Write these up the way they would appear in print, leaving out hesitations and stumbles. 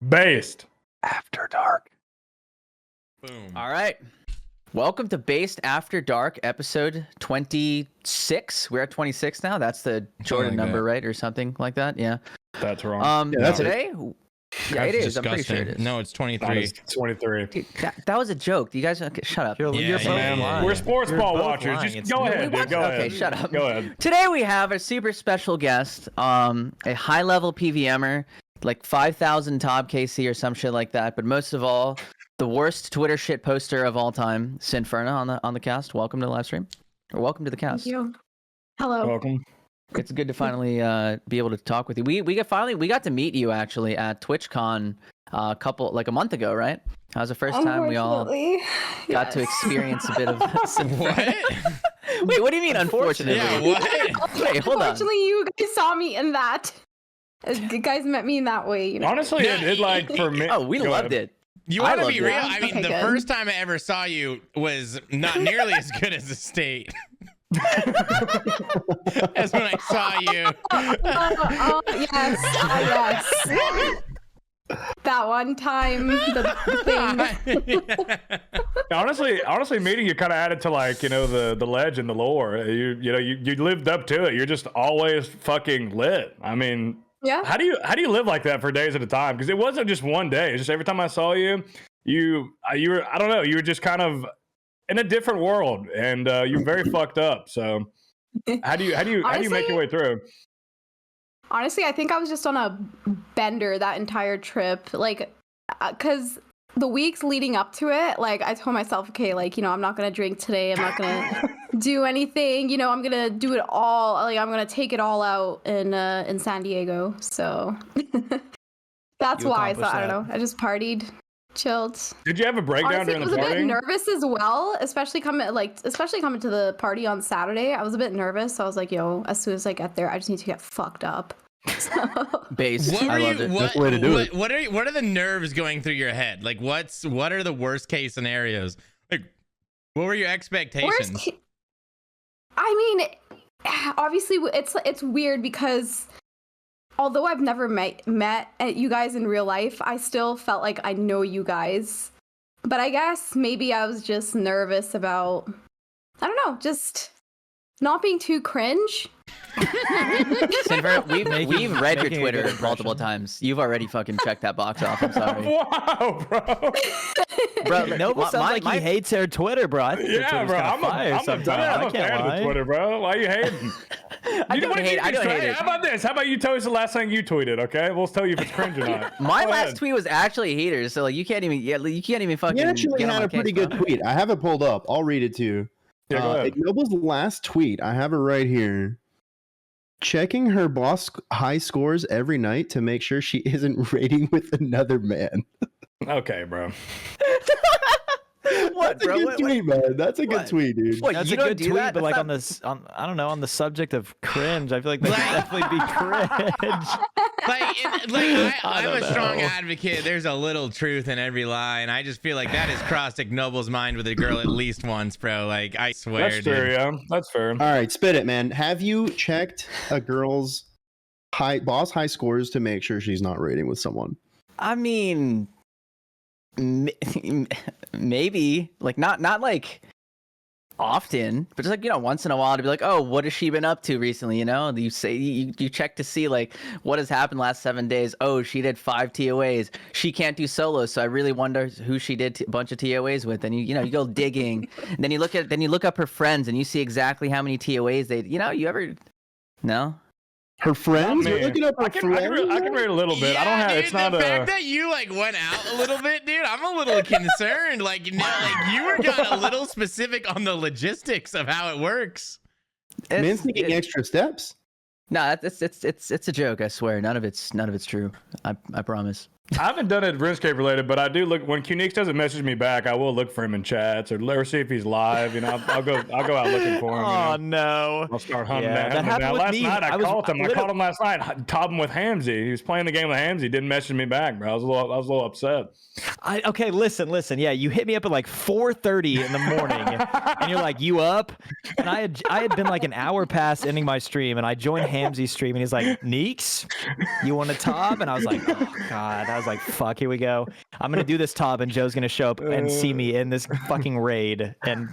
Based After Dark. Boom. All right. Welcome to Based After Dark, episode 26. We're at 26 now. That's the Jordan number, right? Or something like that. Yeah. That's wrong. That's today? Yeah, it is. Disgusting. I'm pretty sure it is. No, it's 23. It's 23. Dude, that was a joke. You guys, okay, shut up. Yeah, We're sports ball watchers. lying. Just go ahead, dude. Go ahead. Okay, shut up. Go ahead. Today we have a super special guest, a high-level PVMer, like 5,000 top KC or some shit like that. But most of all, the worst Twitter shit poster of all time, Sinferna on the cast. Welcome to the live stream, or welcome to the cast. Thank you. Hello. Welcome. It's good to finally be able to talk with you. We got to meet you actually at TwitchCon a month ago, right? That was the first time we all got to experience a bit of What? Wait, what do you mean unfortunately? Yeah, what? Wait, hold on. Unfortunately, you guys saw me in that. You guys met me in that way, you know. Honestly, it like for me. Oh, we Go loved ahead. it. You I want to loved be it. real? I mean, Okay, the good. first time I ever saw you was not nearly as good as the state. As when I saw you. Yes. That one time, the thing. Honestly, meeting you kind of added to the legend, the lore. You lived up to it. You're just always fucking lit. I mean, Yeah. how do you live like that for days at a time? Because it wasn't just one day. It's just every time I saw you, you were, I don't know, you were just kind of in a different world, and you're very fucked up. So how do you make your way through? Honestly, I think I was just on a bender that entire trip. Like, because the weeks leading up to it, like, I told myself, okay, like, I'm not going to drink today. I'm not going to do anything. I'm going to do it all. Like, I'm going to take it all out in San Diego. So that's You why I thought, accomplished I don't know. I just partied, chilled. Did you have a breakdown Honestly, during I the was a party? bit nervous as well, especially coming to the party on Saturday. I was a bit nervous. So I was like, yo, as soon as I get there, I just need to get fucked up. So, Based. What I were loved you? it. What, the way to do what, it. what are the nerves going through your head? Like, what are the worst case scenarios? Like, what were your expectations? I mean, obviously, it's weird because although I've never met you guys in real life, I still felt like I know you guys. But I guess maybe I was just nervous about, I don't know, just not being too cringe. Sinferna, we've read your making a Twitter good multiple impression. times. You've already fucking checked that box off. I'm sorry. Wow, bro. Bro, Noble sounds like he hates their Twitter, bro. I think their Yeah, Twitter's bro. kinda I'm fire a sometimes. fan I of can't lie. Twitter, bro. Why are you hating? I don't hate it. How about this? How about you tell us the last thing you tweeted? Okay, we'll tell you if it's cringe or not. My Go last ahead. tweet was actually haters, so like you can't even fucking. You actually get on had my a pretty case, good bro. tweet. I have it pulled up. I'll read it to you. Yeah, go ahead. Ignoble's last tweet. I have it right here. Checking her boss high scores every night to make sure she isn't raiding with another man. Okay, bro. What, That's a bro? good What- tweet, man. That's a good what? tweet, dude. What, That's you a don't good do tweet, that? but That's like not- I don't know, on the subject of cringe, I feel like that Like- could definitely be cringe. I'm don't a strong know. advocate. There's a little truth in every lie, and I just feel like that has crossed Ignoble's mind with a girl at least once, bro. Like, I swear, That's dude. fair, yeah. That's fair. All right, spit it, man. Have you checked a girl's boss high scores to make sure she's not raiding with someone? I mean, maybe like not like often, but just like once in a while to be like, oh, what has she been up to recently? You say you check to see like what has happened last 7 days. Oh, she did 5 TOAs. She can't do solos, so I really wonder who she did a bunch of TOAs with. And you go digging, and then you look up her friends, and you see exactly how many TOAs they. You ever no. Her friends? Not You're me. looking up her I can friends? read a little bit. I don't have. Dude, It's not the a. fact that you like went out a little bit, dude. I'm a little concerned. Like, like you were got a little specific on the logistics of how it works. Man's taking extra steps. No, it's a joke. I swear. None of it's true. I promise. I haven't done it RuneScape related, but I do look when QNeeks doesn't message me back. I will look for him in chats or see if he's live. I'll go out looking for him. Oh no. I'll start hunting Yeah, that him happened down. with Last me. night I was called him. I literally- called him last night. Top him with Hamzy. He was playing the game with Hamzy. Didn't message me back, bro. I was a little upset. Okay, listen. Yeah, you hit me up at like 4:30 in the morning, and you're like, "You up?" And I had been like an hour past ending my stream, and I joined Hamzy's stream, and he's like, "Neeks, you want to top?" And I was like, "Oh God, I was like, fuck, here we go. I'm gonna do this top, and Joe's gonna show up and see me in this fucking raid, and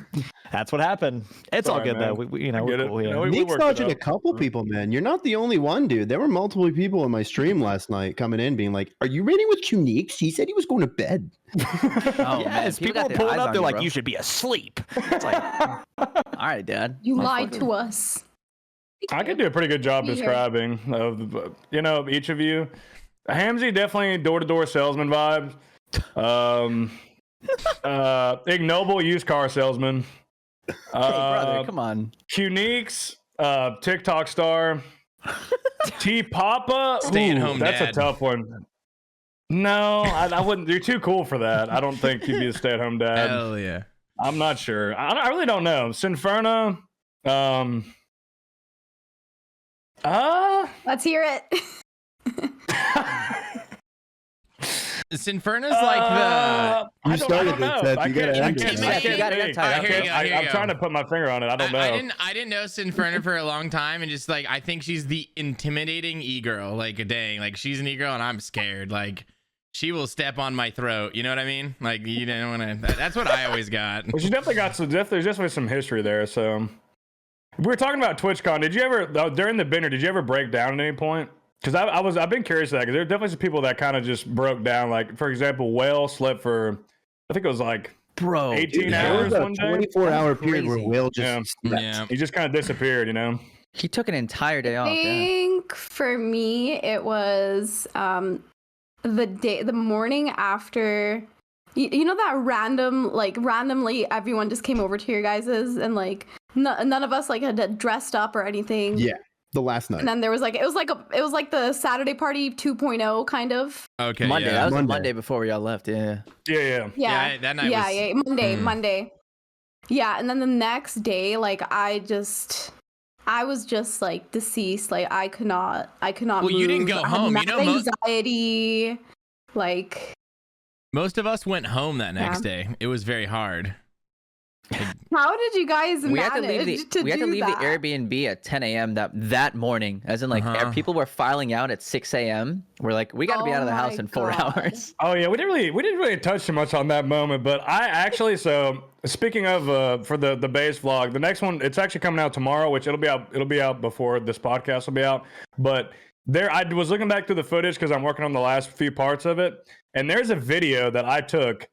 that's what happened. It's all Sorry, good man. though. We I we're get it. cool. You Yeah. know, we Nick's worked it dodging a out. couple people, man. You're not the only one, dude. There were multiple people in my stream last night coming in being like, "Are you raiding with Qneeks? He said he was going to bed." Oh, Yes, people got are their pulling eyes up. on They're you, like, bro. you should be asleep. It's like, All right, Dad. You lied Motherfucker. to us. I could do a pretty good job Be here. describing of each of you. Hamzy definitely door-to-door salesman vibes. Ignoble used car salesman. Hey, brother, come on. Qneeks, TikTok star. T Papa, Stay-at-home that's dad. a tough one. No, I wouldn't. You're too cool for that. I don't think you'd be a stay-at-home dad. Hell yeah. I'm not sure. I really don't know. Sinferna. Let's hear it. Sinferna's like the. You started this, Seth. You gotta end it. Seth, you gotta get tied up. Here you go, here you I'm go. trying to put my finger on it. I don't know. I didn't know Sinferna for a long time, and just like I think she's the intimidating e-girl. Like dang, like she's an e-girl, and I'm scared. Like she will step on my throat. You know what I mean? Like you don't want to. That's what I always got. Well, she's definitely got some. There's definitely some history there. So we were talking about TwitchCon. Did you ever during the binner? Did you ever break down at any point? Because I've been curious to that. Because there are definitely some people that kind of just broke down. Like for example, Whale slept for I think it was like Bro. 18 There hours was a one day. 24-hour period where Crazy. Will just Yeah. slept. Yeah. He just kind of disappeared. You know. He took an entire day off. I Yeah. think for me it was the morning after you know that randomly everyone just came over to your guys's and like none of us like had dressed up or anything. Yeah, the last night. And then there was like it was like the Saturday party 2.0 kind of. Okay. Monday. Yeah. That was the Monday. Monday before we all left. Yeah. Yeah. Yeah. That night yeah, was. yeah, Mm. Monday. Yeah, and then the next day, like I was just like deceased. Like I could not Well, move. you didn't go I had home. You mad know, anxiety. Like Most of us went home that next day. It was very hard. how did you guys We had to manage leave to the do that? Airbnb at 10 a.m. that morning. As in like people were filing out at 6 a.m. We're like, we got to be Oh out of the house my in 4 God. hours. Oh yeah, we didn't really touch too much on that moment, but I actually speaking of for the base vlog, the next one it's actually coming out tomorrow, which it'll be out before this podcast will be out. But I was looking back through the footage because I'm working on the last few parts of it, and there's a video that I took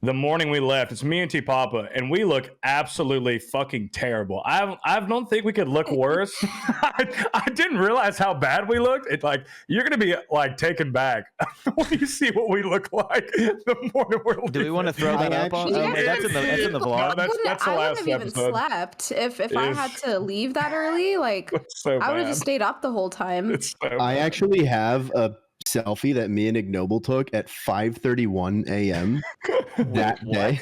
the morning we left. It's me and T Papa, and we look absolutely fucking terrible. I don't think we could look worse. I didn't realize how bad we looked. It's like you're gonna be like taken back when you see what we look like the morning we're leaving. do we want to throw that up on? actually- Oh, wait, that's in the No, vlog. that's the I last wouldn't have even episode. slept if I had to leave that early. Like It's so I would have bad. just stayed up the whole time. It's so I bad. actually have a selfie that me and Ignoble took at 5:31 a.m. that day.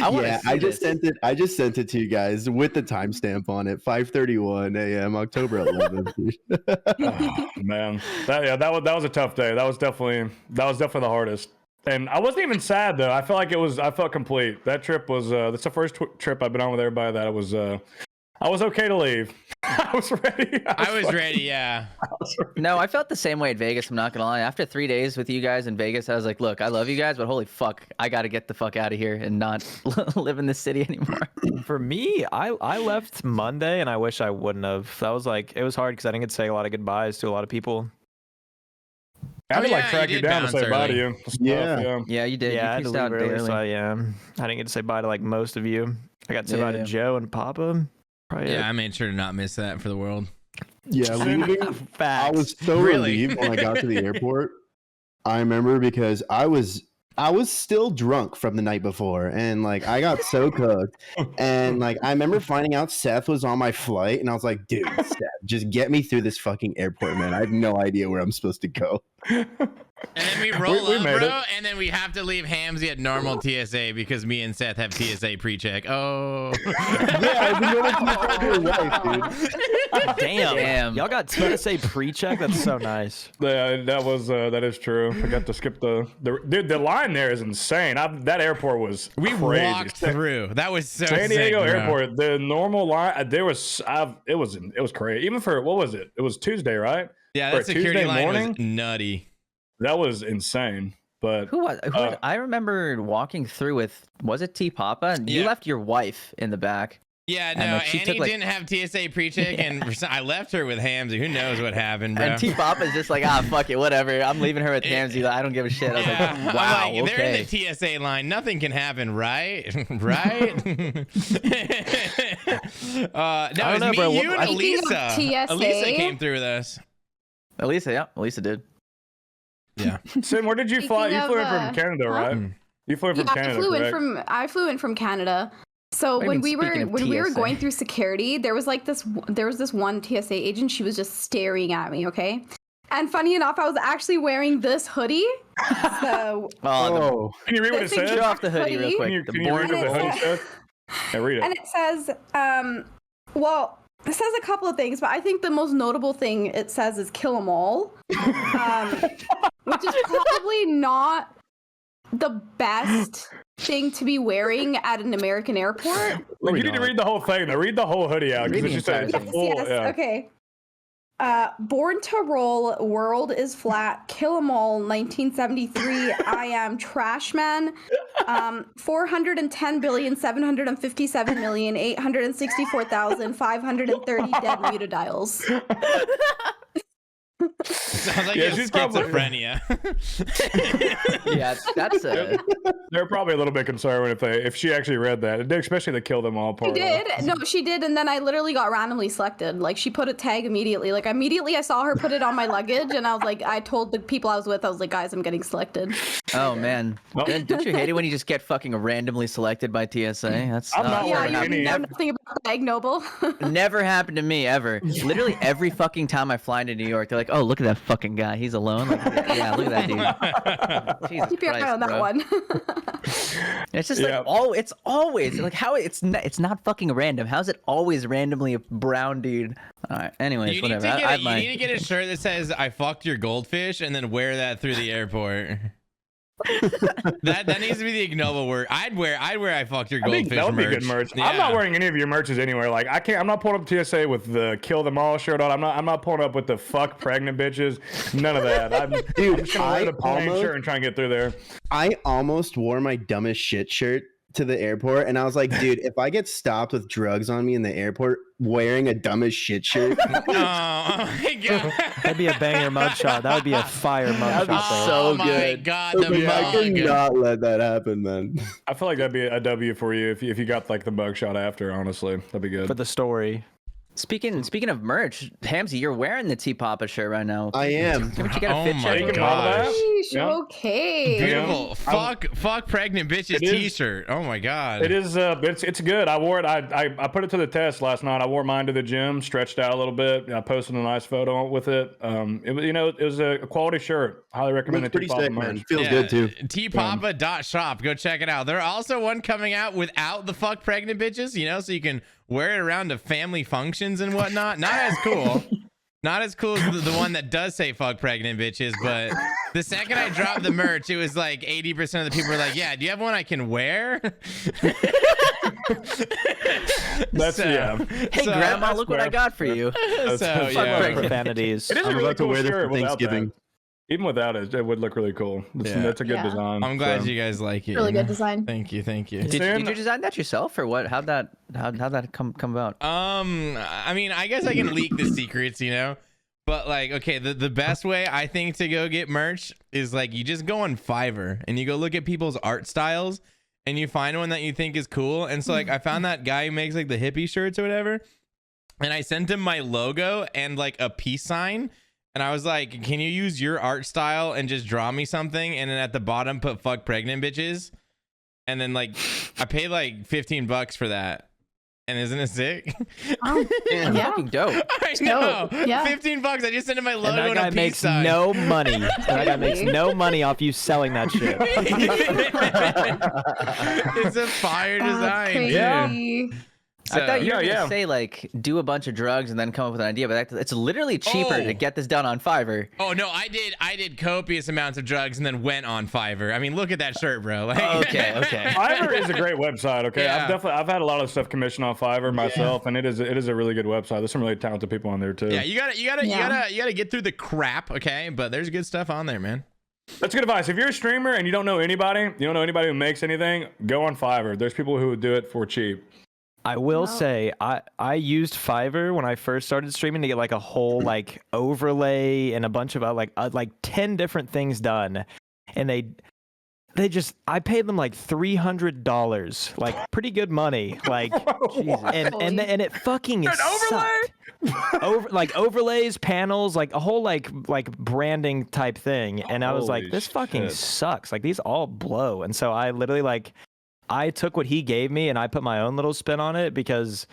I wanna Yeah, see I just this. sent it. I just sent it to you guys with the timestamp on it. 5:31 a.m. October 11th. Oh, man, that was a tough day. That was definitely the hardest. And I wasn't even sad though. I felt like I felt complete. That trip was that's the first trip I've been on with everybody that I was okay to leave. I was ready. I was ready. Yeah. No, I felt the same way at Vegas. I'm not going to lie. After 3 days with you guys in Vegas, I was like, look, I love you guys, but holy fuck, I got to get the fuck out of here and not live in this city anymore. For me, I left Monday, and I wish I wouldn't have. That was like, it was hard because I didn't get to say a lot of goodbyes to a lot of people. I had to Oh, like yeah, track you you did down to bounce say bye to early. you. and stuff, Yeah. Yeah, you did. Yeah, I You had to peaced out leave a day early, so early. I didn't get to say bye to like most of you. I got to say bye Yeah. to Joe and Papa. Probably Yeah, I made sure to not miss that for the world. Yeah, leaving. I Facts. was so Really? relieved when I got to the airport. I remember because I was still drunk from the night before, and like I got so cooked, and like I remember finding out Seth was on my flight, and I was like, dude, Seth, just get me through this fucking airport, man. I have no idea where I'm supposed to go. And then we roll we up, made bro, it. and then we have to leave Hamzy at normal TSA because me and Seth have TSA pre-check. Oh. Yeah, I've been going to your wife, dude. Damn. Damn. Y'all got TSA pre-check? That's so nice. Yeah, that is true. I got to skip the dude. The line there is insane. That airport was We crazy. walked through. That was so San Diego sick, bro. Airport. The normal line it was crazy. Even for what was it? It was Tuesday, right? Yeah, For that a security Tuesday line was morning? nutty. That was insane. But Who was? I remember walking through with. Was it T Papa? And you Yeah. left your wife in the back. Yeah, And, no, like, she Annie took, like- didn't have TSA pre-check, and I left her with Hamzy. Who knows what happened, bro? And T Papa's just like, fuck it, whatever. I'm leaving her with Hamzy. I don't give a shit. I was Yeah. like, wow, I'm like, okay. they're in the TSA line. Nothing can happen, right? Right? No, it was know, me, bro. you, and Speaking of Elisa. TSA. Elisa came through with us. Elisa did. Yeah. Sim, where did you fly? Speaking You flew in of, from Canada, huh? right? You flew in from Yeah, Canada, I flew in from Canada. So What do you when mean, speaking of we were TSA? going through security, there was this one TSA agent. She was just staring at me. Okay, and funny enough, I was actually wearing this hoodie. So Oh, Can you read what it This thing says? show off the hoodie real Hoodie? quick. Can you, The can you read born what the And hoodie it says? Yeah, read and it. it says, well, it says a couple of things, but I think the most notable thing it says is "kill 'em all," which is probably not the best thing to be wearing at an American airport. Look, you need to read the whole thing. Though. Read the whole hoodie out Read because the it's just entire it's a thing. full. Yeah. Okay. Born to Roll, World is Flat, Kill 'em All, 1973, I Am Trash Man, 410,757,864,530 dead mutadials. Sounds like Yeah, you have she's probably- schizophrenia. Yeah, that's They're probably a little bit concerned if she actually read that, especially the kill them all She part. did. No, she did. And then I literally got randomly selected. Like, she put a tag immediately. Like, immediately I saw her put it on my luggage, and I was like, I told the people I was with, I was like, guys, I'm getting selected. Oh man, Well- don't you hate it when you just get fucking randomly selected by TSA? That's I'm not Yeah, wearing you any- know nothing about the ignoble. never happened to me ever. Literally every fucking time I fly into New York, they're like, "Oh, look at that fucking guy. He's alone." Like, yeah, look at that dude. Jesus Keep your eye Christ, on that bro. one. It's just Yeah. like it's always like how it's not fucking random. How's it always randomly a brown dude? All right. Anyways, You need, whatever. to I you need to get a shirt that says "I fucked your goldfish" and then wear that through the airport. that needs to be the ignoble word. I'd wear "I fucked your I think goldfish" that would be good merch. I'm not Yeah. wearing any of your merches anywhere. Like I can't. I'm not pulling up TSA with the "kill them all" shirt on. I'm not pulling up with the "fuck pregnant bitches." None of that. I'm just gonna wear the plain shirt and try and get through there. I almost wore my dumbest shit shirt to the airport, and I was like, dude, if I get stopped with drugs on me in the airport wearing a dumbest shit shirt, Oh my god. That'd be a banger mugshot. That would be a fire mugshot. be there. so Oh my good. god, I the mug. cannot let that happen, man. I feel like that'd be a W for you if you got like the mugshot after. Honestly, that'd be good. For the story. Speaking of merch, Hamzy, you're wearing the T Papa shirt right now. I am. Can we get a Oh fit my check? You can model that? Sheesh, Yeah. okay. Beautiful. Fuck pregnant bitches It is- t-shirt. Oh my god. It is. It's good. I wore it. I put it to the test last night. I wore mine to the gym, stretched out a little bit. I posted a nice photo with it. It was, it was a quality shirt. Highly recommend Looks it. pretty T-Papa sick, man. merch. Feels good too. tpapa.shop. Go check it out. There's also one coming out without the fuck pregnant bitches, so you can wear it around to family functions and whatnot. Not as cool. Not as cool as the one that does say fuck pregnant bitches, but the second I dropped the merch, it was like 80% of the people were like, yeah, do you have one I can wear? That's yeah. Hey, So- Grandma, look what I got for you. So, Fuck yeah. pregnant. Profanities. It is a I'm really about to cool wear this shirt for without Thanksgiving. that. Even without it, it would look really cool. Yeah. That's a good Yeah. design. I'm glad so. you guys like it. Really good design. Thank you. Did you design that yourself or what? How'd that come about? I mean, I guess I can leak the secrets, but like, okay, the best way I think to go get merch is like you just go on Fiverr and you go look at people's art styles and you find one that you think is cool. And so like I found that guy who makes like the hippie shirts or whatever, and I sent him my logo and like a peace sign. And I was like, can you use your art style and just draw me something? And then at the bottom, put fuck pregnant bitches. And then like, I paid like $15 for that. And isn't it sick? Oh, Damn, yeah. fucking dope. I know. Yeah. $15. I just sent him my logo And that and guy a peace makes sign. no money. That guy makes no money off you selling that shit. It's a fire That's design. crazy. Yeah. I thought you were yeah, gonna yeah. say like do a bunch of drugs and then come up with an idea, but it's literally cheaper Oh. to get this done on Fiverr. Oh no, I did copious amounts of drugs and then went on Fiverr. I mean, look at that shirt, bro. Like, Okay. Fiverr is a great website. Okay, Yeah. I've had a lot of stuff commissioned on Fiverr myself, and it is a really good website. There's some really talented people on there too. Yeah, you gotta Yeah. get through the crap, okay? But there's good stuff on there, man. That's good advice. If you're a streamer and you don't know anybody who makes anything, go on Fiverr. There's people who would do it for cheap. I will say I used Fiverr when I first started streaming to get like a whole like overlay and a bunch of like 10 different things done, and they just I paid them like $300, like pretty good money, like Jesus. and it fucking sucked. Like overlays, panels, like a whole like branding type thing, and I was like, Holy this fucking shit. sucks. Like these all blow, and so I literally like I took what he gave me and I put my own little spin on it, because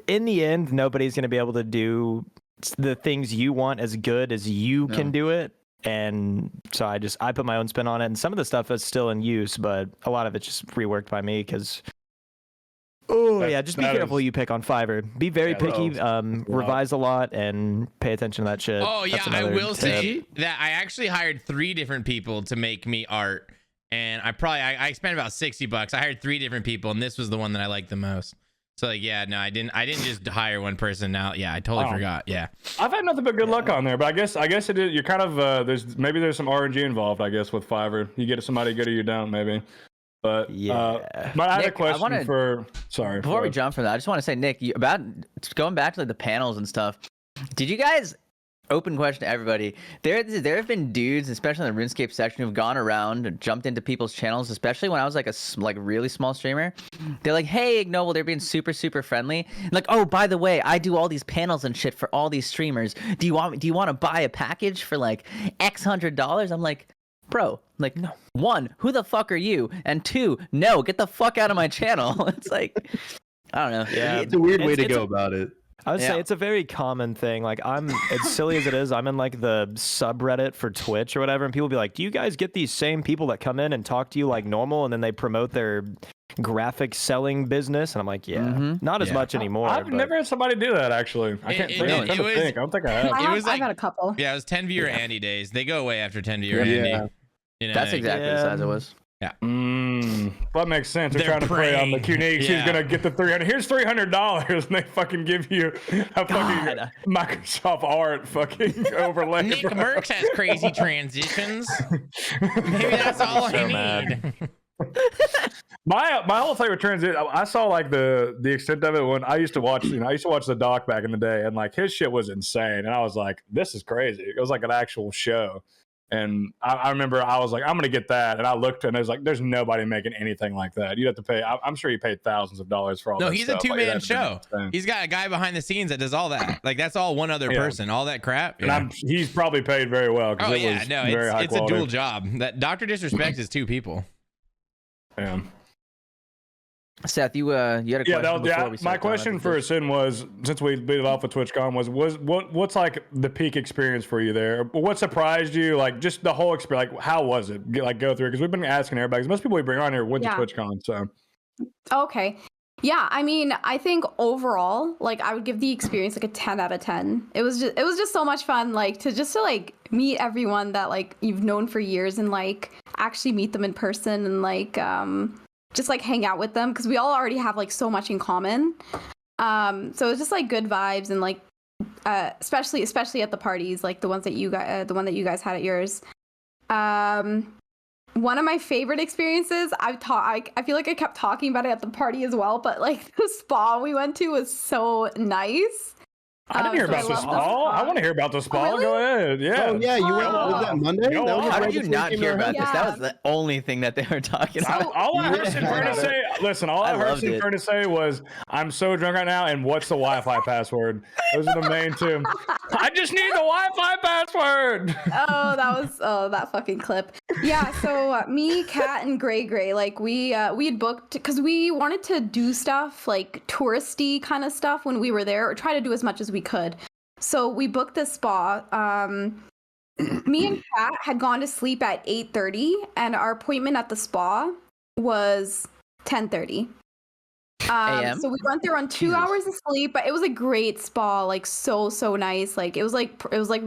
in the end, nobody's gonna be able to do the things you want as good as you can do it. And so I put my own spin on it, and some of the stuff is still in use, but a lot of it's just reworked by me because just be careful who you pick on Fiverr. Be very picky, revise a lot, and pay attention to that shit. Oh yeah, That's I another will tip. say that I actually hired 3 different people to make me art, and I spent about $60. I hired 3 different people, and this was the one that I liked the most. So like, yeah, no, I didn't just hire one person. Now, yeah, I totally forgot. Yeah, I've had nothing but good luck on there, but I guess it is. You're kind of there's some RNG involved. I guess with Fiverr, you get somebody good or you don't, maybe. But Yeah. but I had a Nick, question for. Sorry. Before we jump from that, I just want to say, Nick, about going back to like the panels and stuff. Did you guys? Open question to everybody. There have been dudes, especially in the RuneScape section, who've gone around and jumped into people's channels, especially when I was like a really small streamer. They're like, "Hey, Ignoble," they're being super super friendly. Like, "Oh, by the way, I do all these panels and shit for all these streamers. Do you want to buy a package for like X $100?" I'm like, "Bro, like, no. 1, who the fuck are you? And 2, no, get the fuck out of my channel." It's like, I don't know. Yeah. It's a weird way to go about it. I would say it's a very common thing. Like as silly as it is, I'm in like the subreddit for Twitch or whatever, and people be like, "Do you guys get these same people that come in and talk to you like normal, and then they promote their graphic selling business?" And I'm like, "Yeah, not as much anymore." I've never had somebody do that actually. I can't think. I don't think I have. I've had a couple. yeah, it was 10 viewer Andy days. They go away after 10 viewer Andy. You know, That's exactly the size it was. Yeah. That makes sense. They're trying to prey on the Qniques. Who's gonna get the $300? Here's $300, and they fucking give you a fucking Microsoft Art fucking overlay. Nick Merckx has crazy transitions. Maybe that's all I need. My whole favorite transition. I saw like the extent of it when I used to watch. I used to watch the doc back in the day, and like his shit was insane. And I was like, this is crazy. It was like an actual show. And I remember I was like, I'm gonna get that, and I looked and it was like, there's nobody making anything like that. You'd have to pay. I'm sure he paid thousands of dollars for all. No, that he's stuff. a 2-man Like, show. He's got a guy behind the scenes that does all that. Like that's all one other person. All that crap. And he's probably paid very well. Oh it yeah, was no, very high it's a quality. dual job. That Dr. Disrespect is 2 people. Yeah. Seth, you had a question before we my question for Sin was, since we beat it off with TwitchCon, was what's like the peak experience for you there? What surprised you? Like just the whole experience. Like how was it? Like go through, because we've been asking everybody. 'Cause most people we bring on here went to TwitchCon. So Okay. Yeah, I mean, I think overall, like I would give the experience like a 10 out of 10. It was just so much fun, like to meet everyone that like you've known for years and like actually meet them in person and like just like hang out with them, because we all already have like so much in common. So it's just like good vibes, and like especially at the parties, like the one that you guys had at yours. One of my favorite experiences, I feel like I kept talking about it at the party as well, but like the spa we went to was so nice. I didn't hear about the spa. I want to hear about the spa. Really? Go ahead. Yeah. Oh yeah, you went. Was that Monday? Go That was on. How right did you before not came hear out. about this? That Yeah. was the only thing that they were talking about. All I heard Sinferna say, listen, all I heard loved it. Sinferna say was, "I'm so drunk right now," and "What's the Wi-Fi password?" Those are the main 2. I just need the Wi-Fi password. That fucking clip. Yeah, so me, Kat, and Gray, like we had booked because we wanted to do stuff like touristy kind of stuff when we were there, or try to do as much as we could. So we booked this spa. Me and Kat had gone to sleep at 8:30, and our appointment at the spa was 10:30. AM? So we went there on 2 hours of sleep, but it was a great spa, like so nice. Like it was like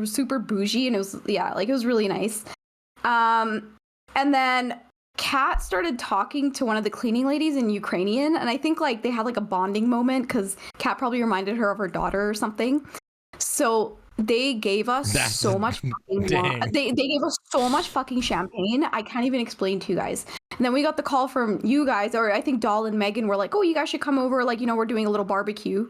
super bougie, and it was really nice. And then Kat started talking to one of the cleaning ladies in Ukrainian, and I think like they had like a bonding moment because Kat probably reminded her of her daughter or something. So they gave us so much fucking wine. They gave us so much fucking champagne. I can't even explain to you guys. And then we got the call from you guys, or I think Doll and Megan were like, oh, you guys should come over. Like, we're doing a little barbecue.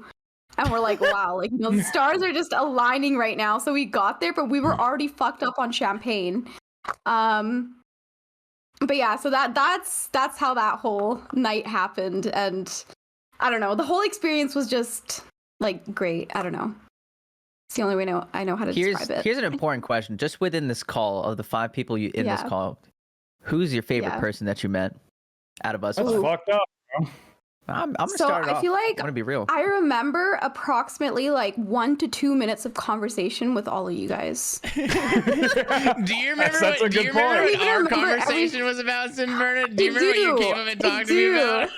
And we're like, wow, like, the stars are just aligning right now. So we got there, but we were already fucked up on champagne. But yeah, so that's how that whole night happened. And I don't know, the whole experience was just like great. I don't know. It's the only way I know how to describe it. Here's an important question. Just within this call, of the 5 people you in this call, who's your favorite person that you met out of us? That's fucked up, bro. I'm gonna start it off. I feel like I'm gonna be real. I remember approximately like 1 to 2 minutes of conversation with all of you guys. Do you remember what our conversation was about, Sinferna? Do you remember what you came up and talked to me about?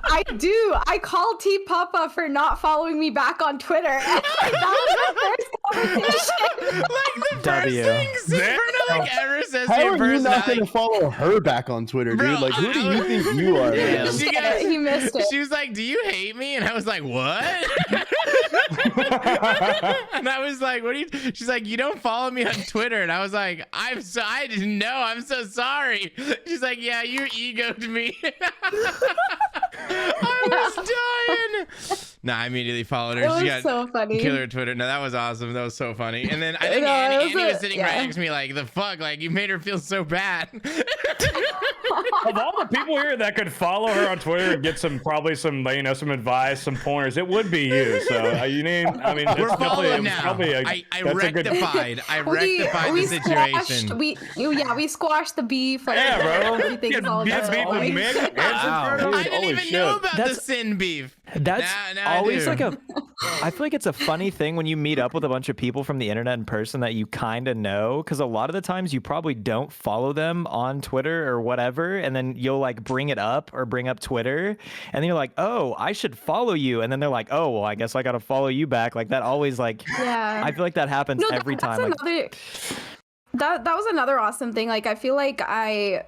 I do. I called T Papa for not following me back on Twitter. And, like, that was my first conversation. Like the first thing Sinferna ever says How to your are you not personality. going to follow her back on Twitter, Bro, dude? Like, who do you think you are? Yeah. Man? She goes, He missed it. She was like, "Do you hate me?" And I was like, "What?" And I was like, "What do you?" She's like, "You don't follow me on Twitter." And I was like, I didn't know. I'm so sorry." She's like, "Yeah, you egoed me." I was dying. Nah, I immediately followed her. It She was got so funny. killer Twitter. No, that was awesome. That was so funny. And then I think No, Annie was a- sitting yeah. right next to me, like, the fuck, like you made her feel so bad. Of all the people here that could follow her on Twitter and get probably some advice, some pointers, it would be you. So you need. I mean, We're that's following definitely now. a, I that's a good. rectified. I rectified the situation. We squashed the beef. Like, Yeah, bro. Everything's Yeah, all beef good. with Like, Megan and Wow. Sinferna? I didn't Holy even shit. know about the That's- sin beef. That's Now I always do. like I feel like it's a funny thing when you meet up with a bunch of people from the internet in person that you kind of know, because a lot of the times you probably don't follow them on Twitter or whatever, and then you'll like bring it up or bring up Twitter, and then you're like, oh, I should follow you, and then they're like, oh, well, I guess I gotta follow you back. Like that always I feel like that happens every time. That was another awesome thing. Like, I feel like I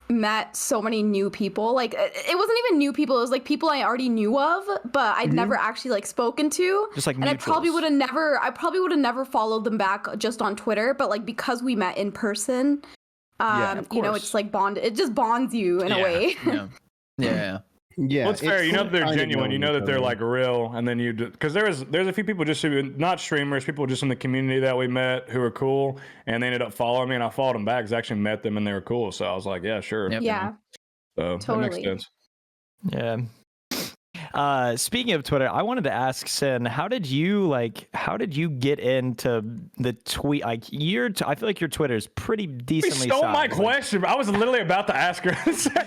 met so many new people. Like, it wasn't even new people. It was like people I already knew of, but I'd never actually like spoken to. Just like and I probably mutuals. would have never followed them back just on Twitter. But like, because we met in person, of course. it's like it just bonds you in a way. Yeah. Yeah, Well, it's fair. You know that they're kind of genuine. You know knowing that each they're other. like real, and then because there's a few people just who not streamers, people just in the community that we met who were cool, and they ended up following me, and I followed them back because I actually met them and they were cool. So I was like, yeah, sure. Yep. Yeah. So that makes Totally. sense. Yeah. Speaking of Twitter, I wanted to ask Sin, how did you get into the tweet? Like I feel like your Twitter is pretty You decently stole my sized. Like, question. I was literally about to ask her.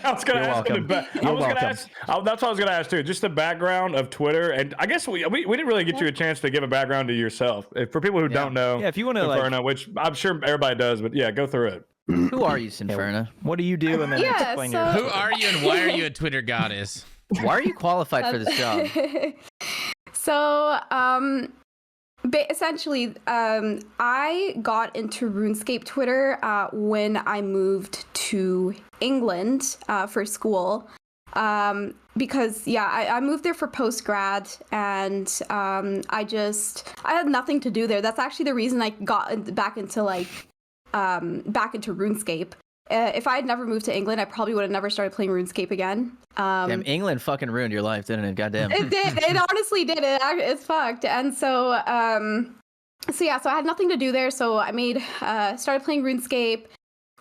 I was going to You're ask her welcome. I You're was going to welcome. ask. That's what I was going to ask too. Just the background of Twitter, and I guess we didn't really get you a chance to give a background to yourself. For people who don't know, Yeah, if you want to like, Sinferna, which I'm sure everybody does, but yeah, go through it. Who are you, Sinferna? what do you do, and then Yeah, explain so- your. Who are you and why are you a Twitter goddess? Why are you qualified for this job? So, essentially, I got into RuneScape Twitter when I moved to England for school. Because I moved there for post-grad, and I had nothing to do there. That's actually the reason I got back into RuneScape. If I had never moved to England, I probably would have never started playing RuneScape again. Damn, England fucking ruined your life, didn't it? Goddamn. It did. It honestly did. It's fucked. And so, so I had nothing to do there. So I started playing RuneScape.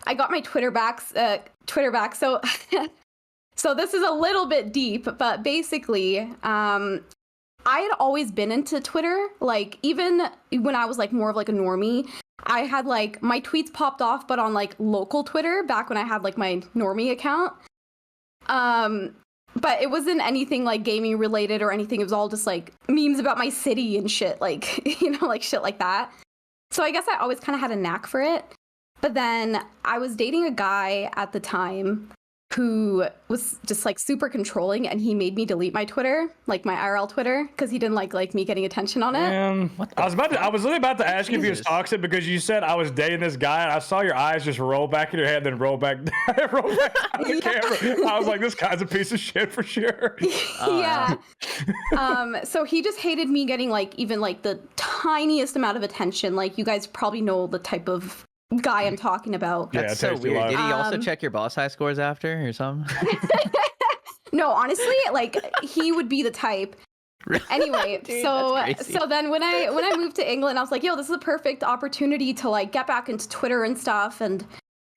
I got my Twitter back. So, so this is a little bit deep, but basically, I had always been into Twitter. Like, even when I was like more of like a normie, I had like my tweets popped off, but on like local Twitter back when I had like my normie account. But it wasn't anything like gaming related or anything. It was all just like memes about my city and shit, like, like shit like that. So I guess I always kind of had a knack for it. But then I was dating a guy at the time who was just like super controlling, and he made me delete my Twitter, like my IRL Twitter, because he didn't like me getting attention on it. I was literally about to ask you if he was Jesus. toxic, because you said I was dating this guy, and I saw your eyes just roll back in your head, then roll back, roll back down the camera. I was like, this guy's a piece of shit for sure. Yeah. So he just hated me getting like even like the tiniest amount of attention. Like, you guys probably know the type of guy I'm talking about. Yeah, That's so Tasty weird. Life. Did he also Um, check your boss high scores after or something? No, honestly, like he would be the type. Anyway, Dude, so that's crazy. so then when I moved to England, I was like, yo, this is a perfect opportunity to like get back into Twitter and stuff. And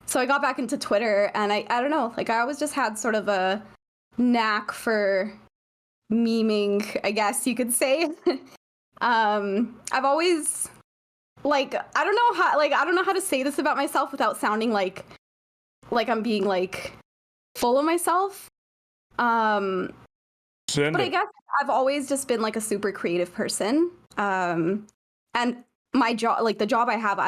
so I got back into Twitter, and I don't know, like I always just had sort of a knack for memeing, I guess you could say. I've always like I don't know how to say this about myself without sounding like I'm being like full of myself. Send But I it. guess I've always just been like a super creative person. And my job, like the job I have,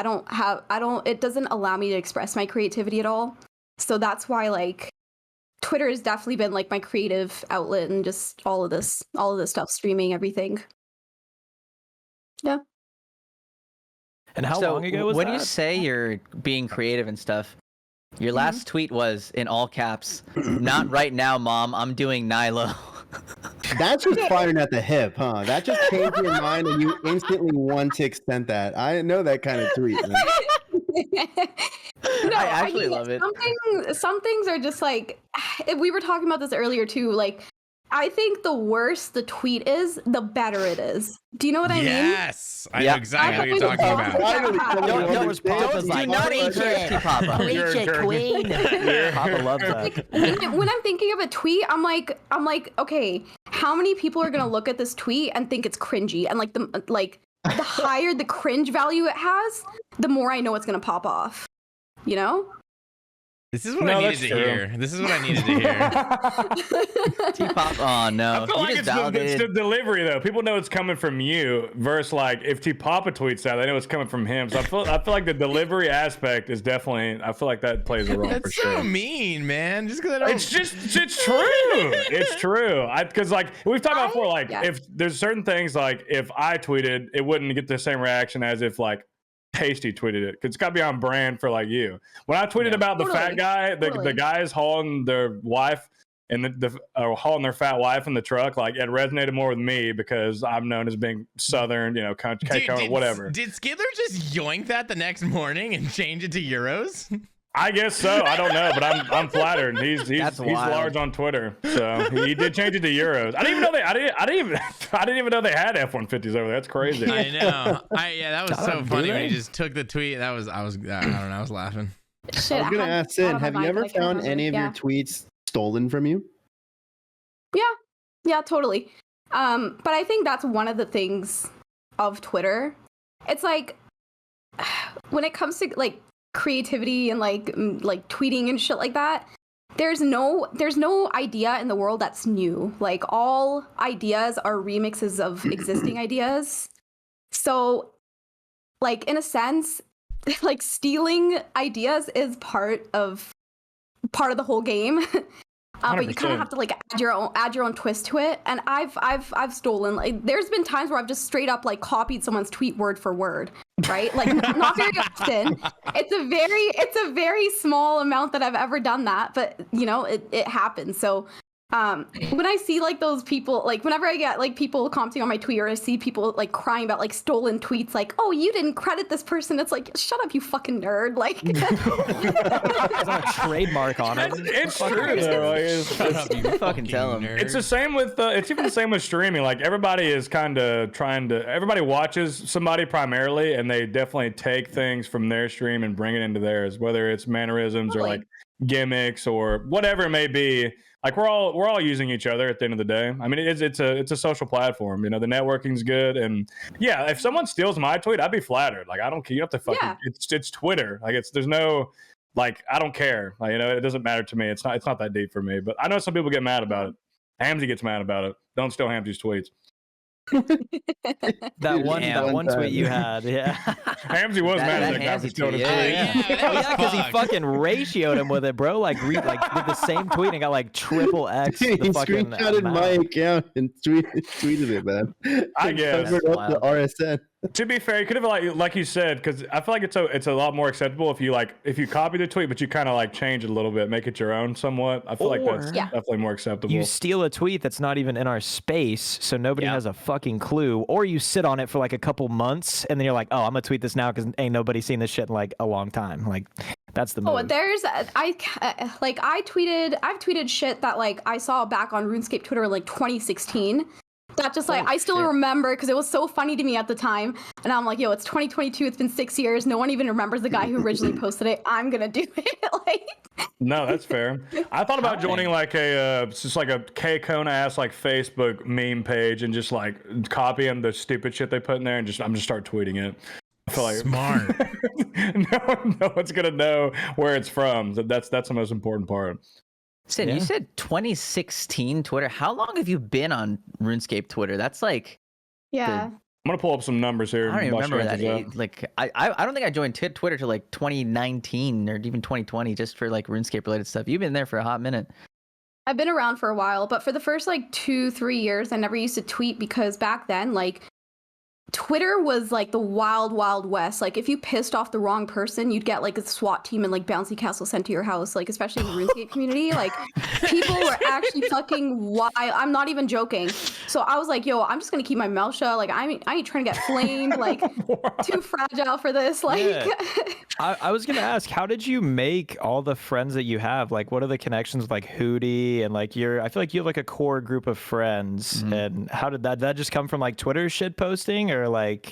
it doesn't allow me to express my creativity at all. So that's why like Twitter has definitely been like my creative outlet, and just all of this stuff, streaming, everything. Yeah. And how So long ago was when that? you say you're being creative and stuff, your last tweet was in all caps, "Not right now, Mom. I'm doing Nilo." That's just firing at the hip, huh? That just changed your mind and you instantly one tick sent that. I didn't know that kind of tweet. Man. No, I actually mean, love it. Some things are just like, we were talking about this earlier too. Like, I think the worse the tweet is, the better it is. Do you know what I mean? Yes, I know Yeah. exactly what you're I talking always- about. Finally, someone Don't understands. respond. like, Do not eat it, Papa. You're a jerk. Papa loves that. Like, when I'm thinking of a tweet, I'm like, okay, how many people are gonna look at this tweet and think it's cringy? And like the higher the cringe value it has, the more I know it's gonna pop off. You know? This is what No, I needed that's to true. hear. This is what I needed to hear. T-Pop. Oh no. I feel You like just it's the validated. delivery though. People know it's coming from you versus like if T Papa tweets that, they know it's coming from him. So I feel like the delivery aspect is definitely. I feel like that plays a role for That's sure. so mean, man. Just because I don't. It's true. It's true. Because like we've talked about before, like Yeah. if there's certain things like if I tweeted, it wouldn't get the same reaction as if like Tasty tweeted it, because it's got to be on brand for like you. When I tweeted about the fat Totally. guy, the Totally. guys hauling their wife and hauling their fat wife in the truck, like it resonated more with me because I'm known as being Southern, country, whatever. Did Skidler just yoink that the next morning and change it to euros? I guess so. I don't know, but I'm flattered. He's That's wild. large on Twitter, so he did change it to euros. I didn't even know I didn't even know they had F-150s over there. That's crazy. I know. That was so God, funny do when he they? just took the tweet. I don't know. I was laughing. Shit, I was gonna ask Sin, have you ever found any of your tweets stolen from you? Yeah, totally. But I think that's one of the things of Twitter. It's like when it comes to like creativity and like tweeting and shit like that, there's no idea in the world that's new. Like all ideas are remixes of existing ideas. So like in a sense, like stealing ideas is part of the whole game. But you kind 100%. of have to like add your own twist to it. And I've stolen, like there's been times where I've just straight up like copied someone's tweet word for word, right? Like not very often. It's a very small amount that I've ever done that, but it happens. So when I see like those people, like whenever I get like people commenting on my tweet, or I see people like crying about like stolen tweets, like, oh, you didn't credit this person, it's like, shut up, you fucking nerd. Like There's not a trademark on it. It's true though. Like, Shut up, you fucking tell him. nerd. it's the same with it's even the same with streaming. Like everybody is kind of everybody watches somebody primarily, and they definitely take things from their stream and bring it into theirs, whether it's mannerisms or Totally. like gimmicks or whatever it may be. Like we're all using each other at the end of the day. I mean, it's a social platform. The networking's good, and yeah, if someone steals my tweet, I'd be flattered. Like I don't care. You have to fucking. Yeah. It's Twitter. Like there's no. Like I don't care. Like it doesn't matter to me. It's not that deep for me. But I know some people get mad about it. Hamzy gets mad about it. Don't steal Hamzy's tweets. That one One time. tweet you had, yeah. Hamzy was mad at that guy for Hamzy stealing tweet, his yeah, tweet. Yeah, that was because he fucked. fucking ratioed him with it, bro. Like did the same tweet and got like triple X. He The fucking screenshotted my amount. account and tweeted it, man. I guess. Covered That's up the wild. RSN. To be fair, you could have like you said, because I feel like it's a lot more acceptable if you copy the tweet, but you kind of like change it a little bit, make it your own somewhat. I feel like that's Or- Yeah. definitely more acceptable. You steal a tweet that's not even in our space, so nobody Yeah. has a fucking clue, or you sit on it for like a couple months, and then you're like, oh, I'm gonna tweet this now because ain't nobody seen this shit in like a long time. Like, that's the move. Oh, I've tweeted shit that like I saw back on RuneScape Twitter in like 2016. That just like I still remember because it was so funny to me at the time, and I'm like, yo, it's 2022. It's been 6 years. No one even remembers the guy who originally posted it. I'm gonna do it. Like, No, that's fair. I thought about joining like just like a K Kona ass like Facebook meme page and just like copying the stupid shit they put in there and I'm just start tweeting it. I feel like Smart. no one's gonna know where it's from. That's the most important part. Sin, Yeah. you said 2016 Twitter. How long have you been on RuneScape Twitter? That's like yeah. I'm gonna pull up some numbers here. I don't even while she remember that. answers Age. Like I don't think I joined Twitter till like 2019 or even 2020 just for like RuneScape related stuff. You've been there for a hot minute. I've been around for a while, but for the first like 2-3 years, I never used to tweet because back then, like, Twitter was like the wild, wild west. Like, if you pissed off the wrong person, you'd get like a SWAT team and like bouncy castle sent to your house. Like, especially in the RuneScape community, like people were actually fucking wild. I'm not even joking. So I was like, yo, I'm just gonna keep my mouth shut. Like, I ain't trying to get flamed. Like, too fragile for this. Like, Yeah. I was gonna ask, how did you make all the friends that you have? Like, what are the connections with like Hootie and like I feel like you have like a core group of friends. And how did that just come from like Twitter shit posting or like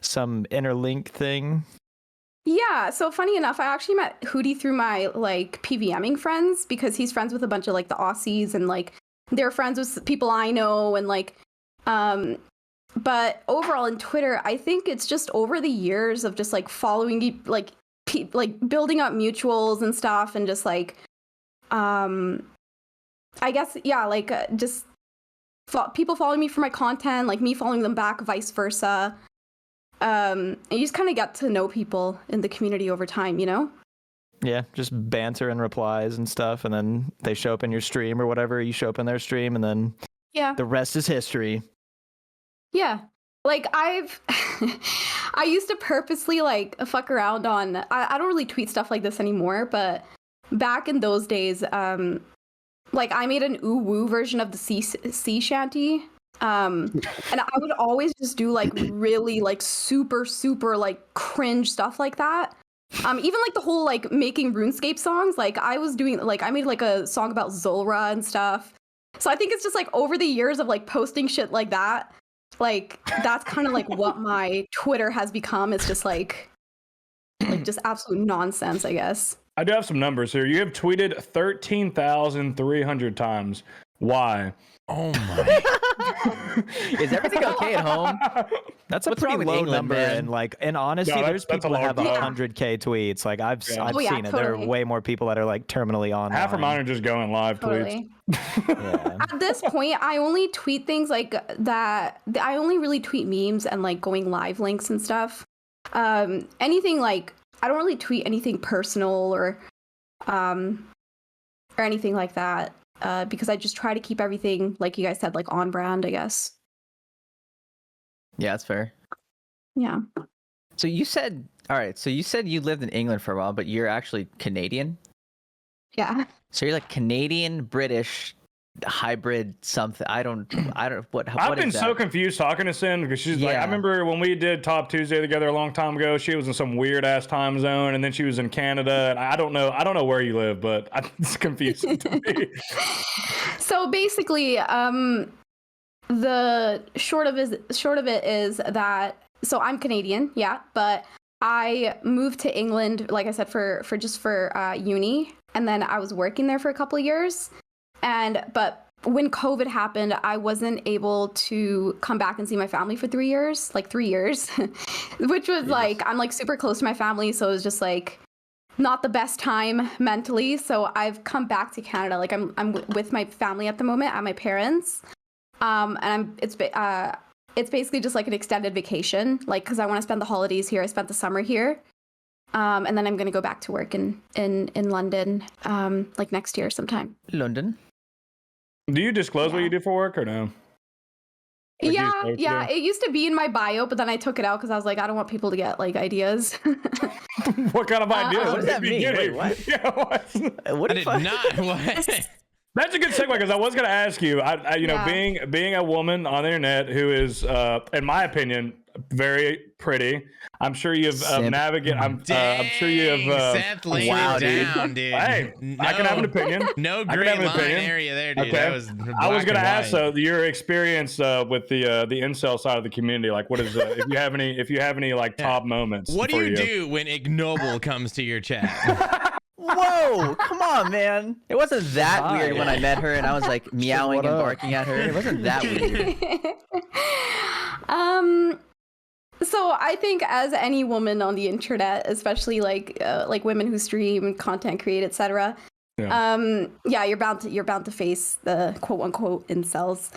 some interlink thing? yeah, so funny enough, I actually met Hootie through my like PVMing friends because he's friends with a bunch of like the Aussies and like they're friends with people I know and like but overall in Twitter, I think it's just over the years of just like following like building up mutuals and stuff and just like I guess yeah, like just people following me for my content, like me following them back, vice versa. And you just kind of get to know people in the community over time, you know? Yeah, just banter and replies and stuff, and then they show up in your stream or whatever. You show up in their stream, and then Yeah. the rest is history. Yeah. Like I used to purposely like fuck around on, I don't really tweet stuff like this anymore, but back in those days, like I made an ooh woo version of the sea shanty. And I would always just do like really like super like cringe stuff like that. Even like the whole like making RuneScape songs, like I was doing like I made like a song about Zulrah and stuff. So I think it's just like over the years of like posting shit like that, like that's kind of like what my Twitter has become. It's just like just absolute nonsense, I guess. I do have some numbers here. You have tweeted 13,300 times. Why? Oh my. Is everything okay at home? That's a What's wrong pretty with low England, number, man? and like, and honestly, No, there's that's a people that large have number. 100K tweets. Like I've Yeah. I've Oh, yeah, seen it. There are totally. way more people that are like terminally online. Half of mine are just going live tweets. Totally. Yeah. At this point, I only tweet things like that. I only really tweet memes and like going live links and stuff. Anything like I don't really tweet anything personal or anything like that. Because I just try to keep everything, like you guys said, like on brand, I guess. Yeah, that's fair. Yeah. So you said, all right, so you said you lived in England for a while, but you're actually Canadian? Yeah. So you're like Canadian, British, hybrid something. I don't, what I've been is so that? confused talking to Sin because she's like, I Yeah. remember when we did Top Tuesday together a long time ago, she was in some weird ass time zone and then she was in Canada. And I don't know where you live, but it's confusing to me. So basically, the short of it is that so I'm Canadian, yeah, but I moved to England, like I said, for uni, and then I was working there for a couple of years, but when COVID happened, I wasn't able to come back and see my family for 3 years, which was like I'm like super close to my family, so it was just like not the best time mentally. So I've come back to Canada. Like I'm with my family at the moment at my parents. And it's basically just like an extended vacation, like because I want to spend the holidays here. I spent the summer here. And then I'm gonna go back to work in London, like next year sometime. London. Do you disclose what Yeah. you do for work or no? Like, Yeah, use those yeah. two? It used to be in my bio, but then I took it out because I was like, I don't want people to get like ideas. What kind of idea? what does that mean? Wait, what? Yeah, what? What I if did not. What? That's a good segue because I was going to ask you. You know, Yeah. being a woman on the internet who is, in my opinion, very pretty. I'm sure you've Simp. navigated. I'm sure you Dang, have. Seth laying wow, it dude. down, dude. Hey, I can have an opinion. No I can great have an line opinion. area there, dude. Okay. That was I was going to ask your experience with the incel side of the community. Like, what is if you have any like top moments? What do for you do when ignoble comes to your chat? Whoa, come on, man. It wasn't that Hi. weird when I met her and I was like meowing what and up? barking at her. It wasn't that weird. So I think as any woman on the internet, especially like women who stream, content create, etc. Yeah. Yeah, you're bound to face the quote unquote incels.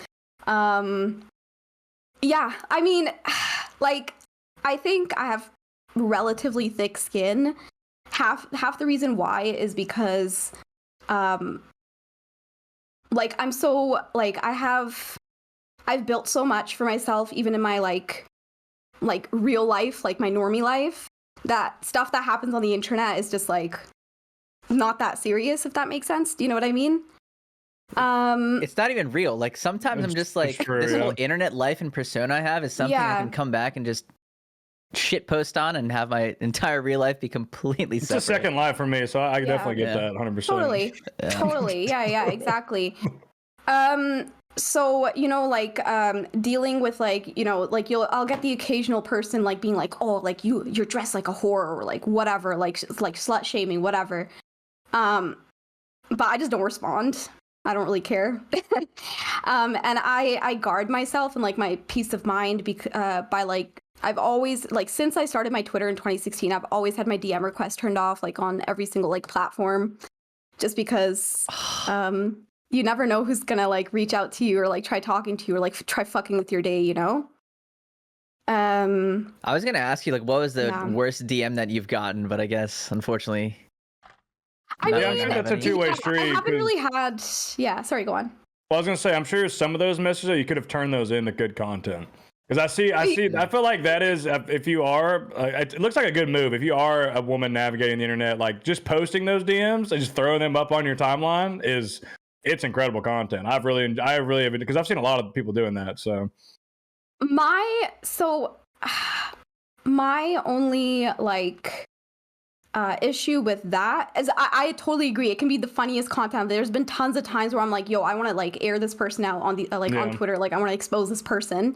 Yeah, I mean, like, I think I have relatively thick skin. Half the reason why is because, like, I'm so like I've built so much for myself, even in my like real life, like my normie life, that stuff that happens on the internet is just like not that serious, if that makes sense. Do you know what I mean? It's not even real. Like sometimes I'm just like, true, this yeah. whole internet life and persona I have is something I Yeah. can come back and just shit post on and have my entire real life be completely It's separate. a second life for me, so I definitely get Yeah. that 100%. Totally. Yeah, exactly. So, you know, like, dealing with like, you know, like I'll get the occasional person like being like, oh, like you're dressed like a whore or like whatever, like slut shaming, whatever. But I just don't respond. I don't really care. And I guard myself and like my peace of mind by like, I've always like, since I started my Twitter in 2016, I've always had my DM request turned off like on every single like platform, just because you never know who's gonna like reach out to you or like try talking to you or like try fucking with your day, you know? I was gonna ask you like, what was the Yeah. worst DM that you've gotten? But I guess unfortunately, I no, Yeah, I'm mean, sure that's a any. two-way I street. haven't 'cause- really had. Yeah, sorry, go on. Well, I was gonna say, I'm sure some of those messages you could have turned those into good content. Because I feel like that is, if you are, it looks like a good move. If you are a woman navigating the internet, like just posting those DMs and just throwing them up on your timeline it's incredible content. I really have, because I've seen a lot of people doing that. So My only like issue with that is I totally agree. It can be the funniest content. There's been tons of times where I'm like, yo, I want to like air this person out on the on Yeah. Twitter. Like I want to expose this person.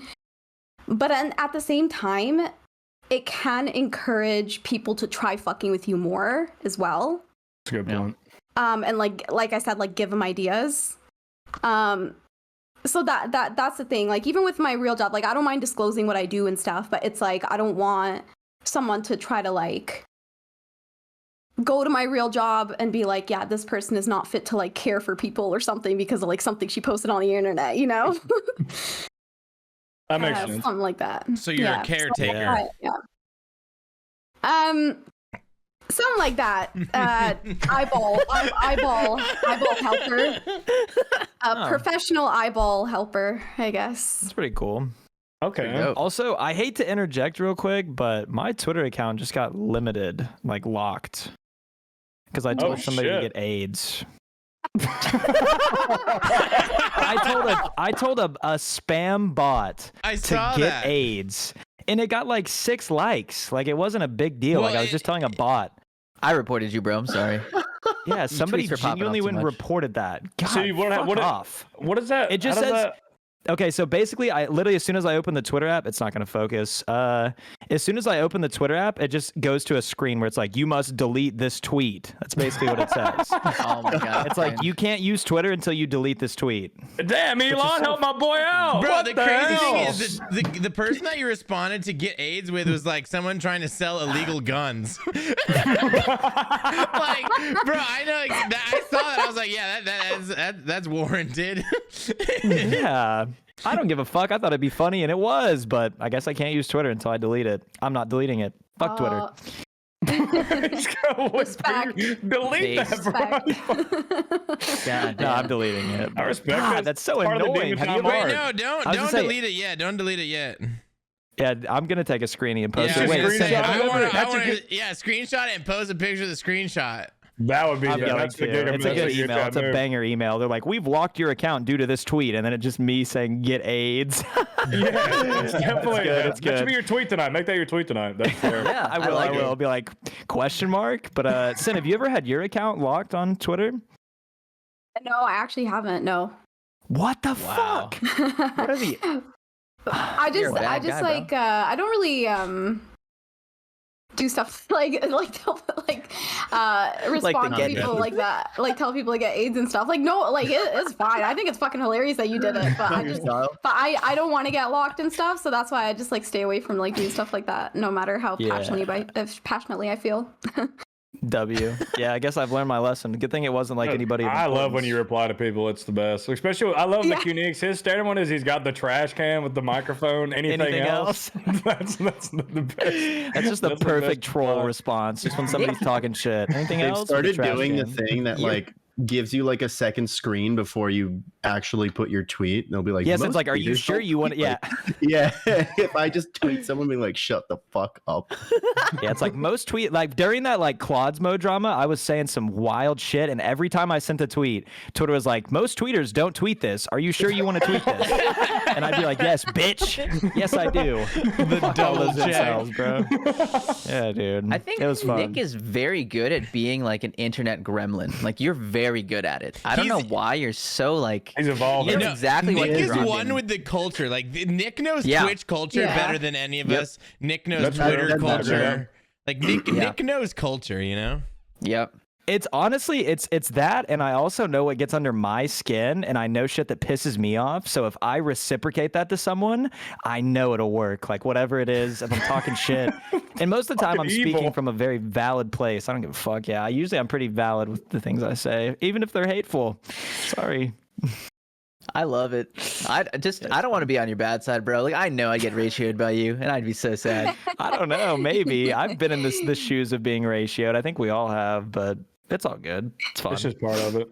But at the same time, it can encourage people to try fucking with you more as well. that's a good Yeah. point. And like I said, like give them ideas. So that's the thing. Like even with my real job, like I don't mind disclosing what I do and stuff, but it's like I don't want someone to try to like go to my real job and be like, yeah, this person is not fit to like care for people or something because of like something she posted on the internet, you know? That makes sense. Something like that. So you're a caretaker. Yeah. Something like that. Eyeball helper. Oh. Professional eyeball helper, I guess. That's pretty cool. Okay. dope. Also, I hate to interject real quick, but my Twitter account just got limited, like locked, because I told somebody to shit. get AIDS. I told a spam bot I to saw get that. AIDS, and it got like 6 likes. Like it wasn't a big deal. Well, like I was just telling a bot. I reported you, bro. I'm sorry. Yeah, somebody tweets are popping genuinely up too went and much. reported that. God, So you- what- fuck what- off. What is that? It just How does says- that- Okay, so basically, I literally, as soon as I open the Twitter app, it's not going to focus. As soon as I open the Twitter app, it just goes to a screen where it's like, you must delete this tweet. That's basically what it says. Oh my god. It's like, you can't use Twitter until you delete this tweet. Damn, Elon, help my boy out. Bro, What the crazy hell? thing is that the person that you responded to get AIDS with was like someone trying to sell illegal guns. Like, bro, I know I saw that. I was like, yeah, that's warranted. Yeah. I don't give a fuck. I thought it'd be funny, and it was, but I guess I can't use Twitter until I delete it. I'm not deleting it. Fuck Twitter. Respect. Delete that, bro. God No, I'm damn. deleting it. I respect God, it. that's so Part of the annoying. demon Have you time ever- Wait, art. no, I was don't gonna say- delete it yet. Don't delete it yet. Yeah, I'm gonna take a screening and post Yeah, it. Just Wait, screenshot Sin, it. I want to. That's a good- Yeah, screenshot it and post a picture of the screenshot. That would be I'm going that's the to. gig. It's a that's good the email. It's a move. banger email. They're like, we've locked your account due to this tweet, and then it's just me saying, "Get AIDS." Yeah, it's definitely good, it's That should good. be your tweet tonight. Make that your tweet tonight. That's fair. Yeah, I will. like I will. it. I'll be like, question mark. But Sin, have you ever had your account locked on Twitter? No, I actually haven't. No. What the Wow. fuck? What are the? I You're just, a bad guy, bro. like, I don't really do stuff respond to get people AIDS. like that, like tell people to get AIDS and stuff. Like, no, like it's fine. I think it's fucking hilarious that you did it, but I don't want to get locked and stuff, so that's why I just like stay away from like doing stuff like that, no matter how passionately I feel. W. Yeah, I guess I've learned my lesson. Good thing it wasn't like anybody. of I love when importance. you reply to people. It's the best. Especially, I love Yeah. the Qniques. His standard one is he's got the trash can with the microphone. Anything else? that's the best. That's just the That's perfect best troll reply. response. Just when somebody's talking shit. Anything They've else? started Trash doing the can. thing that like gives you like a second screen before you actually put your tweet. They'll be like, Yes, "Most it's like, are you tweeters sure don't you want it? tweet Yeah. like-" Yeah. If I just tweet someone being like, shut the fuck up. Yeah, it's like most tweet like during that like Claude's Mo drama, I was saying some wild shit, and every time I sent a tweet, Twitter was like, "Most tweeters don't tweet this. Are you sure you want to tweet this?" And I'd be like, "Yes, bitch. Yes, I do." The double check. incels, bro. Yeah, dude. I think it was fun. Nick is very good at being like an internet gremlin. Like you're very good at it. I don't know He's- why you're so like. He's evolving. You know exactly what Nick you're is rocking. one with the culture. Like Nick knows Yeah. Twitch culture Yeah. better than any of Yep. us. Nick knows That's Twitter true. That's true. culture. Like Nick knows culture. You know. Yep. It's honestly, it's that, and I also know what gets under my skin, and I know shit that pisses me off. So if I reciprocate that to someone, I know it'll work. Like whatever it is, if I'm talking shit, and most of the time I'm Fucking speaking evil. from a very valid place. I don't give a fuck. Yeah, I'm pretty valid with the things I say, even if they're hateful. Sorry. I love it. I don't want to be on your bad side, bro. Like I know I'd get ratioed by you, and I'd be so sad. I don't know. Maybe I've been in the shoes of being ratioed. I think we all have, but it's all good. It's fun. It's just part of it.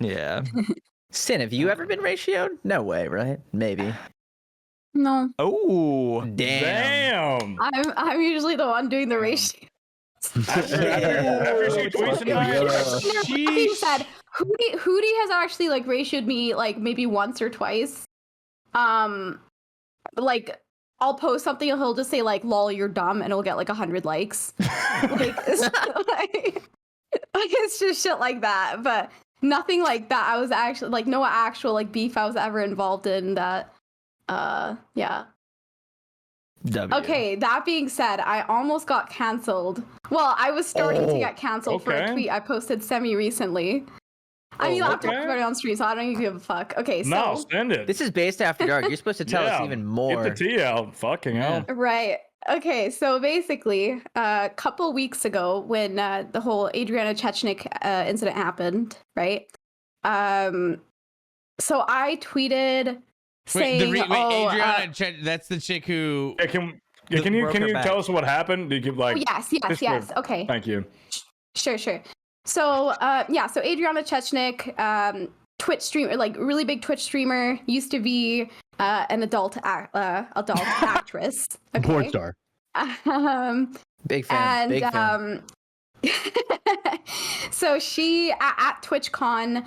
Yeah. Sin, have you ever been ratioed? No way, right? Maybe. No, Oh. Damn. Damn. I'm usually the one doing the ratio. After she tweets tonight, That being said, Hootie has actually like ratioed me like maybe once or twice. Like I'll post something and he'll just say like "lol, you're dumb" and it'll get like 100 likes. like, it's just shit like that, but nothing like that. I was actually like no actual like beef I was ever involved in that. Yeah. W. Okay, that being said, I almost got canceled. Well, I was starting to Oh, get canceled for a okay. tweet I posted semi-recently. I mean, I'll talk okay. about it on stream, so I don't even give a fuck. Okay, so... no, send it. This is based after dark. You're supposed to tell us even more. Get the tea out. Fucking hell. Right. Okay, so basically, a couple weeks ago, when the whole Adriana Chechnik incident happened, right? So I tweeted saying, Adriana, that's the chick who. Hey, can you broke her back. tell us what happened? Did you like? yes, just yes. Okay. Thank you. Sure. So, so Adriana Chechnik, Twitch streamer, like really big Twitch streamer, used to be an adult actress. Okay. Porn star. Big fan. And Big fan. so she at TwitchCon,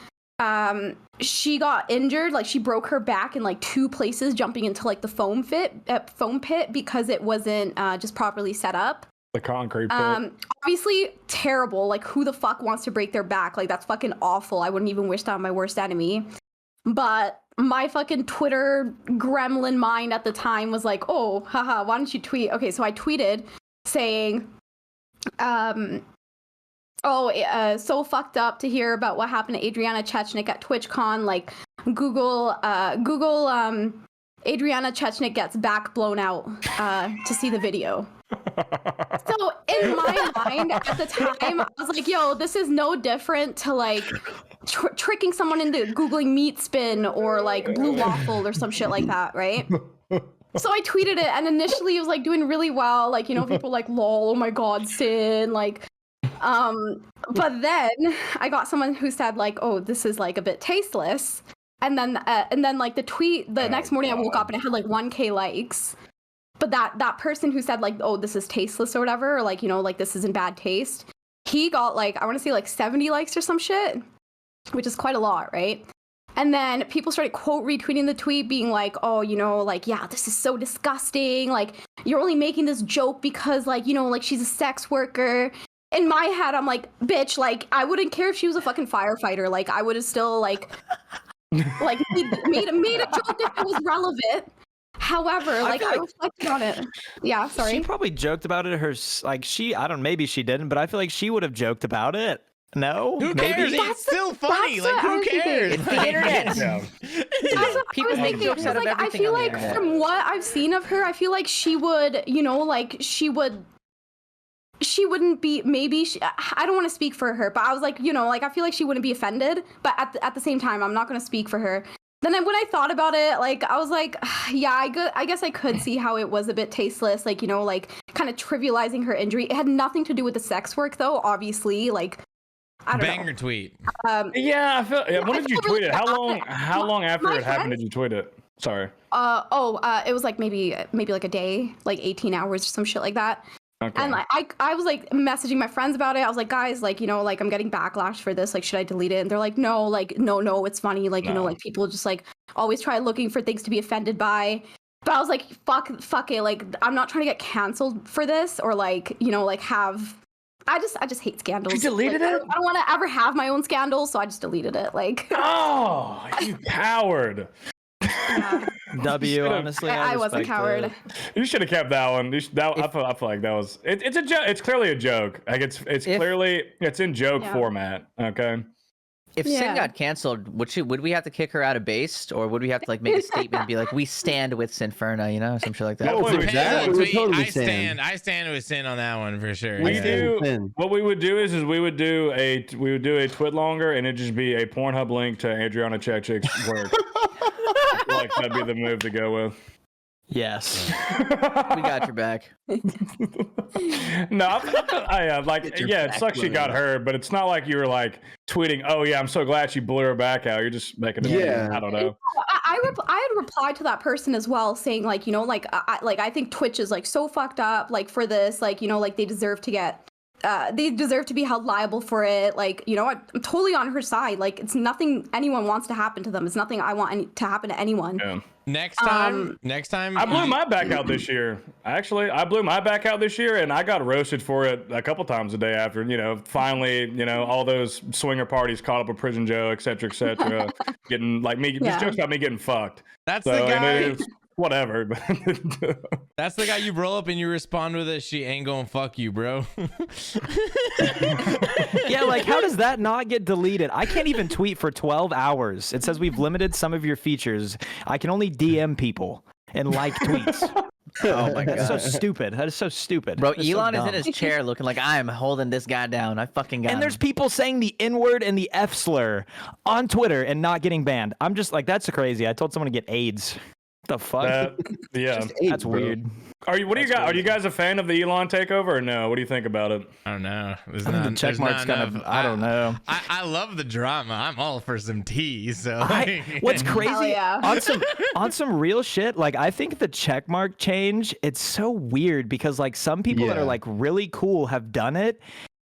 she got injured, like she broke her back in like 2 places jumping into like the foam pit because it wasn't just properly set up. The concrete pit. Obviously terrible. Like who the fuck wants to break their back? Like that's fucking awful. I wouldn't even wish that on my worst enemy. But my fucking Twitter gremlin mind at the time was like, oh, haha, why don't you tweet? Okay, so I tweeted saying, so fucked up to hear about what happened to Adriana Chechnik at TwitchCon. Like Google Adriana Chechnik gets back blown out to see the video. So in my mind at the time, I was like, yo, this is no different to like tricking someone into Googling meat spin or like blue waffle or some shit like that, right? So I tweeted it, and initially it was like doing really well. Like, you know, people were like, lol, oh my god, Sin. Like, but then I got someone who said like, oh, this is like a bit tasteless. And then like the tweet, the next morning I woke up and it had like 1K likes. But that person who said like, oh, this is tasteless or whatever, or like, you know, like this is in bad taste, he got like, I want to say like 70 likes or some shit, which is quite a lot, right? And then people started quote retweeting the tweet being like, oh, you know, like, yeah, this is so disgusting. Like, you're only making this joke because like, you know, like she's a sex worker. In my head, I'm like, bitch, like, I wouldn't care if she was a fucking firefighter. Like, I would have still like made a joke if it was relevant. However, like I reflected on it. Yeah, sorry. She probably joked about it. Maybe she didn't, but I feel like she would have joked about it. No, Who cares? maybe? It's still funny. Like, who cares? It's the internet. People make jokes out of everything. I feel on the like internet. from what I've seen of her, I feel like she would, you know, like she wouldn't be, maybe I don't want to speak for her, but I was like, you know, like I feel like she wouldn't be offended, but at the same time, I'm not going to speak for her. Then when I thought about it, like I was like, yeah, I guess I could see how it was a bit tasteless, like, you know, like kind of trivializing her injury. It had nothing to do with the sex work though, obviously, like I don't Banger know. tweet. Yeah, I feel. Yeah, when did you tweet really it? How long after it happened did you tweet it? Sorry. It was like maybe like a day, like 18 hours or some shit like that. Okay. And like I was like messaging my friends about it. I was like, guys, like, you know, like I'm getting backlash for this. Like, should I delete it? And they're like, no, like, no, it's funny. Like, you know, like people just like always try looking for things to be offended by. But I was like, fuck it. Like, I'm not trying to get canceled for this or like, you know, like have. I just hate scandals. You deleted like, it? I don't want to ever have my own scandal, so I just deleted it. Like, Oh, you coward! yeah. W, honestly, I was a respect coward. it. You should have kept that one. I feel like that was. It's a joke. It's clearly a joke. Like it's clearly it's in joke format. Okay. If Sin got canceled, would we have to kick her out of Based, or would we have to like make a statement and be like, we stand with Sinferna, you know, some shit like that? No, Depends that on the would tweet. totally I stand with Sin on that one for sure. We Yeah. do. What we would do is we would do a twit longer, and it'd just be a Pornhub link to Adriana Chechik's work. I feel like that'd be the move to go with. Yes. We got your back. No, it sucks she got hurt, but it's not like you were like tweeting, "Oh yeah, I'm so glad she blew her back out." You're just making it. I don't know. I had replied to that person as well, saying like, you know, like I think Twitch is like so fucked up, like for this, like, you know, like they deserve to be held liable for it. Like, you know, I'm totally on her side. Like, it's nothing anyone wants to happen to them. It's nothing I want to happen to anyone. Yeah. Next time, I blew my back out this year. Actually, I blew my back out this year, and I got roasted for it a couple times the day after. You know, finally, you know, all those swinger parties caught up with Prison Joe, et cetera, getting like me. These jokes about me getting fucked. That's So, the and guy. it's whatever. That's the guy you roll up and you respond with it. She ain't gonna fuck you, bro. Yeah, like how does that not get deleted? I can't even tweet for 12 hours. It says we've limited some of your features. I can only DM people and like tweets. Oh my god. That's so stupid. That is so stupid. Bro, That's so Elon is dumb. in his chair looking like I'm holding this guy down. I fucking got him. And there's people saying the N-word and the F slur on Twitter and not getting banned. I'm just like, that's crazy. I told someone to get AIDS. What the fuck? Yeah, That's weird. What do you got? Are you guys a fan of the Elon takeover or no? What do you think about it? I don't know. The check mark's kind of, I don't know. I love the drama. I'm all for some tea. So What's crazy yeah. on some real shit, like I think the check mark change, it's so weird because like some people that are like really cool have done it.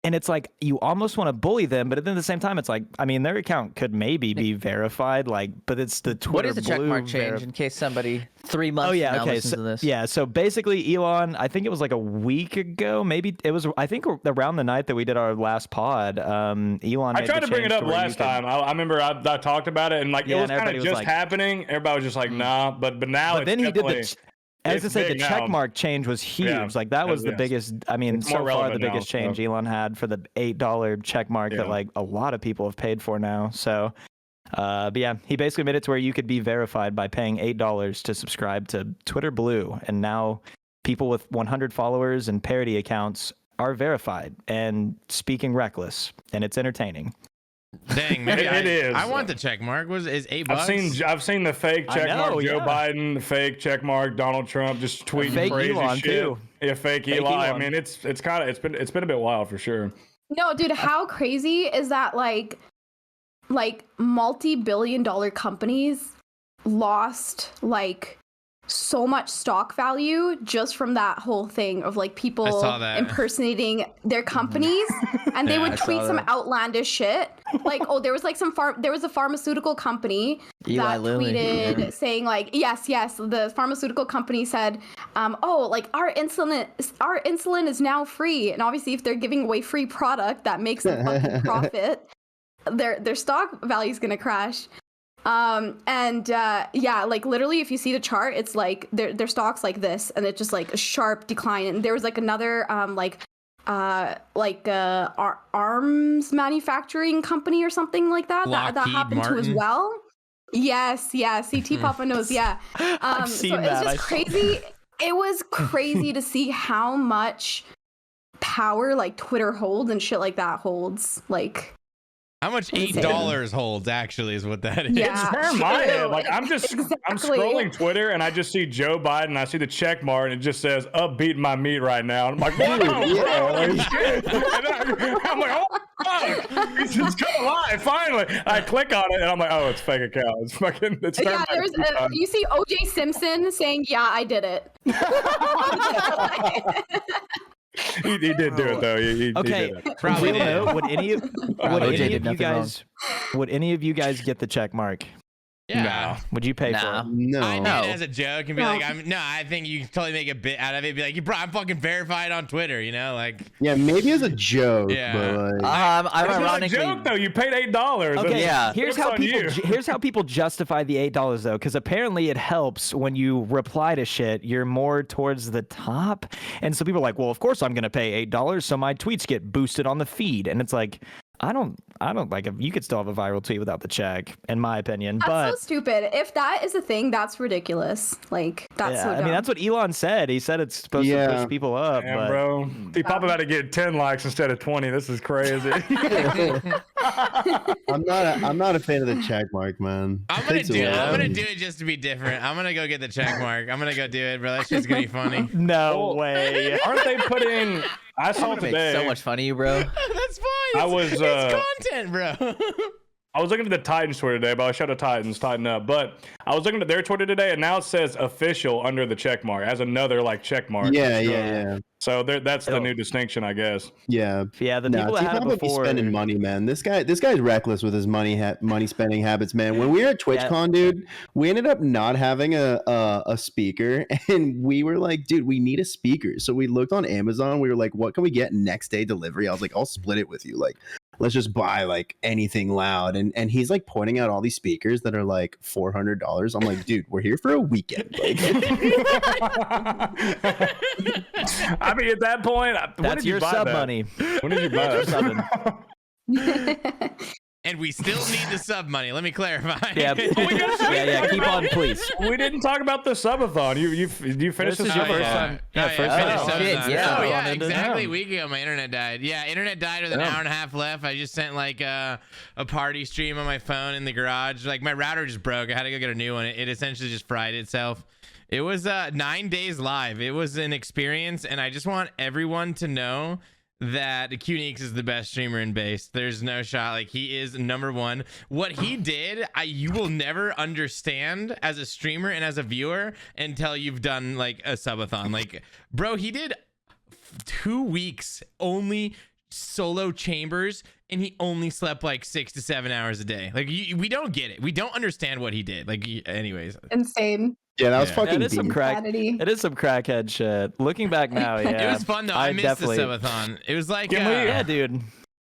And it's like you almost want to bully them, but then at the same time, it's like, I mean, their account could maybe be verified, like, but it's the Twitter. What is the checkmark change in case somebody 3 months from now listens to this? Yeah, so basically, Elon, I think it was like a week ago, maybe it was, I think around the night that we did our last pod, Elon. I tried to bring it up last time. I remember I talked about it, and like it was kind of just happening. Everybody was just like, nah, but now. But it's then he did the. As I say, the big now. check mark change was huge. Yeah, like that was the biggest. I mean, It's more so far the relevant biggest now, change Elon had for the $8 check mark that like a lot of people have paid for now. So, but yeah, he basically made it to where you could be verified by paying $8 to subscribe to Twitter Blue, and now people with 100 followers and parody accounts are verified and speaking reckless, and it's entertaining. Dang, maybe It is. I want the check mark. Is $8? I've seen the fake I check mark know, Joe yeah. Biden, the fake check mark Donald Trump, just tweeting fake crazy Elon, shit. too. Yeah, fake Fake Eli. I Elon. mean, it's been a bit wild for sure. No, dude, how crazy is that? Like multi-billion-dollar companies lost like so much stock value just from that whole thing of like people saw that. impersonating their companies, and they Yeah, would I tweet saw some that. outlandish shit. Like, oh, there was like there was a pharmaceutical company Eli that Lilly, tweeted yeah. saying like, yes, the pharmaceutical company said, oh, like our insulin is now free, and obviously if they're giving away free product that makes them fucking profit, their stock value is gonna crash. Yeah, like literally if you see the chart, it's like their stock's like this, and it's just like a sharp decline. And there was like another arms manufacturing company or something like that that Lockheed happened to as Martin. well. Yes, CT Papa knows. Yeah. I've So seen it was that. just crazy. It was crazy to see how much power like Twitter holds and shit like that holds. Like, How much $8 holds actually is what that is. Yeah. It's where my head. Like I'm Exactly. scrolling Twitter and I just see Joe Biden. I see the check mark and it just says "up beating my meat right now." And I'm like, whoa, bro, shit. And I'm like, oh fuck, he's just come alive finally. I click on it and I'm like, oh, it's fake account. It's fucking. It's Yeah, there's you see OJ Simpson saying, "Yeah, I did it." he did do it though. He Okay, did it. Probably real did. note, would any of OJ did you nothing guys get the check mark? Yeah. Would you pay Nah. for it? No. I did No. it as a joke and be like, I think you totally make a bit out of it. Be like, bro, I'm fucking verified on Twitter, you know? Like, Yeah, maybe as a joke, Yeah. but like, I'm It's not a ironically. joke though. You paid $8. Okay, Yeah. here's Joke's how on people you. here's how people justify the $8 though, because apparently it helps when you reply to shit. You're more towards the top, and so people are like, well, of course I'm gonna pay $8, so my tweets get boosted on the feed, and it's like, I don't like. You could still have a viral tweet without the check, in my opinion. That's but so stupid. If that is a thing, that's ridiculous. Like, that's yeah, so dumb. I mean, that's what Elon said. He said it's supposed to Yeah. push people up. Damn, but bro. He probably about to get 10 likes instead of 20. This is crazy. I'm not a fan of the check mark, man. I'm It gonna takes a do it. lot. I'm gonna do it just to be different. I'm gonna go get the check mark. I'm gonna go do it, bro. That shit's gonna be funny. no Well, way. Aren't they putting? I saw It makes today. so much fun of you, bro. That's fine. I It's- was, it's content, bro. I was looking at the Titans Twitter today, but I showed the Titans tighten up. But I was looking at their Twitter today, and now it says official under the check mark as another like check mark. Yeah. So that's the Oh. new distinction, I guess. Yeah. Yeah, the No, people that had it T-Pop be before. spending money, man. This guy's reckless with his money spending habits, man. When we were at TwitchCon, dude, we ended up not having a speaker, and we were like, dude, we need a speaker. So we looked on Amazon. We were like, what can we get next day delivery? I was like, I'll split it with you. Like, let's just buy like anything loud. And he's like pointing out all these speakers that are like $400. I'm like, dude, we're here for a weekend. Like, I mean, at that point, when That's did you your buy sub that? money. When did you buy Your it? subbing. And we still need the sub money. Let me clarify. Yeah, yeah. Keep on, please. We didn't talk about the subathon. You finished This the is your first subathon. time. Yeah, first time. Subathon. Shit, yeah. Oh, yeah, Subathon ended. exactly. Yeah. A week ago, my internet died. Yeah, internet died with an hour and a half left. I just sent like a party stream on my phone in the garage. Like my router just broke. I had to go get a new one. It essentially just fried itself. It was 9 days live. It was an experience, and I just want everyone to know that QNeeks is the best streamer in base. There's no shot. Like, he is number one. What he did, you will never understand as a streamer and as a viewer until you've done like a subathon. Like, bro, he did 2 weeks only solo chambers, and he only slept like 6 to 7 hours a day. Like, we don't get it. We don't understand what he did. Like, anyways. Insane. yeah, that was Yeah. fucking It is some deep. crack. Insanity. It is some crackhead shit. Looking back now, yeah. It was fun though. I missed definitely. the subathon. It was like, Can we- Yeah, dude. it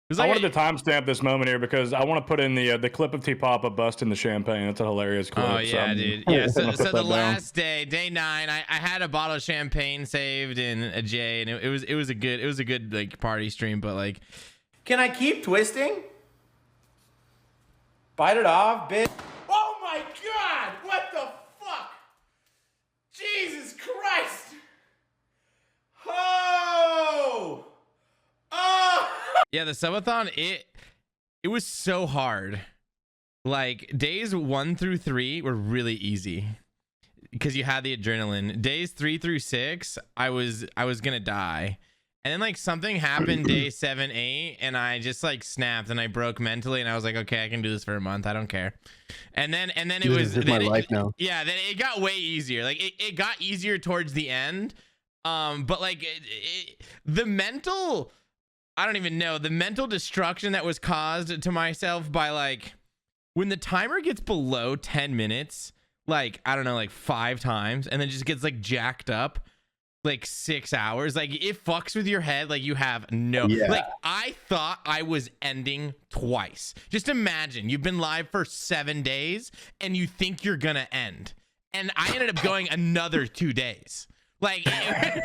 was I like wanted to timestamp this moment here because I want to put in the clip of T Papa busting the champagne. That's a hilarious clip. Oh so yeah, I'm- dude. Yeah. So, I'm gonna so put the that down. last day, day 9, I had a bottle of champagne saved in a J, and it was a good like party stream. But like, Can I keep twisting? Bite it off, bitch. Oh my god! What the fuck? Jesus Christ! Oh! Oh! yeah, the subathon it was so hard. Like days 1 through 3 were really easy because you had the adrenaline. Days 3 through 6, I was gonna die. And then like something happened day 7, 8, and I just like snapped and I broke mentally, and I was like, okay, I can do this for a month. I don't care. And then it was my life now. Yeah, then it got way easier. Like it got easier towards the end. But like the mental, I don't even know, the mental destruction that was caused to myself by like when the timer gets below 10 minutes, like I don't know, like 5 times, and then just gets like jacked up like 6 hours, like it fucks with your head. Like you have no like I thought I was ending twice. Just imagine you've been live for 7 days and you think you're gonna end, and I ended up going another 2 days. Like, yeah,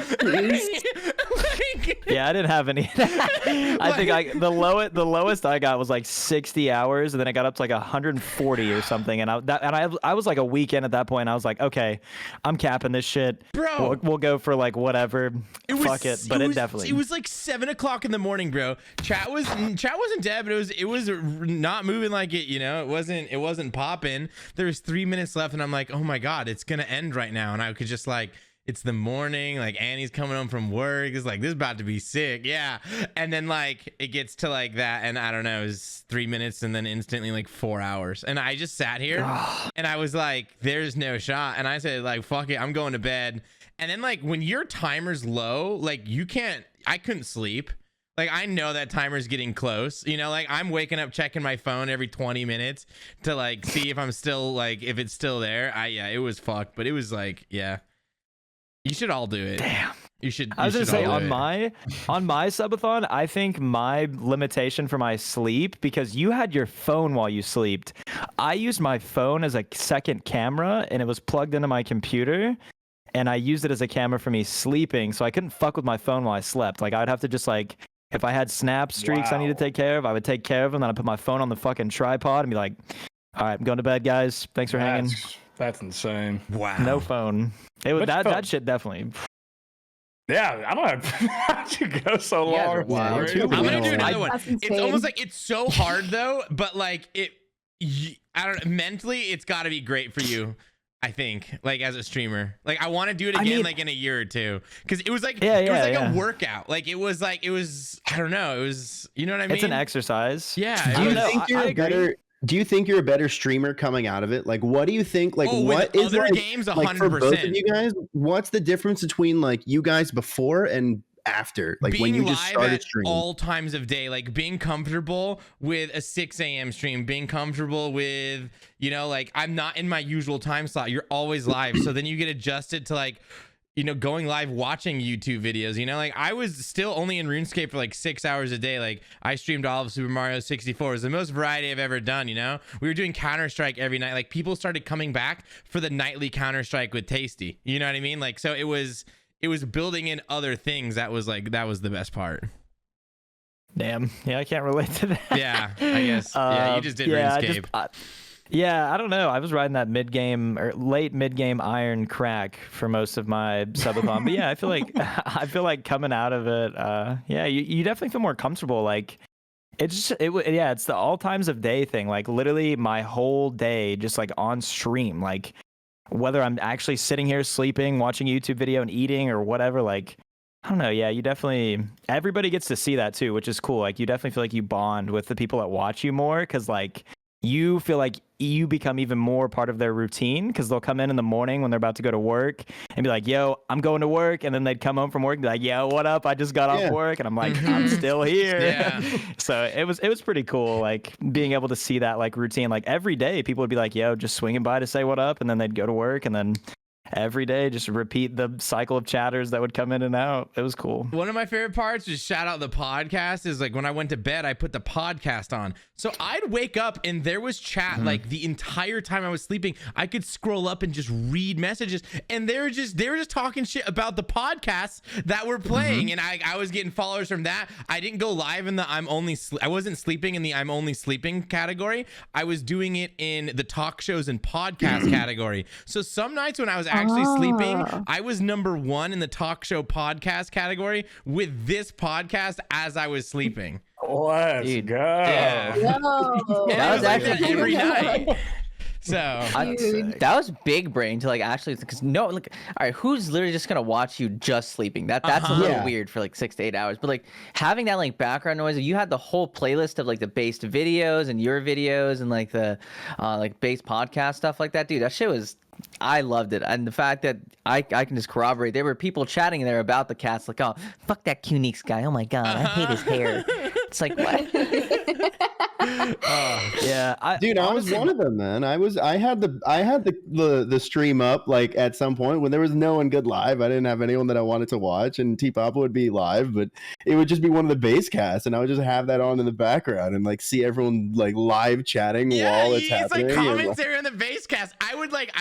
I didn't have any. I think the lowest I got was like 60 hours, and then I got up to like 140 or something. And I was like a weekend at that point. I was like, okay, I'm capping this shit, bro. We'll go for like whatever. Fuck it. But it was like 7 o'clock in the morning, bro. Chat wasn't dead, but it was not moving like it. You know, it wasn't popping. There was 3 minutes left, and I'm like, oh my god, it's gonna end right now, and I could just like. It's the morning, like Annie's coming home from work. It's like, this is about to be sick. Yeah. And then like it gets to like that. And I don't know, it was 3 minutes and then instantly like 4 hours. And I just sat here and I was like, there's no shot. And I said like, fuck it, I'm going to bed. And then like when your timer's low, like I couldn't sleep. Like I know that timer's getting close, you know, like I'm waking up checking my phone every 20 minutes to like see if I'm still like, if it's still there. Yeah, it was fucked, but it was like, yeah. You should all do it. Damn. You should. I was gonna say on my subathon, I think my limitation for my sleep, because you had your phone while you slept. I used my phone as a second camera, and it was plugged into my computer, and I used it as a camera for me sleeping. So I couldn't fuck with my phone while I slept. Like I'd have to just like, if I had snap streaks I need to take care of, I would take care of them. Then I'd put my phone on the fucking tripod and be like, all right, I'm going to bed, guys. Thanks for hanging. That's insane. Wow. No phone. It was that shit definitely. Yeah, I don't have. How'd you go so long? I'm gonna do another one. It's almost like it's so hard though, but like I don't know. Mentally, it's got to be great for you. I think, like as a streamer, like I want to do it again, like in a year or two, because it was like a workout. Like it was I don't know. It was, you know what I mean? It's an exercise. Yeah. Do you think you're a better streamer coming out of it? Like, what do you think? Like, what is other like, games? 100%. Like for both of you guys, what's the difference between like you guys before and after? Like being when you just started streaming, all times of day, like being comfortable with a 6 a.m. stream, being comfortable with, you know, like I'm not in my usual time slot. You're always live, so then you get adjusted to like, you know, going live, watching YouTube videos, you know, like I was still only in RuneScape for like 6 hours a day. Like I streamed all of Super Mario 64. It was the most variety I've ever done. You know, we were doing Counter-Strike every night. Like people started coming back for the nightly Counter-Strike with Tasty. You know what I mean? Like, so it was building in other things. That was the best part. Damn. Yeah. I can't relate to that. Yeah. I guess. Yeah. You just did RuneScape. Yeah, I don't know. I was riding that late mid-game iron crack for most of my subathon. But yeah, I feel like coming out of it, yeah, you definitely feel more comfortable. Like it's the all times of day thing. Like literally my whole day just like on stream. Like whether I'm actually sitting here sleeping, watching a YouTube video and eating or whatever, like I don't know. Yeah, everybody gets to see that too, which is cool. Like you definitely feel like you bond with the people that watch you more, because like you feel like you become even more part of their routine, because they'll come in the morning when they're about to go to work and be like, yo, I'm going to work. And then they'd come home from work and be like, yo, what up? I just got off work. And I'm like, I'm still here. Yeah. So it was pretty cool, like being able to see that like routine. Like every day people would be like, yo, just swinging by to say what up. And then they'd go to work, and then every day just repeat the cycle of chatters that would come in and out. It was cool. One of my favorite parts, just shout out the podcast, is like when I went to bed, I put the podcast on. So I'd wake up and there was chat like the entire time I was sleeping. I could scroll up and just read messages, and they were just talking shit about the podcasts that were playing. And I was getting followers from that. I didn't go live in the I wasn't sleeping in the I'm only sleeping category. I was doing it in the talk shows and podcast category. So some nights when I was actually sleeping, Oh. I was number 1 in the talk show podcast category with this podcast as I was sleeping. Let's Dude. go. Yeah. Yo. And That it was like actually every night. So Dude. That was big brain to like actually because no like all right who's literally just gonna watch you just sleeping that's a little Yeah. weird for like 6 to 8 hours but like having that like background noise you had the whole playlist of like the based videos and your videos and like the like based podcast stuff like that dude that shit was I loved it and the fact that I can just corroborate there were people chatting in there about the cast like oh fuck that Q-Neeks guy oh my god I hate his hair it's like what Yeah, Dude, I was one of them, man. I had the stream up like at some point when there was no one good live. I didn't have anyone that I wanted to watch, and T Papa would be live, but it would just be one of the base casts, and I would just have that on in the background and like see everyone like live chatting while it's happening. like and, commentary on the base cast. I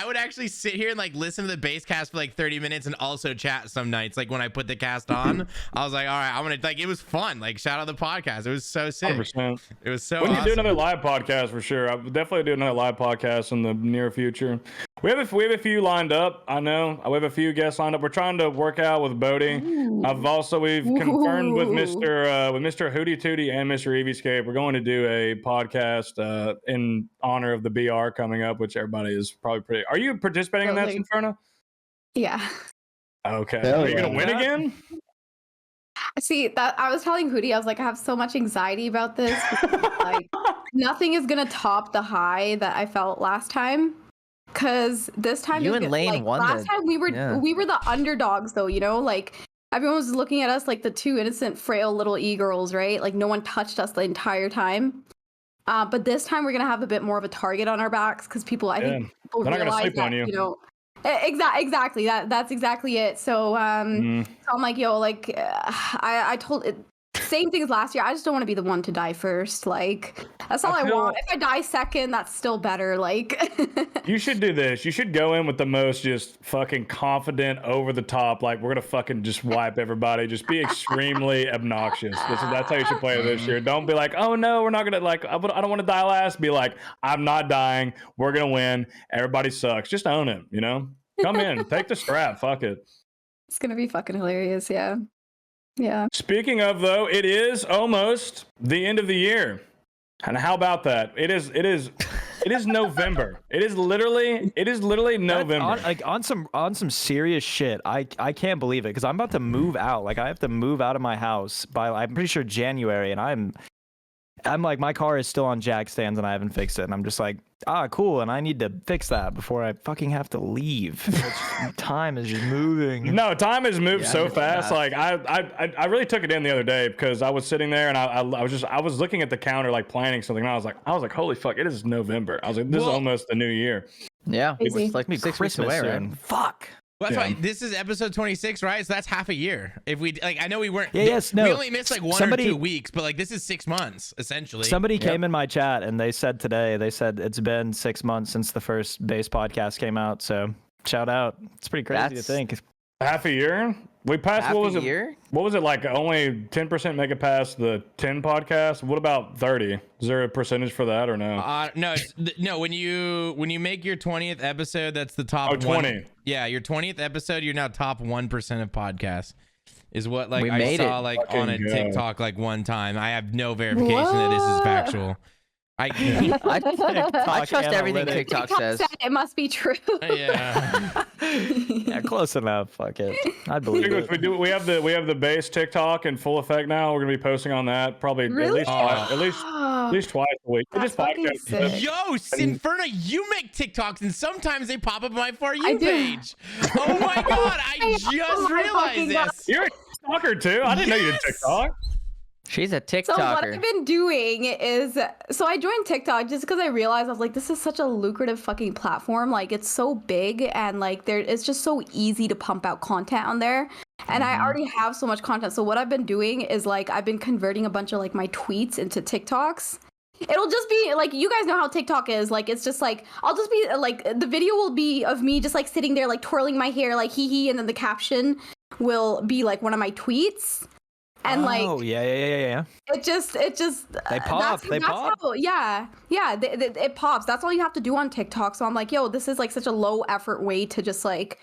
would actually sit here and like listen to the base cast for like 30 minutes and also chat some nights. Like when I put the cast on, I was like, all right, I'm gonna like it was fun. Like shout out the podcast. It was so sick. 100%. It was so We need to do awesome. another live podcast for sure. I would definitely do another live podcast in the near future. We have a few lined up. I know we have a few guests lined up. We're trying to work out with Bodie. We've confirmed with Mr. Hootie Tootie and Mr. Eviescape. We're going to do a podcast in honor of the BR coming up, which everybody is probably pretty. Are you participating in that, Totally. Sinferna? Yeah. Okay. Hell Are you gonna yeah. win again? See that I was telling Hootie, I was like, I have so much anxiety about this. Like, nothing is gonna top the high that I felt last time. Cause this time You is and good. Lane Like, won last the- time we were yeah. the underdogs though, you know, like everyone was looking at us like the two innocent, frail little e-girls, right? Like no one touched us the entire time. But this time we're gonna have a bit more of a target on our backs because people, I think, people They're not gonna realize sleep that, on you. you know, exactly. That's exactly it. So, so I'm like, yo, like, I told it. Same thing as last year. I just don't want to be the one to die first. Like, that's all I want. If I die second, that's still better. Like, You should do this. You should go in with the most just fucking confident, over the top. Like we're gonna fucking just wipe everybody. Just be extremely obnoxious. That's how you should play it this year. Don't be like, oh no, we're not gonna like. I don't want to die last. Be like, I'm not dying. We're gonna win. Everybody sucks. Just own it. You know, come in, take the strap. Fuck it. it's gonna be fucking hilarious. Yeah, yeah. Speaking of though, it is almost the end of the year. And how about that? It is November. It is literally November. On some serious shit. I can't believe it because I'm about to move out. Like I have to move out of my house by I'm pretty sure January, and I'm like my car is still on jack stands and I haven't fixed it, and I'm just like cool, and I need to fix that before I fucking have to leave. Time is just moving. No, time has moved Yeah, so it's fast. fast. Like I really took it in the other day because I was sitting there and I was looking at the counter like planning something, and I was like, holy fuck, it is November. I was like, this is Well- almost the new year. yeah Crazy. it's like Be 6 weeks Christmas away right soon. Fuck. Well, that's Yeah. why this is episode 26, right? So that's half a year. If we like, I know we weren't. Yeah, yes, no. We only missed like one Somebody- or 2 weeks, but like this is 6 months essentially. Somebody came in my chat and they said it's been 6 months since the first base podcast came out. So shout out. It's pretty crazy to That's- think. Half a year. We passed. half What was a it? year What was it like? Only 10% make it past the 10 podcast. What about 30? Is there a percentage for that or no? No, no. When you make your 20th episode, that's the top. Oh, 20. Yeah, your 20th episode, you're now top 1% of podcasts. Is what like We I made saw it. like on a Fucking go. TikTok like one time. I have no verification that this is What? factual. I TikTok trust everything analytics. TikTok TikTok says said it must be true. Yeah. Yeah, close enough. Fuck it. I'd I believe think it. we have the base TikTok in full effect now. We're gonna be posting on that probably Really? at least twice a week. We That's just fucking podcast. sick. Yo, Sinferna, you make TikToks and sometimes they pop up on my For You I do. page. Oh my god, I just Oh my fucking realized God. this. You're a TikToker too. I didn't know you did Yes. TikTok. she's a So what TikToker I've been doing is, so I joined TikTok just because I realized I was like, this is such a lucrative fucking platform. Like it's so big and like it's just so easy to pump out content on there. And I already have so much content. So what I've been doing is like, I've been converting a bunch of like my tweets into TikToks. It'll just be like, you guys know how TikTok is. Like, it's just like, I'll just be like, the video will be of me just like sitting there, like twirling my hair, like hee hee. And then the caption will be like one of my tweets. And like, Oh yeah. it just They pop, they pop. how, yeah it pops. That's all you have to do on TikTok. So I'm like, yo, this is like such a low effort way to just like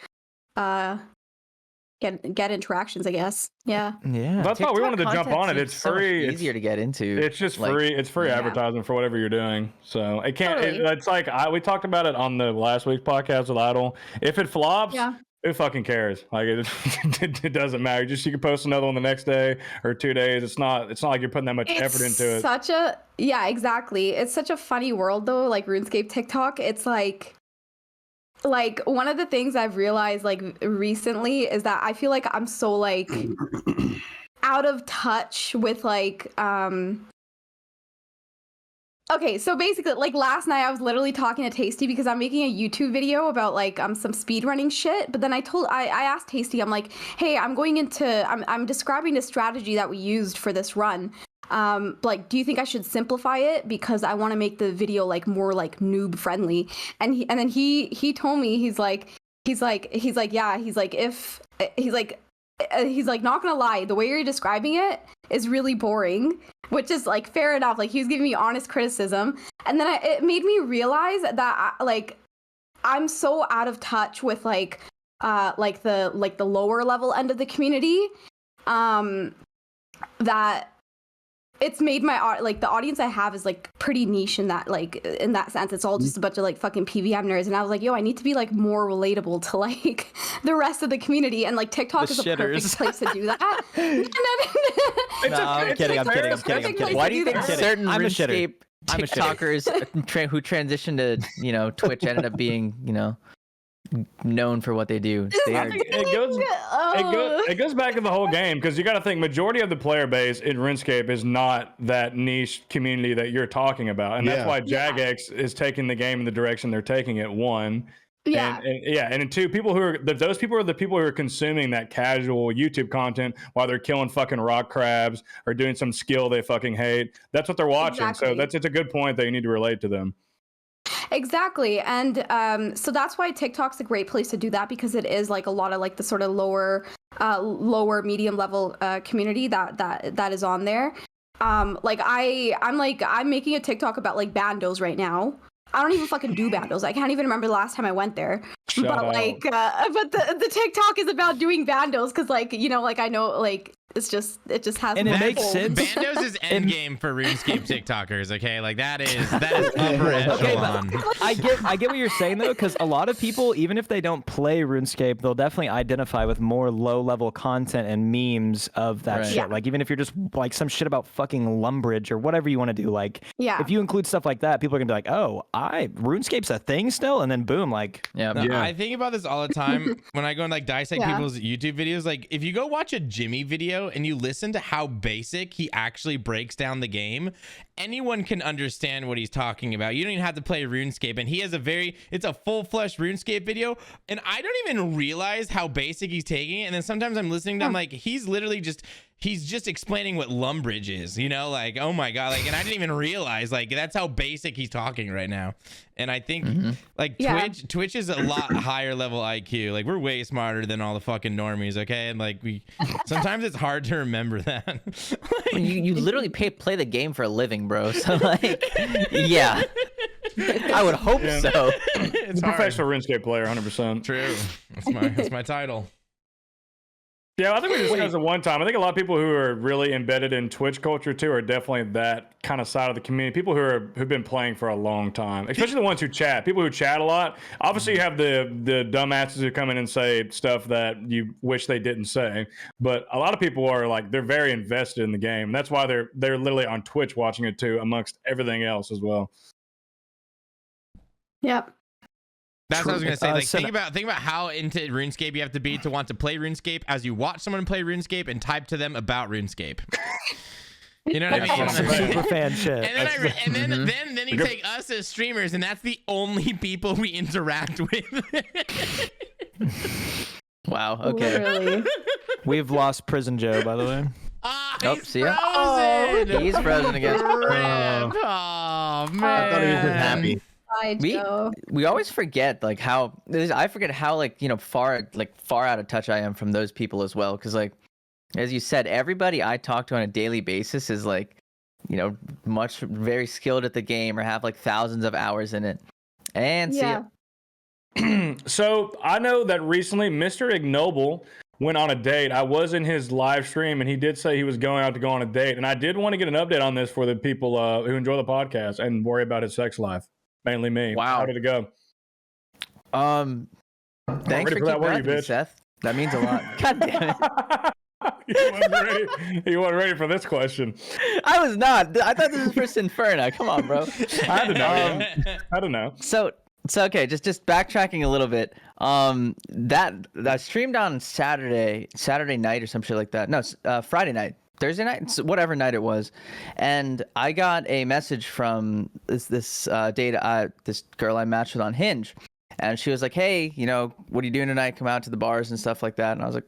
get interactions, I guess. Yeah. Yeah. That's why we wanted to jump content on it. seems It's so much free. easier to get into. It's just like, free. It's free Yeah. advertising for whatever you're doing. So it can't. Totally. It's like we talked about it on the last week's podcast with Idle. If it flops, Yeah. who fucking cares? Like it doesn't matter. Just you can post another one the next day or 2 days. It's not like you're putting that much effort into it. Such a exactly. It's such a funny world though, like RuneScape TikTok. It's like one of the things I've realized like recently is that I feel like I'm so like out of touch with like okay, so basically like last night I was literally talking to Tasty because I'm making a YouTube video about like some speedrunning shit, but then I asked Tasty, I'm like, hey, I'm describing the strategy that we used for this run. Like, do you think I should simplify it because I want to make the video like more like noob friendly? And then he told me he's like not gonna lie, the way you're describing it is really boring, which is like fair enough. Like he was giving me honest criticism, and then it made me realize that I'm so out of touch with like the lower level end of the community, that it's made my like the audience I have is like pretty niche in that sense. It's all just a bunch of like fucking PVM nerds, and I was like, yo, I need to be like more relatable to like the rest of the community, and like TikTok is a perfect place to do that. I'm kidding. Why do you think certain I'm a shitter. RuneScape TikTokers who transitioned to Twitch ended up being known for what they do? It goes back to the whole game because you got to think majority of the player base in RuneScape is not that niche community that you're talking about, and that's why Jagex is taking the game in the direction they're taking it. One, and two, those people are the people who are consuming that casual YouTube content while they're killing fucking rock crabs or doing some skill they fucking hate. That's what they're watching. Exactly. So it's a good point that you need to relate to them. Exactly. And so that's why TikTok's a great place to do that, because it is like a lot of like the sort of lower medium level community that is on there. I'm making a TikTok about like bandos right now. I don't even fucking do bandos. I can't even remember the last time I went there. But the TikTok is about doing bandos because like I know like it just has. And it makes sense. Bandos is endgame for RuneScape TikTokers. Okay, like that is upper echelon. I get what you're saying though, because a lot of people, even if they don't play RuneScape, they'll definitely identify with more low level content and memes of that shit. Yeah. Like even if you're just like some shit about fucking Lumbridge or whatever you want to do, like if you include stuff like that, people are gonna be like, oh, RuneScape's a thing still, and then boom, like I think about this all the time when I go and like dissect people's YouTube videos. Like if you go watch a Jimmy video and you listen to how basic he actually breaks down the game, anyone can understand what he's talking about. You don't even have to play RuneScape, and he has it's a full-fledged RuneScape video, and I don't even realize how basic he's taking it. And then sometimes I'm listening to him like he's just explaining what Lumbridge is, like, oh my god, like, and I didn't even realize like that's how basic he's talking right now. And I think like Twitch is a lot higher level IQ. Like we're way smarter than all the fucking normies, okay? And like sometimes it's hard to remember that. Like, you literally play the game for a living, bro. So like, yeah, I would hope so. It's professional RuneScape player, 100%. True. That's my title. Yeah, I think we discussed it one time. I think a lot of people who are really embedded in Twitch culture too are definitely that kind of side of the community. People who've been playing for a long time, especially the ones who chat. People who chat a lot. Obviously, you have the dumbasses who come in and say stuff that you wish they didn't say. But a lot of people are like they're very invested in the game. That's why they're literally on Twitch watching it too, amongst everything else as well. Yep. That's what I was gonna say. Like, think about how into RuneScape you have to be to want to play RuneScape as you watch someone play RuneScape and type to them about RuneScape. You know what I mean? Super fan shit. And then you take us as streamers, and that's the only people we interact with. Wow. Okay. Literally. We've lost Prison Joe, by the way. He's see ya. frozen. He's frozen again. Oh man. I thought he was just happy. We always forget like how I forget how like far out of touch I am from those people as well, because like as you said, everybody I talk to on a daily basis is like very skilled at the game or have like thousands of hours in it, and So I know that recently Mr. Ignoble went on a date. I was in his live stream, and he did say he was going out to go on a date. And I did want to get an update on this for the people who enjoy the podcast and worry about his sex life. Mainly me. Wow. How did it go? Thanks ready for for that, keeping were up you, with me, bitch? Seth. That means a lot. God damn it. He wasn't ready for this question. I was not. I thought this was for Sinferna. Come on, bro. I had to know. Yeah. I don't know. So okay, just backtracking a little bit. That streamed on Saturday night or some shit like that. No, Friday night, Thursday night, whatever night it was, and I got a message from this girl I matched with on Hinge, and she was like, "Hey, what are you doing tonight? Come out to the bars and stuff like that." And I was like,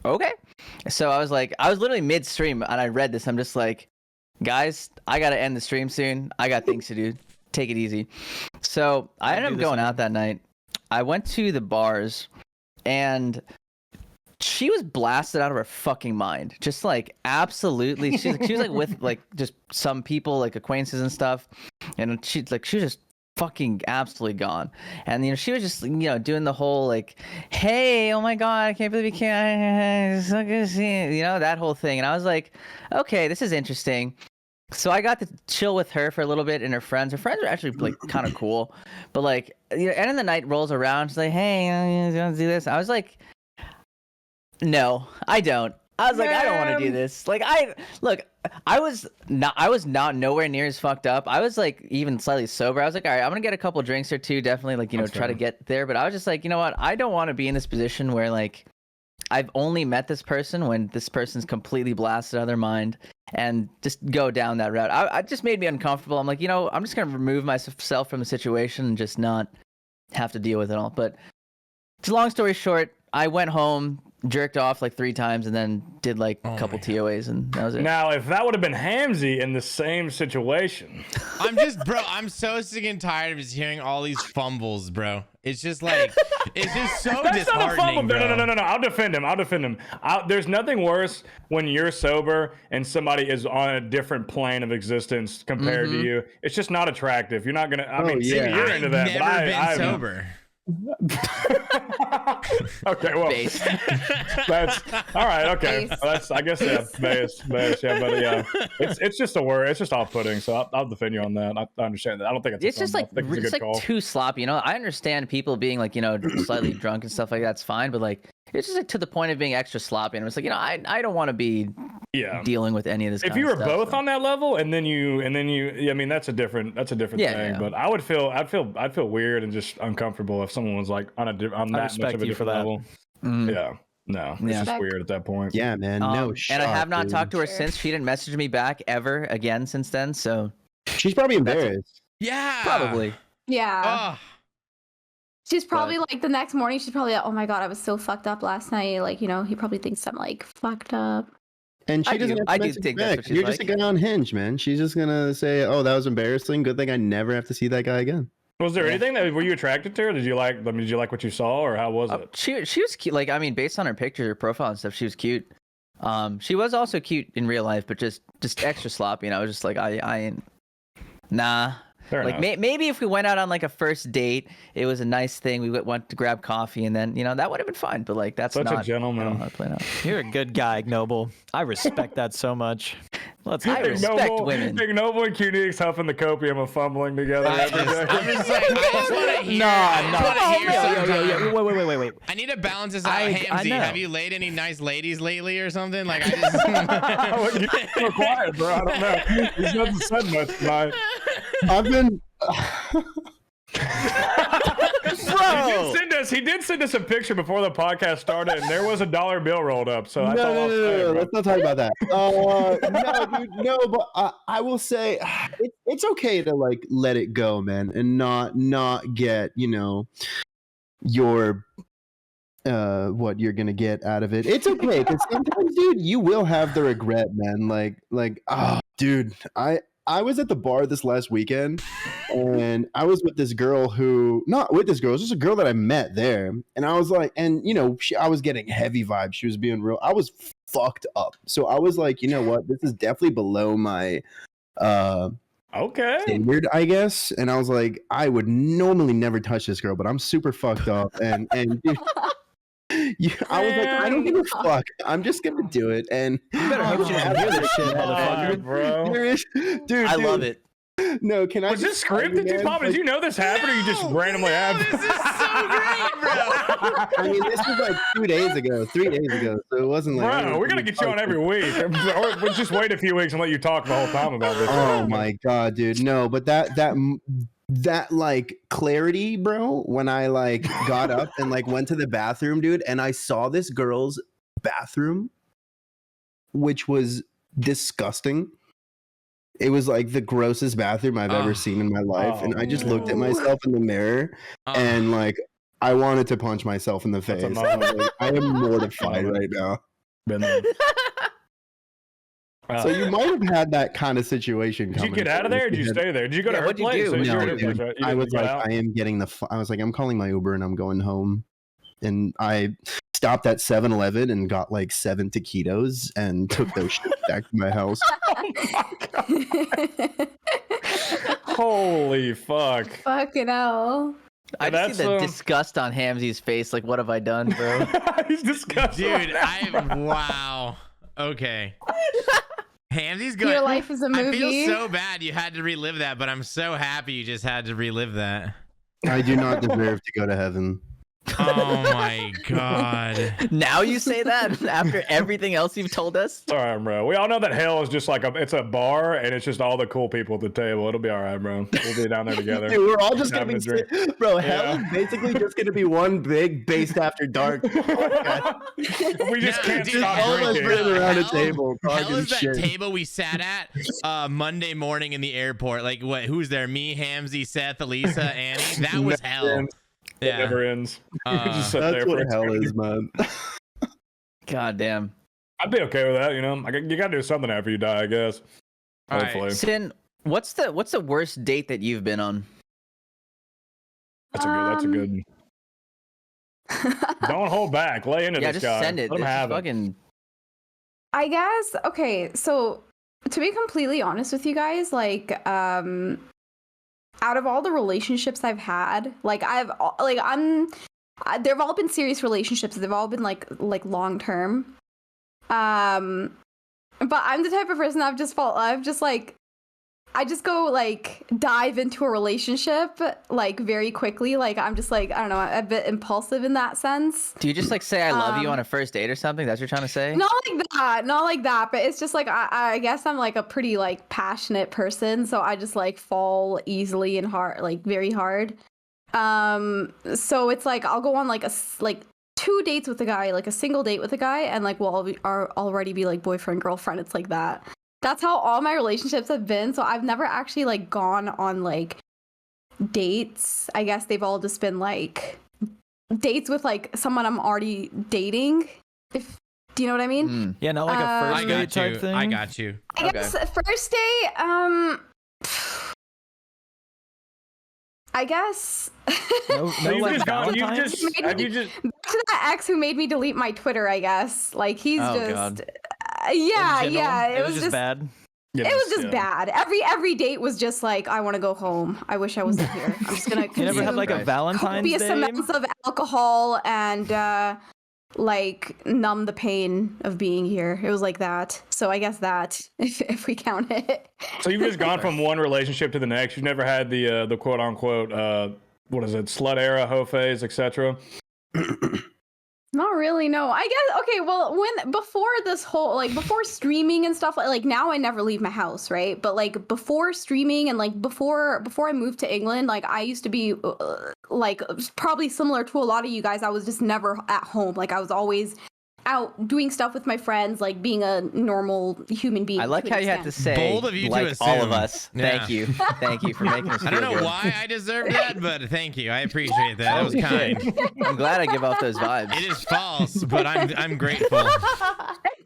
"Okay." So I was literally midstream, and I read this. I'm just like, "Guys, I gotta end the stream soon. I got things to do. Take it easy." So I ended up going out that night. I went to the bars, and she was blasted out of her fucking mind. Just like absolutely, she was like with like just some people, like acquaintances and stuff, and she was just fucking absolutely gone. And she was just doing the whole like, "Hey, oh my god, I can't believe you can't, it's so good to see you," that whole thing. And I was like, okay, this is interesting. So I got to chill with her for a little bit, and her friends are actually like kind of cool, but like end of the night rolls around, she's like, "Hey, you want to do this?" I was like, "No, I don't." I was like, "I don't want to do this." Like I was not nowhere near as fucked up. I was like even slightly sober. I was like, all right, I'm gonna get a couple drinks or two, definitely, like That's try fair. to get there. But I was just like, you know what? I don't want to be in this position where like I've only met this person when this person's completely blasted out of their mind, and just go down that route. I just made me uncomfortable. I'm like, I'm just gonna remove myself from the situation and just not have to deal with it all. But long story short, I went home, jerked off like 3 times, and then did like a couple TOAs, and that was it. Now, if that would have been Hamzy in the same situation, I'm so sick and tired of just hearing all these fumbles, bro. It's just like, it's just so that's not a fumble. disheartening, bro. No. I'll defend him. There's nothing worse when you're sober and somebody is on a different plane of existence compared to you. It's just not attractive. You're not gonna. I mean, yeah. you're into that. Never but been I've sober. Okay, well, Based. that's all right. Okay, Base. that's I guess base, yeah, but yeah, it's just a word. It's just off-putting. So I'll defend you on that. I understand that. I don't think It's just like I think it's a good call. too sloppy. I understand people being like slightly drunk and stuff like that's fine, but like it's just like to the point of being extra sloppy. And it's like I don't want to be dealing with any of this. If kind you of were stuff, both so. on that level, and then you, I mean, that's a different thing. Yeah. But I'd feel weird and just uncomfortable if someone was like on that much respect of a you for different that. level. Mm. Yeah, no, it's Yeah. just weird at that point. Yeah, man. No shot. And I have not dude. talked to her Sure. since. She didn't message me back ever again since then. So She's probably embarrassed. Yeah. probably. Yeah. Oh, She's probably like the next morning, she's probably like, "Oh my god, I was so fucked up last night." Like, he probably thinks I'm like fucked up. And she I doesn't do- have to I do message think that's back. what she's You're just a like. guy on Hinge, man. She's just gonna say, "Oh, that was embarrassing. Good thing I never have to see that guy again." Was there anything that were you attracted to, or did you like what you saw, or how was it? She was cute. Like, I mean, based on her picture, her profile and stuff, she was cute. She was also cute in real life, but just extra sloppy. And I was just like, I ain't. Nah. Fair Like enough. maybe if we went out on like a first date, it was a nice thing. We went to grab coffee, and then that would have been fine. But like that's Such a not gentleman. I don't know how to play it out. You're a good guy, Ignoble. I respect that so much. Let's I go. respect women. Ignoble and Q-Nix huffing the copium of fumbling together I'm every day. just like, I just want to hear. No. I just want to hear sometime. Wait. I need to balance this out. I Hamzy, know. have you laid any nice ladies lately or something? Like, I just. You're so quiet, bro. I don't know. He's not said much tonight. I've been. He did send us a picture before the podcast started, and there was a dollar bill rolled up. So I thought, No. Let's not talk about that. No, dude. No, but I will say it's okay to like let it go, man, and not get your what you're gonna get out of it. It's okay because sometimes, dude, you will have the regret, man. Like, oh, dude, I was at the bar this last weekend, and I was with this girl not with this girl, it was just a girl that I met there, and I was like, and I was getting heavy vibes. She was being real. I was fucked up, so I was like, you know what, this is definitely below my Okay. standard, I guess. And I was like, I would normally never touch this girl, but I'm super fucked up. And dude, I was like, I don't give a fuck. I'm just gonna do it. And You better hope she doesn't hear this shit, motherfucker. Bro. dude, I love it. No, can I? Was this scripted, man? Papa? Did you know this happened, or you just randomly no, happened? this is so great, bro. I mean, this was like 3 days ago, so it wasn't like. Bro, we're gonna get you on every week. Or we'll just wait a few weeks and let you talk the whole time about this. Oh my god, dude! No, but that like clarity, bro. When I like got up and like went to the bathroom, dude, and I saw this girl's bathroom, which was disgusting. It was like the grossest bathroom I've ever seen in my life, and I just looked at myself in the mirror and like I wanted to punch myself in the face. I was like, I am mortified right now. Been there. So you might have had that kind of situation. Did you get out of there? Or did you stay there? Did you go to her what'd you place? do? So you No, were at her dude, place, right? You I didn't was get like, out? I am getting I was like, I'm calling my Uber and I'm going home. And I stopped at 7-Eleven and got like 7 taquitos and took those shit back to my house. Holy fuck. Fucking hell. I just see the That's, disgust on Hamzy's face. Like, what have I done, bro? He's disgusting. Dude, wow. Okay. Hamzy's going. Your life is a I movie. feel so bad you had to relive that, but I'm so happy you just had to relive that. I do not deserve to go to heaven. Oh my god. Now you say that after everything else you've told us? It's all right, bro. We all know that hell is just like it's a bar, and it's just all the cool people at the table. It'll be all right, bro. We'll be down there together. Dude, we're all just gonna Having be, a drink. bro. Hell Yeah. is basically just gonna be one big based after dark. We just No, can't dude, stop all of us drinking. sitting around a Hell- table Hell talking is that shit. table we sat at Monday morning in the airport. Like, what? Who's there? Me, Hamzy, Seth, Elisa, Annie. That was hell. It Yeah. never ends. We just sit That's there what for a hell second. is, man. God damn. I'd be okay with that, you know. You gotta do something after you die, I guess. All right. Hopefully. Sin, what's the worst date that you've been on? That's a good. Don't hold back. Lay into Yeah, this just guy. send it. Let him It's just have it. fucking. I guess, okay, so to be completely honest with you guys, like, out of all the relationships I've had, like they've all been serious relationships. They've all been like long term. But I'm the type of person I just go like dive into a relationship like very quickly. Like I'm just like, I don't know, a bit impulsive in that sense. Do you just like say I love you on a first date or something? That's what you're trying to say? Not like that, but it's just like I guess I'm like a pretty like passionate person, so I just like fall easily and hard, like very hard. So it's like I'll go on like 2 dates with a guy, like a single date with a guy, and like we'll already be like boyfriend girlfriend. It's like that. That's how all my relationships have been. So I've never actually like gone on like dates. I guess they've all just been like dates with like someone I'm already dating. Do you know what I mean? Mm. Yeah, not like a I first got date type you. thing. I got you. I guess first date, I guess No, So no you've like just gone. You've Valentine's? just. Have you just? back to that ex who made me delete my Twitter, I guess. Like he's Oh, just God. Yeah, In general, yeah. It was just bad. It was just bad. Every date was just like, I want to go home. I wish I wasn't here. I'm just gonna You never had consume like a Christ. Valentine's copious Day? amounts of alcohol and like numb the pain of being here. It was like that. So I guess that if we count it. So you've just gone from one relationship to the next. You've never had the quote unquote what is it, slut era, hoe phase, etc. Not really, no. I guess okay, well, before this whole before streaming and stuff, like now I never leave my house, right? But like before streaming and like before I moved to England, like I used to be like probably similar to a lot of you guys. I was just never at home. Like I was always out doing stuff with my friends, like being a normal human being. I like to how an you have to extent. say, Bold of you to like all of assume. us. Yeah. Thank you. Thank you for making us feel I don't know good. why I deserve that, but thank you. I appreciate that. That was kind. I'm glad I give off those vibes. It is false, but I'm grateful.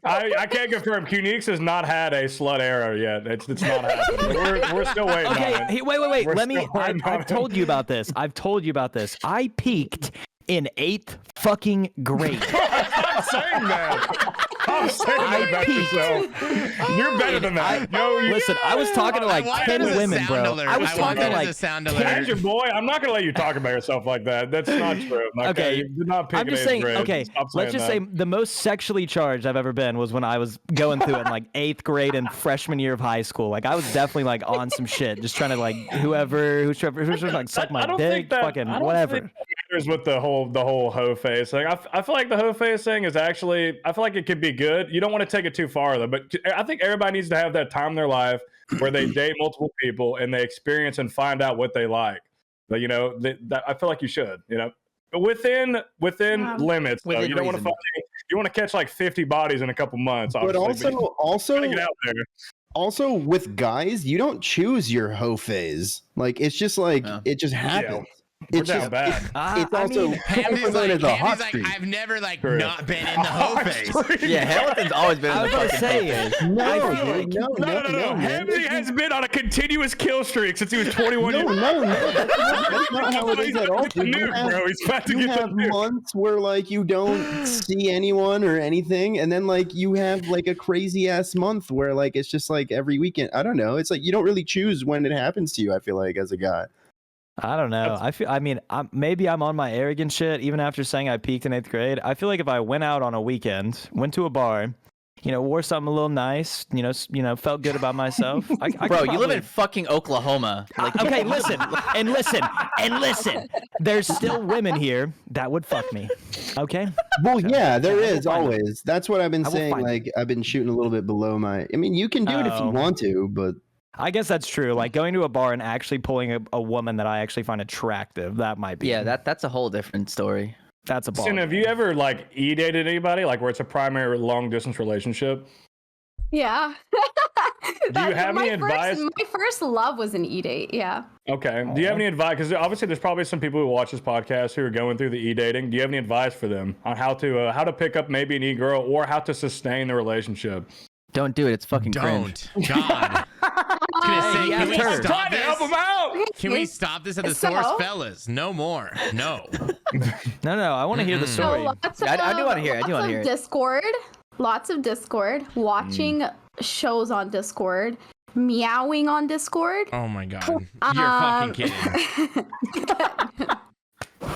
I can't confirm. Qnix has not had a slut era yet. It's not happening. We're still waiting Okay, on it. hey, wait. We're Let me. still waiting on I've it. told you about this. I peaked in 8th fucking grade. I'm saying that. Stop saying that about yourself. You're better than that. Listen, I was talking to like I want 10 that as a women, bro. sound alert. I was I want talking that to as like a sound As alert. your boy, I'm not gonna let you talk about yourself like that. That's not true. Okay, You're not picking I'm just eighth saying. grade. Okay, Stop let's just saying say the most sexually charged I've ever been was when I was going through it in like 8th grade and freshman year of high school. Like I was definitely like on some shit, just trying to like who's trying to like suck my dick, fucking whatever. Think that matters with the whole hoe face. Like I feel like the hoe face thing is actually, I feel like it could be good. You don't want to take it too far though, but I think everybody needs to have that time in their life where they date multiple people and they experience and find out what they like. But I feel like you should, but within limits. Though. Within You don't want to reason. you want to catch like 50 bodies in a couple months. But Obviously, also, gotta get out there. also with guys, you don't choose your hoe phase. Like it's just like Yeah. it just happens. We're It's down just bad. it's also Hamzy's known as a hot like, streak. I've never like True. not been in the hoe phase. Yeah, Hamilton's always been in I the was gonna fucking say hoe phase. No, I feel dude, like- No. man. Hamzy has been on a continuous kill streak since he was 21 years old. No, that's not how it is at all. He's about to get the Dude. You nuke, have- bro. He's about to You get the have nuke. months where like you don't see anyone or anything, and then like you have like a crazy ass month where like it's just like every weekend. I don't know. It's like you don't really choose when it happens to you. I feel like as a guy. I don't know. Maybe I'm on my arrogant shit. Even after saying I peaked in 8th grade, I feel like if I went out on a weekend, went to a bar, wore something a little nice, felt good about myself. I Bro, could you live probably- in fucking Oklahoma. Like, Okay, listen. There's still women here that would fuck me. Okay. Well, yeah, there I will is find always. That's what I've been I will saying. find Like I've been shooting a little bit below my. I mean, you can do it if you Oh. want to, but I guess that's true. Like going to a bar and actually pulling a woman that I actually find attractive, that might be. yeah, that's a whole different story. that's a bar. Sin, have you ever like dated anybody like where it's a primary long distance relationship? Yeah. Do you have any advice? My first love was an e-date. Yeah. Okay. Do you have any advice? Because obviously there's probably some people who watch this podcast who are going through the e-dating. Do you have any advice for them on how to pick up maybe an e-girl or how to sustain the relationship? Don't do it. It's fucking cringe. Don't. God. Can we turn. stop Trying to help this? them out. Can we stop this at the So- source, fellas? No more. No. No. I want to hear the So story. lots of, I do wanna hear it. I do lots wanna hear of it. Discord. Lots of Discord. Watching shows on Discord. Meowing on Discord. Oh my God. You're fucking kidding.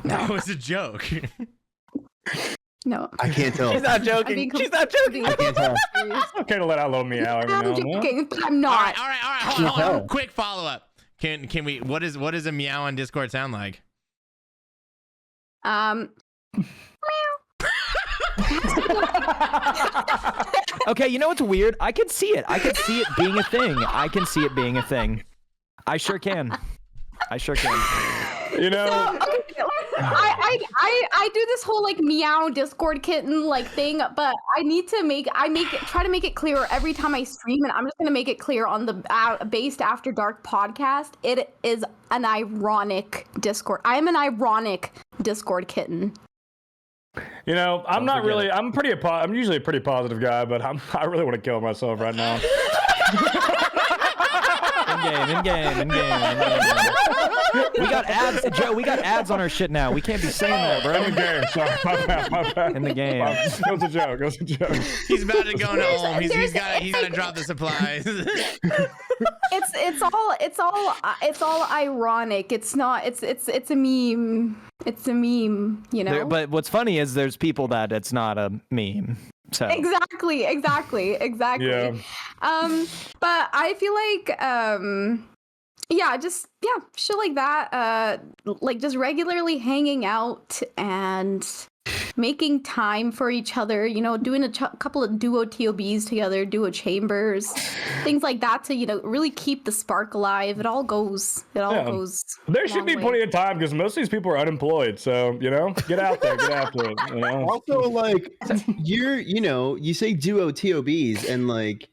That was a joke. No. I can't tell. She's not I'm joking. being She's not joking. I can't tell. serious. Okay to let out a little meow every now I'm and then. joking, but I'm All not. right. Hold on. Quick follow up. Can we? What does a meow on Discord sound like? Okay, you know what's weird? I can see it. I can see it being a thing. I can see it being a thing. I sure can. You know, I do this whole like meow Discord kitten like thing, but I need to try to make it clear every time I stream, and I'm just gonna make it clear on the Based After Dark podcast. It is an ironic Discord. I am an ironic Discord kitten. you know, I'm Don't not forget really. it. I'm usually a pretty positive guy, but I really want to kill myself right now. In game. We got ads, Joe. We got ads on our shit now. We can't be saying that, In the bro. game, sorry, my bad. In the game. It was a joke. He's about to go home. He's got to drop the supplies. It's all ironic. It's not. It's a meme. It's a meme. You know. But what's funny is there's people that it's not a meme. So Exactly. Yeah. But I feel like shit like that. Like just regularly hanging out and making time for each other. You know, doing a couple of duo TOBs together, duo chambers, things like that to really keep the spark alive. It all goes. goes. There a should long be way. plenty of time because most of these people are unemployed. So, get out there, get after it. Also, like you say duo TOBs, and like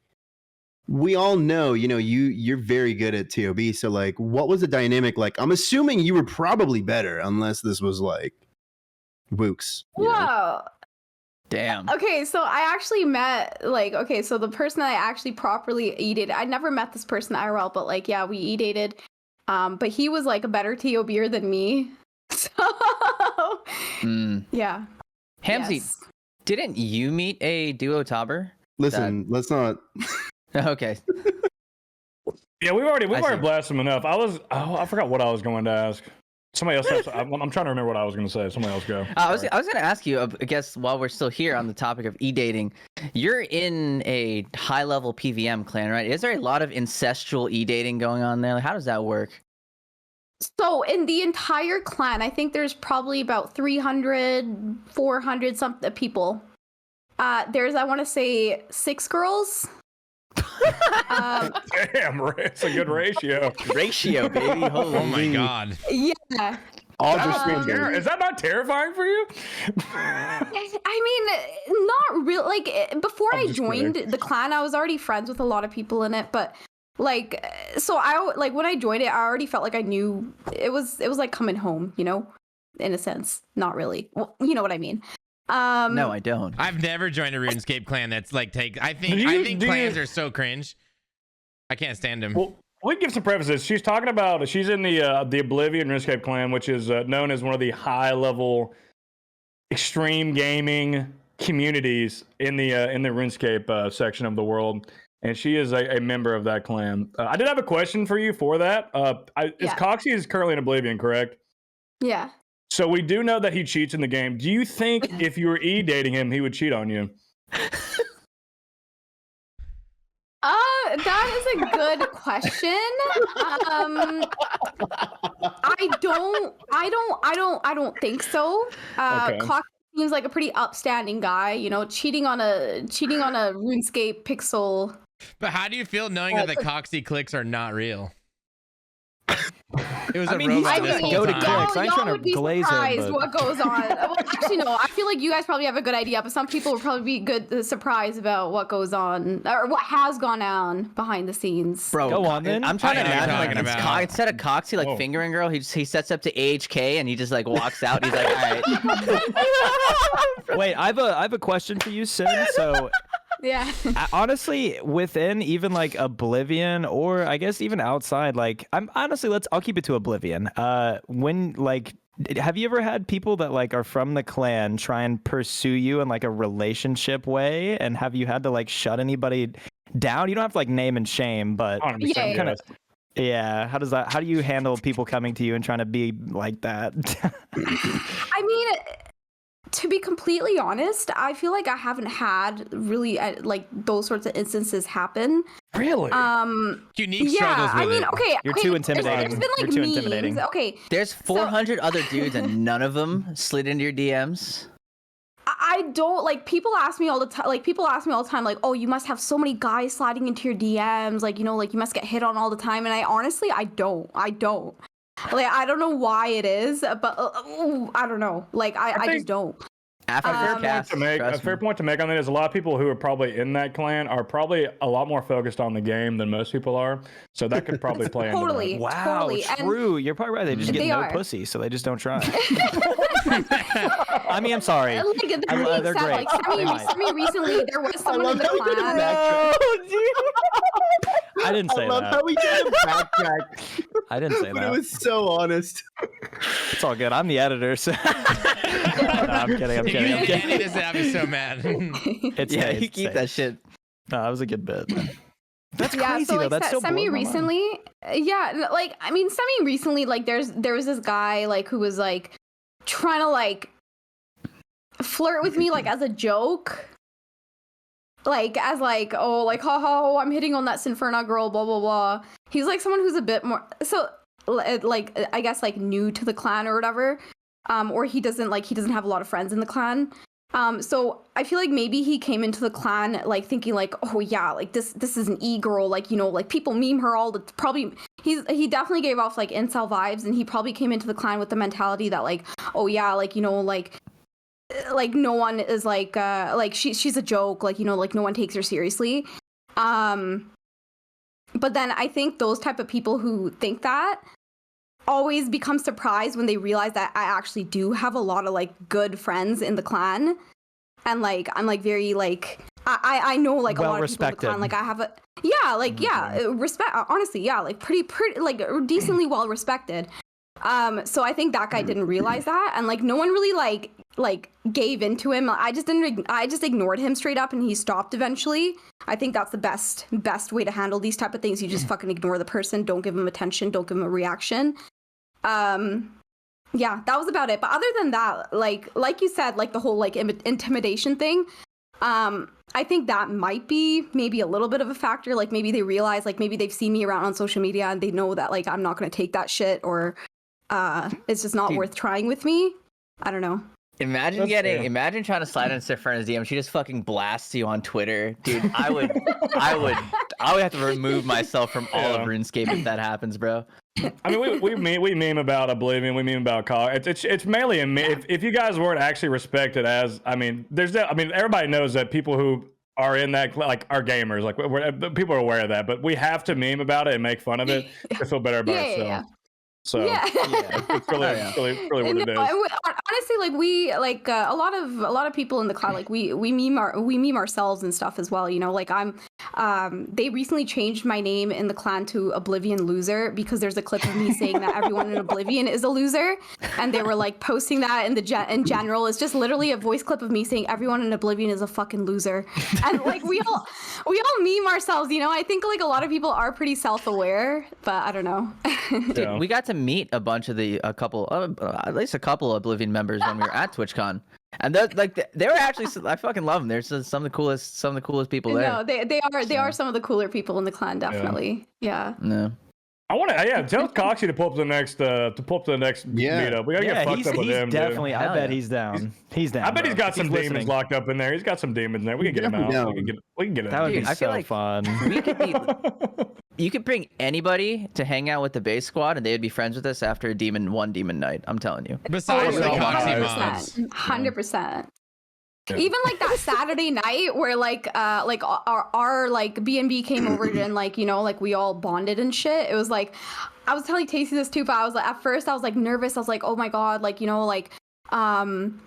we all know, you're very good at TOB. So like, what was the dynamic like? I'm assuming you were probably better, unless this was like Wooks. Whoa. Damn. Okay, so I actually met so the person I actually properly e-dated, I never met this person IRL, but like we e-dated. But he was like a better TOBer than me. So Mm. yeah. Hamzy, Yes. Didn't you meet a duo tobber? Listen, let's not. Okay. Yeah, we've already see. blasted him enough. I forgot what I was going to ask. Somebody else. I'm trying to remember what I was going to say. Somebody else go. I was going to ask you, I guess, while we're still here on the topic of e-dating, you're in a high-level PVM clan, right? Is there a lot of incestual e-dating going on there? Like, how does that work? So in the entire clan, I think there's probably about 300, 400 something people. There's, I want to say, 6 girls. Damn, it's a good ratio. Ratio, baby. Holy. Oh my god. Yeah. All That just must be is that not terrifying for you? I mean, not real. Like before I'm I just joined kidding. the clan, I was already friends with a lot of people in it. But like, so I like when I joined it, I already felt like I knew it was like coming home, you know, in a sense. Not really. Well, you know what I mean. No, I don't. I've never joined a RuneScape clan that's like I think clans are so cringe. I can't stand them. Well, we give some prefaces. She's talking about she's in the Oblivion RuneScape clan, which is known as one of the high-level extreme gaming communities in the RuneScape section of the world, and she is a member of that clan. I did have a question for you for that. Coxie is currently in Oblivion, correct? Yeah. So we do know that he cheats in the game. Do you think if you were e-dating him, he would cheat on you? That is a good question. I don't think so. Okay. Cox seems like a pretty upstanding guy, you know, cheating on a RuneScape pixel. But how do you feel knowing that the Coxie clicks are not real? It was a he's robot still this gonna whole go to time. clicks. I ain't trying to would be glaze him, surprised but- what goes on. Well, actually, no. I feel like you guys probably have a good idea, but some people would probably be surprised about what goes on or what has gone on behind the scenes. Bro, Go on, then. I'm trying to I know what you're imagine like talking about. instead of Coxie like Whoa. fingering girl, he sets up to AHK and he just like walks out. And he's like, all right. Wait, I have a question for you, Sin. So Yeah. honestly, within even like Oblivion, or I guess even outside, like I'll keep it to Oblivion. When like, have you ever had people that like are from the clan try and pursue you in like a relationship way, and have you had to like shut anybody down? You don't have to like name and shame, but 100%. Yeah. Yes. yeah, how do you handle people coming to you and trying to be like that? I mean, to be completely honest, I feel like I haven't had really like those sorts of instances happen. Really? Unique Yeah, struggles with I mean, it. okay, You're okay, too there's intimidating. been like You're too memes. intimidating. Okay, There's 400 other dudes and none of them slid into your DMs. I don't like people ask me all the time. Like people ask me all the time, like, "Oh, you must have so many guys sliding into your DMs. Like, you know, like you must get hit on all the time." And I honestly, I don't. Like, I don't know why it is, but I don't know. Like, I just don't. After A fair, the cast, fair point to make on that is a lot of people who are probably in that clan are probably a lot more focused on the game than most people are. So that could probably play into Totally. that. Wow, Totally, and- true. You're probably right. They just get They no are. pussy, so they just don't try. I mean, I'm sorry. Like, that being they're said, great. like They might. semi recently, there was someone in the clan. I didn't say I love that. how we tried to backtrack, I didn't say but it that. was so honest. It's all good. I'm the editor, so. No, I'm kidding. I'm If you kidding. I'm didn't kidding. edit this, I'd be so mad. It's yeah, safe, you it's keep safe. that shit. No, that was a good bit. That's Yeah, crazy so like though. That's still semi blowing my mind. recently, yeah, like I mean semi recently, like there was this guy like who was like trying to like flirt with me like as a joke. Like as like, oh, like haha, I'm hitting on that Sinferna girl, blah blah blah. He's like someone who's a bit more so like I guess like new to the clan or whatever. Or he doesn't have a lot of friends in the clan. So I feel like maybe he came into the clan like thinking like, oh yeah, like this is an e-girl, like, you know, like people meme her all the probably he definitely gave off like incel vibes, and he probably came into the clan with the mentality that like, oh yeah, like, you know, like no one is like she's a joke, like, you know, like no one takes her seriously. But then I think those type of people who think that always become surprised when they realize that I actually do have a lot of like good friends in the clan, and like I'm like very like I know like a Well lot of people in the clan. respected. Like I have a respect, honestly, yeah, like pretty like decently well respected. So I think that guy didn't realize that, and like no one really like gave into him. I just ignored him straight up, and he stopped eventually. I think that's the best way to handle these type of things. You just fucking ignore the person, don't give them attention, don't give them a reaction. Yeah, that was about it. But other than that, like you said, like the whole like intimidation thing, I think that might be maybe a little bit of a factor. Like maybe they realize, like maybe they've seen me around on social media and they know that like I'm not going to take that shit, or it's just not worth trying with me. I don't know. Imagine imagine trying to slide into Sinferna's DM. She just fucking blasts you on Twitter, dude. I would have to remove myself from all of RuneScape if that happens, bro. I mean, we meme about Oblivion, we meme about COG. It's mainly if you guys weren't actually respected as, I mean, everybody knows that people who are in that like are gamers, like people are aware of that, but we have to meme about it and make fun of it to feel better about ourselves. Yeah. So it's really what it is. Honestly, like we like a lot of people in the cloud, like we meme ourselves and stuff as well. You know, like they recently changed my name in the clan to Oblivion Loser because there's a clip of me saying that everyone in Oblivion is a loser, and they were like posting that in general. It's just literally a voice clip of me saying everyone in Oblivion is a fucking loser, and like we all meme ourselves. You know, I think like a lot of people are pretty self-aware, but I don't know. Dude, we got to meet a bunch of at least a couple Oblivion members when we were at TwitchCon, and they were actually, I fucking love them. They're some of the coolest people there. No, they are some of the cooler people in the clan, definitely. Yeah. No. I want to, tell Coxie to pull up to the next meetup. We gotta get fucked up with him. Definitely, Dude. I bet he's down. He's down. I bet he's got some demons listening. locked up in there. He's got some demons in there. We can get him out. We can get him. That would Dude, be I feel so like fun. You could bring anybody to hang out with the base squad, and they would be friends with us after one demon night. I'm telling you. Besides the Coxie mods. 100%. Even like that Saturday night where like our like B&B came over and like, you know, like we all bonded and shit. It was like, I was telling Tasty this too, but I was like, at first I was like nervous. I was like, oh my God, like, you know, like in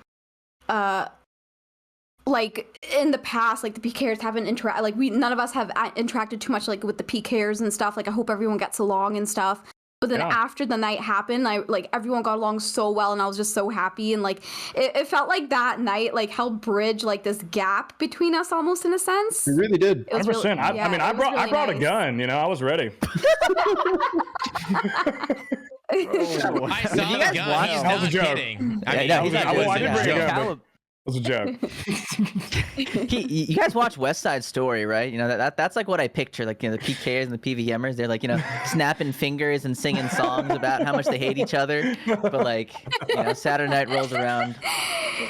the past, like the PKers haven't none of us have interacted too much like with the PKers and stuff. Like I hope everyone gets along and stuff. But then after the night happened, everyone got along so well, and I was just so happy, and like it felt like that night like helped bridge like this gap between us almost in a sense. It really did. 100%. Really, I brought a gun. You know, I was ready. I saw the gun. He's not kidding. I did bring a gun. It was a joke. You guys watch West Side Story, right? You know that's like what I picture, like, you know, the PKers and the PVMers. They're like, you know, snapping fingers and singing songs about how much they hate each other. But like, you know, Saturday night rolls around,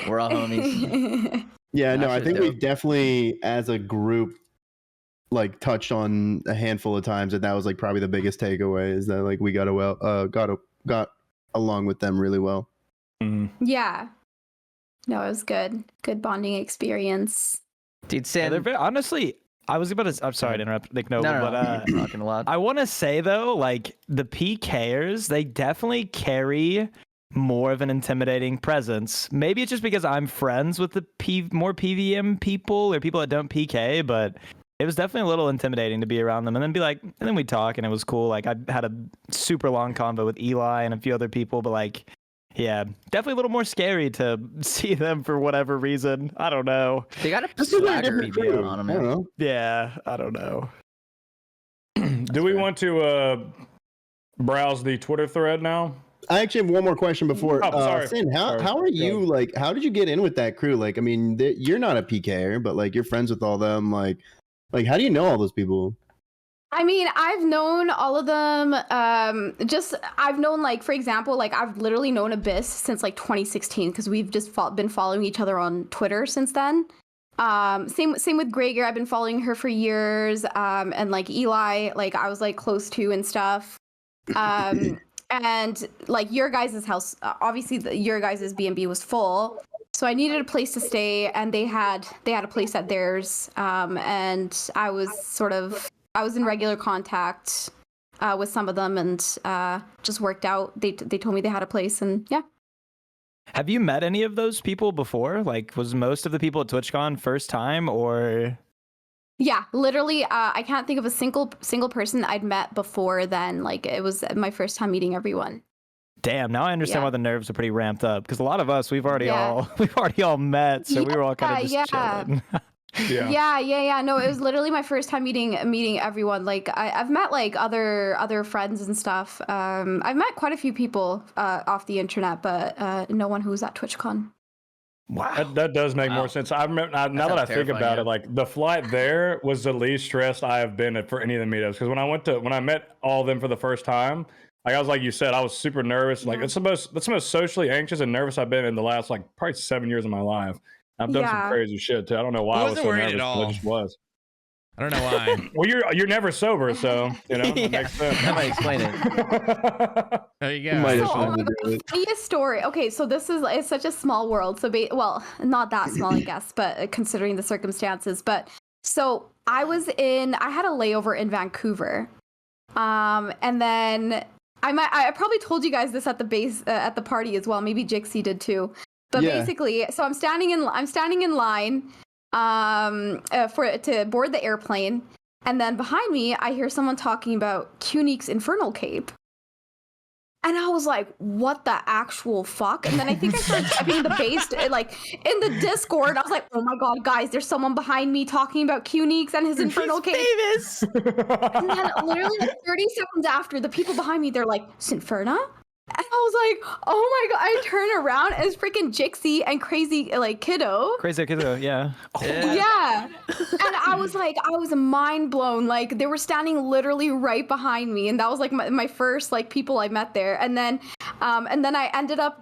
we're all homies. Yeah, no, I think we definitely, as a group, like touched on a handful of times, and that was like probably the biggest takeaway is that like we got along with them really well. Mm-hmm. Yeah. No, it was good. Good bonding experience. Dude, Sam. Honestly, I was about to. I'm sorry to interrupt, Nick Noble, No, but I'm talking a lot. I want to say though, like the PKers, they definitely carry more of an intimidating presence. Maybe it's just because I'm friends with the more PVM people or people that don't PK, but it was definitely a little intimidating to be around them, and then we talk, and it was cool. Like I had a super long convo with Eli and a few other people, but like. Yeah, definitely a little more scary to see them for whatever reason. I don't know. They got a swagger on them. Man. Yeah, I don't know. Do we want to browse the Twitter thread now? I actually have one more question before. Sorry. Sin, how are you, like, how did you get in with that crew? Like, I mean, you're not a PKer, but like you're friends with all them. Like how do you know all those people? I mean, I've known all of them. I've known, like, for example, like I've literally known Abyss since like 2016 because we've just been following each other on Twitter since then. Same with Gregor. I've been following her for years. And like Eli, like I was like close to and stuff. And like your guys' house, obviously your guys' B&B was full. So I needed a place to stay, and they had a place at theirs. And I was in regular contact with some of them, and just worked out. They told me they had a place, and yeah. Have you met any of those people before? Like, was most of the people at TwitchCon first time, or? Yeah, literally, I can't think of a single person I'd met before then. Like, it was my first time meeting everyone. Damn, now I understand Yeah. why the nerves are pretty ramped up because a lot of us we've already Yeah. all met, so we were all kind of just chilling. Yeah. No, it was literally my first time meeting everyone. Like I've met like other friends and stuff. I've met quite a few people off the internet, but no one who was at TwitchCon. Wow. That does make Wow. more sense. I remember now that I sounds think terrifying, about yeah. it, like the flight there was the least stressed I have been at for any of the meetups. Because when I met all of them for the first time, like I was like you said, I was super nervous. Like that's the most socially anxious and nervous I've been in the last like probably 7 years of my life. I've done some Yeah. crazy shit too. I don't know why I was wasn't so worried nervous, at but I all. just was. I don't know why. Well, you're never sober, so you know that makes sense. That might explain it. There you You might go. have So, something to do with it. funniest story. Okay, so it's such a small world. So, well, not that small, I guess, but considering the circumstances. But so I had a layover in Vancouver, and then I probably told you guys this at the party as well. Maybe Jixie did too. But Yeah. basically, so I'm standing in line to board the airplane, and then behind me I hear someone talking about Cunique's Infernal Cape. And I was like, what the actual fuck? And then I think I started typing the base, like, in the Discord. I was like, oh my god, guys, there's someone behind me talking about Cuniques and his Infernal Cape. Famous. And then literally like 30 seconds after, the people behind me, they're like, Sinferna? And I was like, oh my god. I turn around and it's freaking Jixie and crazy, like, kiddo. Crazy kiddo, yeah. Yeah. And I was mind blown. Like, they were standing literally right behind me. And that was like my first like people I met there. And then I ended up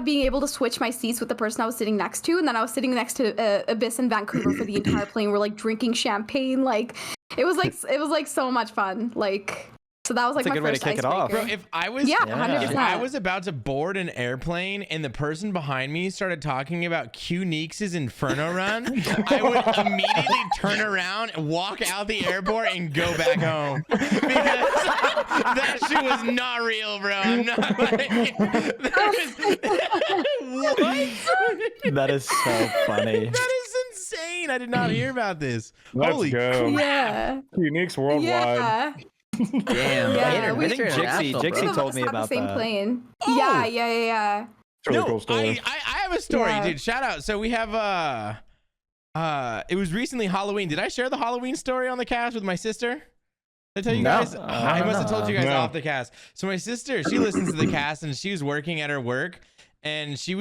being able to switch my seats with the person I was sitting next to. And then I was sitting next to Abyss in Vancouver for the entire plane. We're like drinking champagne. Like, it was like so much fun. Like, so that was like That's a my good way to first kick it off. Bro, icebreaker. if I was Yeah, Yeah. if 100%. I was about to board an airplane and the person behind me started talking about Cunique's Inferno Run, I would immediately turn around and walk out the airport and go back home. Because that shit was not real, bro. I'm not like what? That is so funny. That is insane. I did not hear about this. Let's Holy go. Yeah. Unique's worldwide. Yeah. Damn. Yeah, we I think Jixie told me Both of us about had the same that. plane. Oh. Yeah. It's a really cool story. I have a story, Yeah. dude. Shout out. So we have it was recently Halloween. Did I share the Halloween story on the cast with my sister? Did I tell you No. guys? I must have told you guys No. off the cast. So my sister, she listens to the cast and she was working at her work and she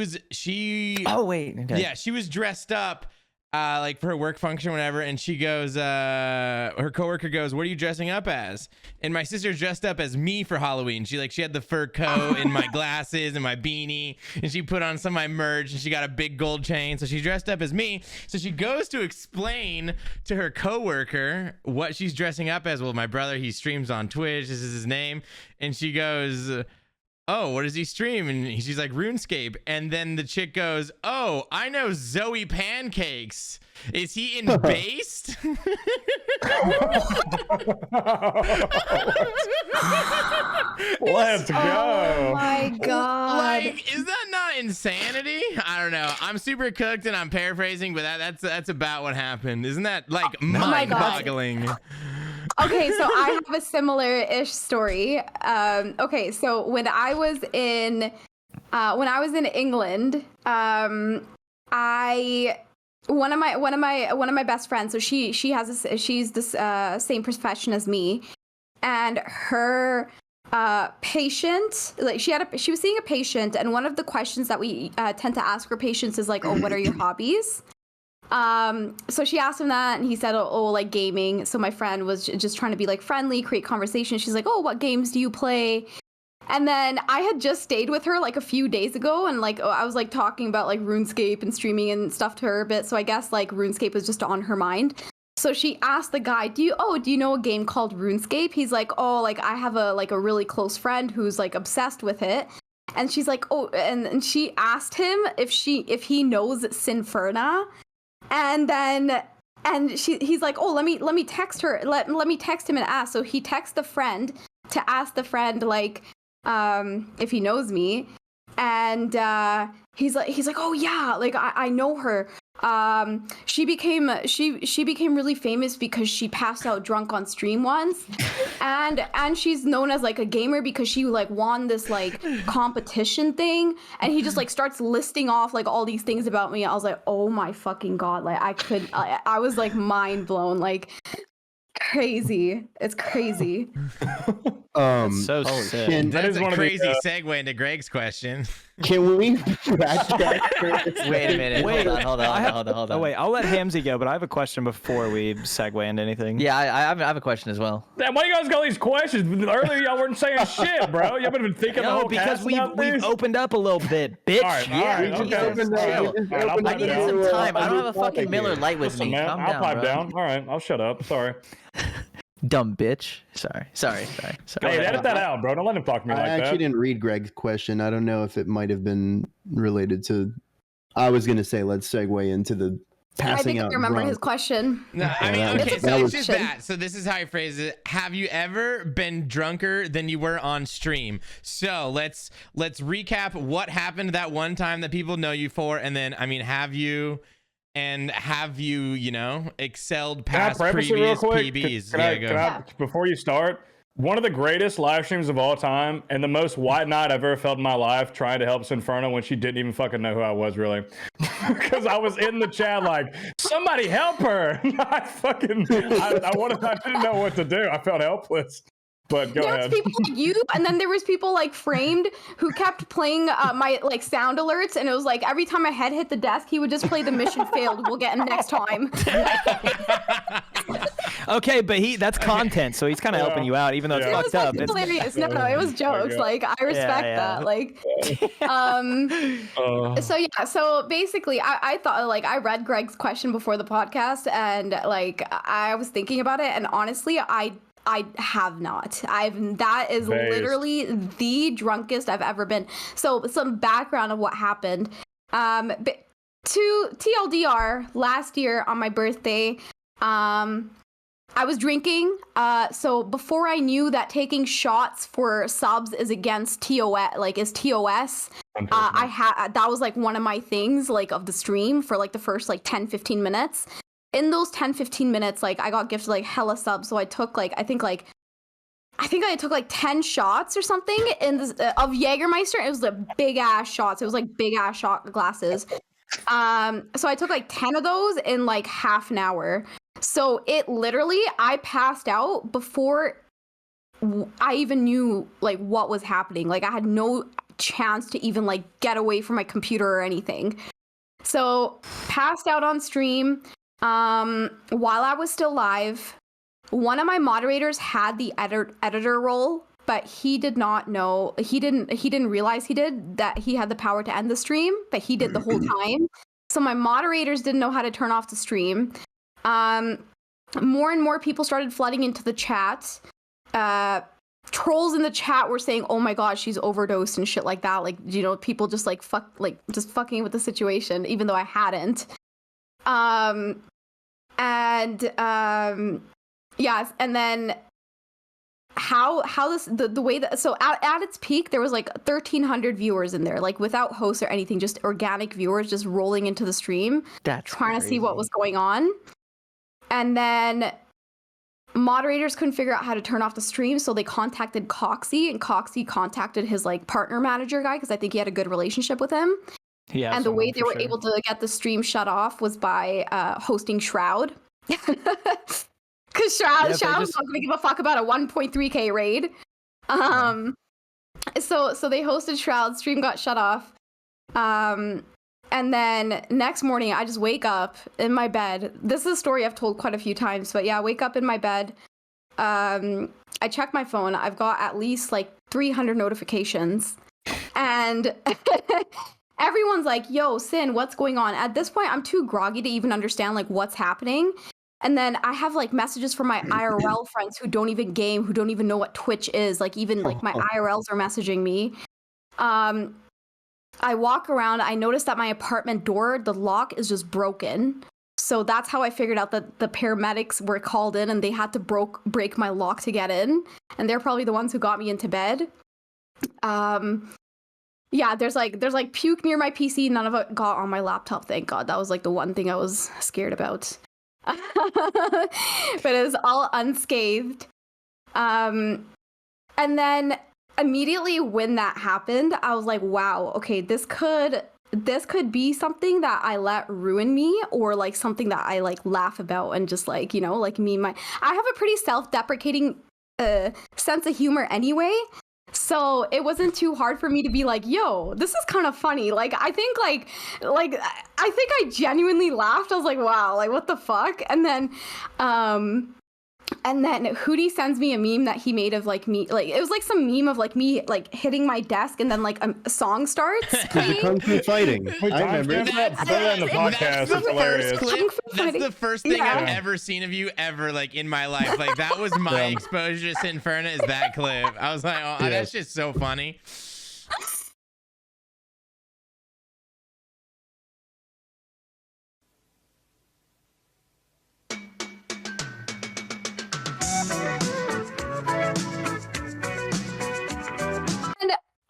Oh wait. Okay. yeah, she was dressed up like for her work function, whatever, and she goes, her coworker goes, "What are you dressing up as?" And my sister dressed up as me for Halloween. She had the fur coat and my glasses and my beanie, and she put on some of my merch, and she got a big gold chain. So she dressed up as me. So she goes to explain to her coworker what she's dressing up as. Well, my brother, he streams on Twitch. This is his name, and she goes, "Oh, what does he stream?" And she's like, "RuneScape." And then the chick goes, "Oh, I know Zoe Pancakes. Is he in Based?" Let's go. Oh my god. Like, is that not insanity? I don't know. I'm super cooked and I'm paraphrasing, but that's about what happened. Isn't that like my God. mind-boggling? Okay, so I have a similar-ish story. Okay, so when I was in England, one of my best friends. So she's the same profession as me, and her patient, like she was seeing a patient, and one of the questions that we tend to ask our patients is like, "Oh, what are your hobbies?" So she asked him that, and he said, oh, like gaming. So my friend was just trying to be like friendly, create conversation. She's like, "Oh, what games do you play?" And then I had just stayed with her like a few days ago, and like I was like talking about like RuneScape and streaming and stuff to her a bit. So I guess like RuneScape was just on her mind. So she asked the guy, do you know a game called RuneScape? He's like, "Oh, like I have a really close friend who's like obsessed with it." And she's like, "Oh," and she asked him if he knows Sinferna. And then he's like, "Oh, let me text her. Let me text him and ask." So he texts the friend to ask the friend like if he knows me. And he's like, "Oh yeah, like I know her." she became really famous because she passed out drunk on stream once, and she's known as like a gamer because she like won this like competition thing, and he just like starts listing off like all these things about me. I was like, oh my fucking god, like I was like mind blown, like crazy. It's crazy. So sick. That's is a one of the, crazy segue into Greg's question. Can we backtrack? Wait a minute. Wait, hold on. Oh wait, I'll let Hamzy go, but I have a question before we segue into anything. Yeah, I have a question as well. Damn, why you guys got all these questions? Earlier y'all weren't saying shit, bro. Y'all been thinking the No, whole because cast we've about this? opened up a little bit, bitch. All right, Yeah, okay. Jesus, chill. I'll I pipe needed down. some time. I don't have a fucking Miller Lite with Listen, me. man, Calm I'll down, pipe bro. down. All right, I'll shut up. Sorry. Dumb bitch. Sorry. Hey, edit that out, bro. Don't let him talk to me I like actually that. didn't read Greg's question. I don't know if it might have been related to. I was gonna say let's segue into the I passing think I out. remember drunk. his question. No, I mean, that was- okay, so that it's was- just that. So this is how I phrase it. Have you ever been drunker than you were on stream? So let's recap what happened that one time that people know you for, and then I mean, have you excelled Can I past preface it real previous quick? PBs? Can I, before you start, one of the greatest live streams of all time and the most white knight I've ever felt in my life trying to help Sinferna when she didn't even fucking know who I was, really. Because I was in the chat like, somebody help her. I didn't know what to do. I felt helpless. But go There ahead. was people like you, and then there was people like framed who kept playing my like sound alerts, and it was like every time my head hit the desk, he would just play the mission failed. We'll get him next time. Okay, but that's content, so he's kind of helping you out, even though it's Yeah. It was fucked up. fucking It's, hilarious. No, it was jokes. God. Like I respect yeah. that. Like, so yeah. So basically, I thought like I read Greg's question before the podcast, and like I was thinking about it, and honestly, I have not. That is Based. literally the drunkest I've ever been. So some background of what happened. But to TLDR, last year on my birthday, I was drinking. So before I knew that taking shots for subs is against TOS, like is TOS, that was like one of my things like of the stream for like the first like 10-15 minutes. In those 10-15 minutes, like I got gifted like hella subs, so I took like I think I took like 10 shots or something in this, of Jägermeister. It was like big ass shots. It was like big ass shot glasses. So I took like 10 of those in like half an hour. So it literally, I passed out before I even knew like what was happening. Like I had no chance to even like get away from my computer or anything. So passed out on stream. While I was still live, one of my moderators had the editor role, but he did not know. He didn't realize that he had the power to end the stream, but he did the whole time. So my moderators didn't know how to turn off the stream. More and more people started flooding into the chat. Trolls in the chat were saying, "Oh my god, she's overdosed" and shit like that. Like, you know, people just like just fucking with the situation, even though I hadn't. Yes, and then how this the way that so at its peak there was like 1,300 viewers in there, like without hosts or anything, just organic viewers just rolling into the stream, trying to see what was going on. And then moderators couldn't figure out how to turn off the stream, so they contacted Coxie, and Coxie contacted his like partner manager guy because I think he had a good relationship with him. yeah, And the way they were able to get the stream shut off was by hosting Shroud. Because Shroud's not going to give a fuck about a 1.3k raid. So they hosted Shroud, stream got shut off. And then next morning, I just wake up in my bed. This is a story I've told quite a few times, but yeah, I wake up in my bed. I check my phone. I've got at least like 300 notifications. And everyone's like, yo, Sin, what's going on? At this point, I'm too groggy to even understand like what's happening. And then I have like messages from my IRL friends who don't even game, who don't even know what Twitch is. Like even like my IRLs are messaging me. I walk around, I notice that my apartment door, the lock is just broken. So that's how I figured out that the paramedics were called in and they had to break my lock to get in. And they're probably the ones who got me into bed. yeah, there's like puke near my PC. None of it got on my laptop. Thank God. That was like the one thing I was scared about. But it was all unscathed. And then immediately when that happened, I was like, wow, okay, this could be something that I let ruin me, or like something that I like laugh about and just like, you know, like I have a pretty self-deprecating sense of humor anyway. So it wasn't too hard for me to be like, yo, this is kind of funny. Like, I think I genuinely laughed. I was like, wow, like what the fuck? And then Hootie sends me a meme that he made of like me, like it was like some meme of like me like hitting my desk, and then like a song starts playing. Kung Fu fighting. I remember. Put that in the podcast. It's hilarious. That's the first thing I've ever seen of you ever, like in my life. Like that was my exposure to Sinferna, is that clip. I was like, oh, that's just so funny.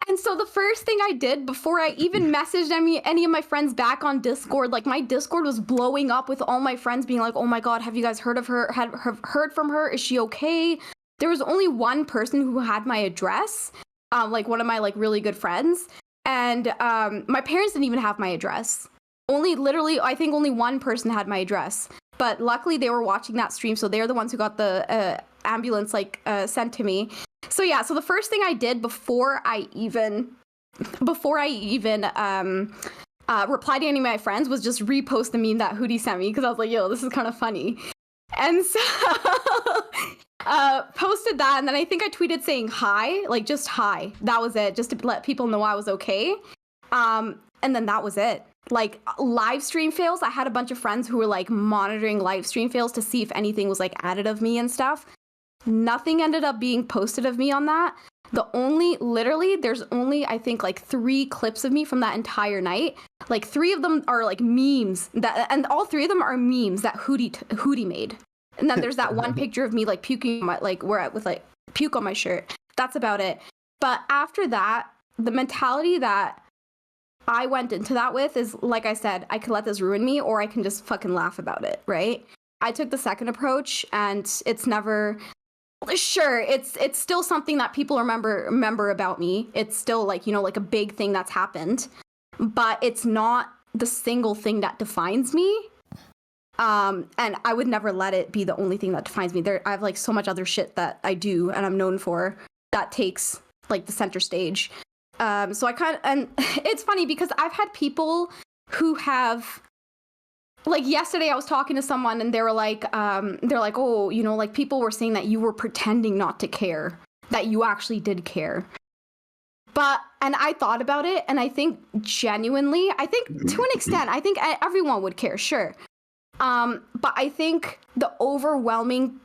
And so the first thing I did before I even messaged any of my friends back on Discord, like my Discord was blowing up with all my friends being like, oh my God, have you guys heard of her? Have heard from her? Is she okay? There was only one person who had my address, like one of my like really good friends. And my parents didn't even have my address. I think only one person had my address. But luckily they were watching that stream, so they're the ones who got the ambulance like sent to me. So yeah, so the first thing I did before I even replied to any of my friends was just repost the meme that Hootie sent me, because I was like, yo, this is kind of funny. And so posted that, and then I think I tweeted saying hi, like just hi. That was it, just to let people know I was okay. And then that was it. Like live stream fails, I had a bunch of friends who were like monitoring live stream fails to see if anything was like added of me and stuff. Nothing ended up being posted of me on that. There's only, I think, like 3 clips of me from that entire night. Like 3 of them are like memes and all 3 of them are memes that Hootie made. And then there's that one picture of me like puking with like puke on my shirt. That's about it. But after that, the mentality that I went into that with is, like I said, I could let this ruin me, or I can just fucking laugh about it, right? I took the second approach, and it's never... Sure, it's still something that people remember about me. It's still like, you know, like a big thing that's happened, but it's not the single thing that defines me. And I would never let it be the only thing that defines me. I have like so much other shit that I do and I'm known for that takes like the center stage. So and it's funny because I've had people who have, like yesterday I was talking to someone and they were like, oh, you know, like people were saying that you were pretending not to care, that you actually did care. And I thought about it, and I think genuinely, I think to an extent, I think everyone would care, sure. But I think overwhelmingly,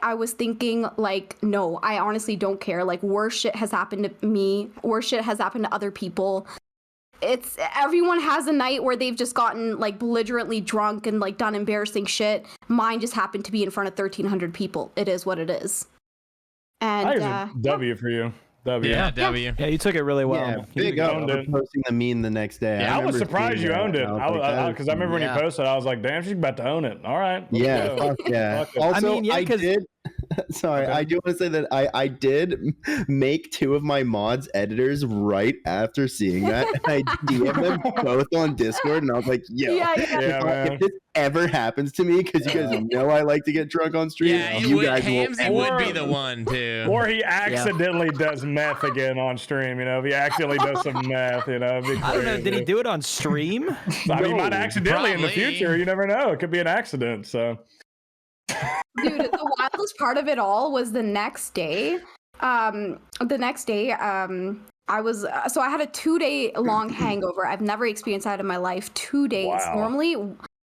I was thinking like, no, I honestly don't care. Like worse shit has happened to me, worse shit has happened to other people. Everyone has a night where they've just gotten like belligerently drunk and like done embarrassing shit. Mine just happened to be in front of 1,300 people. It is what it is. And W for you. W. Yeah, W. Yeah, you took it really well. Yeah, big up for posting the meme the next day. Yeah, I was remember surprised seeing you that, owned it. and I was like, Because I remember when you posted, I was like, damn, she's about to own it. All right. Yeah, go. fuck yeah. Fuck it. Also, I mean, yeah, did. Sorry, Okay. I do want to say that I did make 2 of my mods editors right after seeing that. And I DM'd them both on Discord, and I was like, yo, Yeah, man. if this ever happens to me, because you guys know I like to get drunk on stream, Yeah, you guys Hamsy will would be the one too. Or he accidentally does meth again on stream, you know, if he accidentally does some meth, you know. I don't know. Did he do it on stream? I mean, he might accidentally in the Probably. future. You never know. It could be an accident. So, dude, the wildest part of it all was the next day. I was I had a 2-day long hangover. I've never experienced that in my life. 2 days. Wow.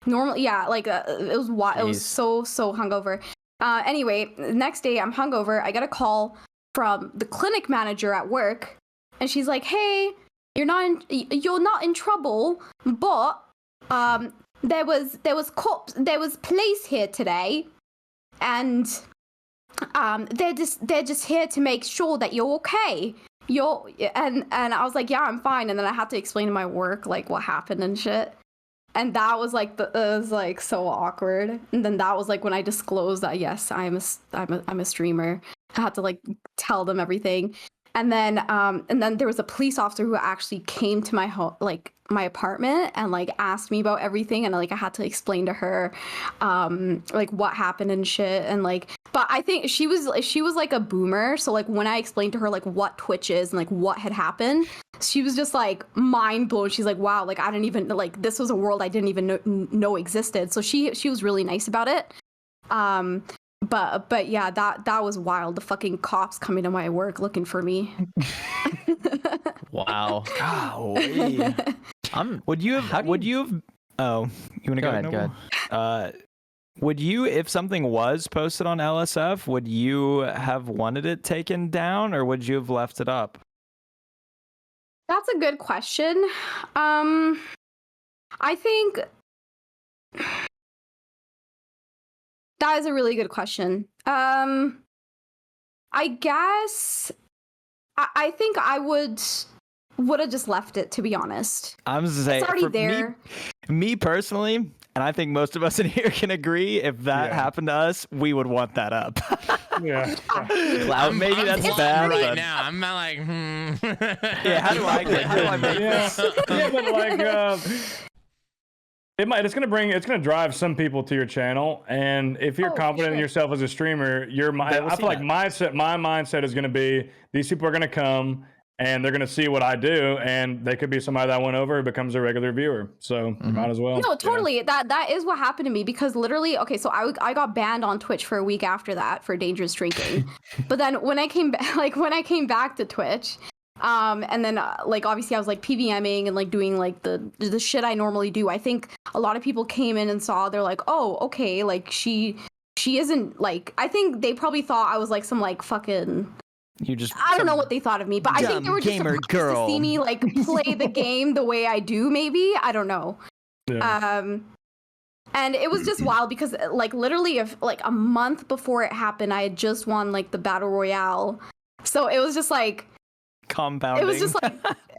Normally, yeah, like it was It was so hungover. Anyway, the next day I'm hungover. I get a call from the clinic manager at work, and she's like, "Hey, you're not in trouble, but there was police here today, and they're just here to make sure that you're okay. and I was like, yeah, I'm fine. And then I had to explain to my work like what happened and shit. And that was like it was like so awkward. And then that was like when I disclosed that yes, I'm a streamer. I had to like tell them everything. And then there was a police officer who actually came to my home, like my apartment, and like asked me about everything, and like I had to explain to her like what happened and shit. And like, but I think she was like a boomer, so like when I explained to her like what Twitch is and like what had happened, she was just like mind blown. She's like, wow, like I didn't even, like, this was a world I didn't even know existed. So she was really nice about it. But yeah, that was wild. The fucking cops coming to my work looking for me. Wow. Golly. Would you have? Oh, you want to go ahead? Noble? Go ahead. Would you, if something was posted on LSF, would you have wanted it taken down, or would you have left it up? That's a good question. I think that is a really good question. I guess I think I would have just left it, to be honest. I'm just saying, It's already for there. Me personally, and I think most of us in here can agree, if that happened to us, we would want that up. Yeah. Cloud, maybe that's plotting bad. right but- now. I'm not like, Yeah, how do I make this? Yeah, but like, it's gonna drive some people to your channel, and if you're Oh, confident in sure. yourself as a streamer, They will I see feel like that. my mindset is gonna be, these people are gonna come and they're gonna see what I do, and they could be somebody that went over who becomes a regular viewer. So you might as well. No, you know? totally. That is what happened to me, because literally, okay, so I got banned on Twitch for a week after that for dangerous drinking. But then when I came back to Twitch, and then like obviously I was like PVMing and like doing like the shit I normally do. I think a lot of people came in and saw, they're like, oh, okay, like she isn't like, I think they probably thought I was like some like fucking, You just I don't know what they thought of me, but I think they dumb were just gamer surprised girl. to see me like play the game the way I do. Maybe, I don't know. Yeah. And it was just wild because like literally if like a month before it happened, I had just won like the battle royale, so it was just like compounding. it was just like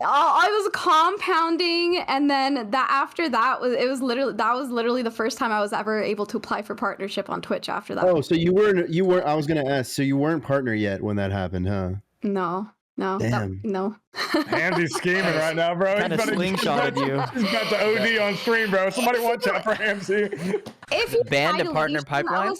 I was compounding. And then after that was literally the first time I was ever able to apply for partnership on Twitch after that. Oh, so you weren't. I was gonna ask. So you weren't partner yet when that happened, huh? No. Damn. No. Hamzy's scheming right now, bro. Kinda slingshotted you. He's about to OD on stream, bro. Somebody watch out for Hamzy. If you Banned try a to partner leash them, pipeline?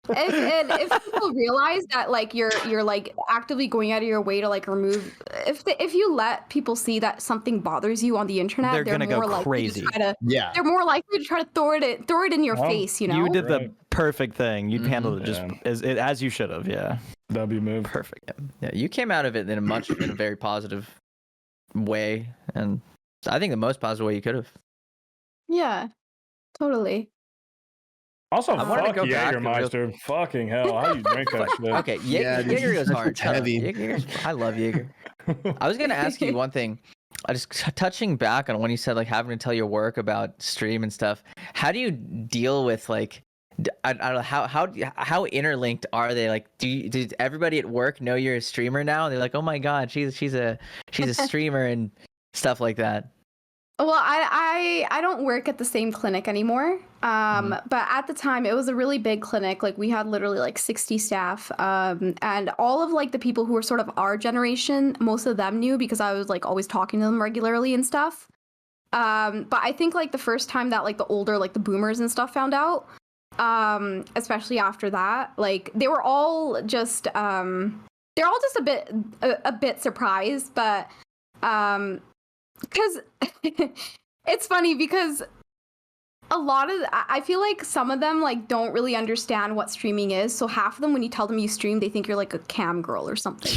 LSF, if people realize that like you're like actively going out of your way to like remove, if you let people see that something bothers you on the internet, They're gonna go more likely crazy. to try to, Yeah. they're more likely to try to throw it in your Well, face, you know. You did the Right. perfect thing. You handled it just Yeah. as you should have. Yeah. W move. Perfect. Yeah, you came out of it in a very positive way, and I think the most positive way you could have. Yeah, totally. Also, I wanted to fuck go back to Jägermeister. Fucking hell. How you drink that shit? Okay, Yeah, dude, Jaeger goes that hard. shit's heavy. I love Jaeger. I was gonna ask you one thing. I just touching back on when you said like having to tell your work about stream and stuff. How do you deal with like I don't know how interlinked are they? Like, did everybody at work know you're a streamer now? They're like, oh my god, she's a streamer and stuff like that. Well, I don't work at the same clinic anymore. But at the time it was a really big clinic. Like we had literally like 60 staff. And all of like the people who were sort of our generation, most of them knew because I was like always talking to them regularly and stuff. But I think like the first time that like the older, like the boomers and stuff found out, especially after that, like they were all just a bit surprised, but because it's funny because a lot of I feel like some of them like don't really understand what streaming is, so half of them when you tell them you stream they think you're like a cam girl or something.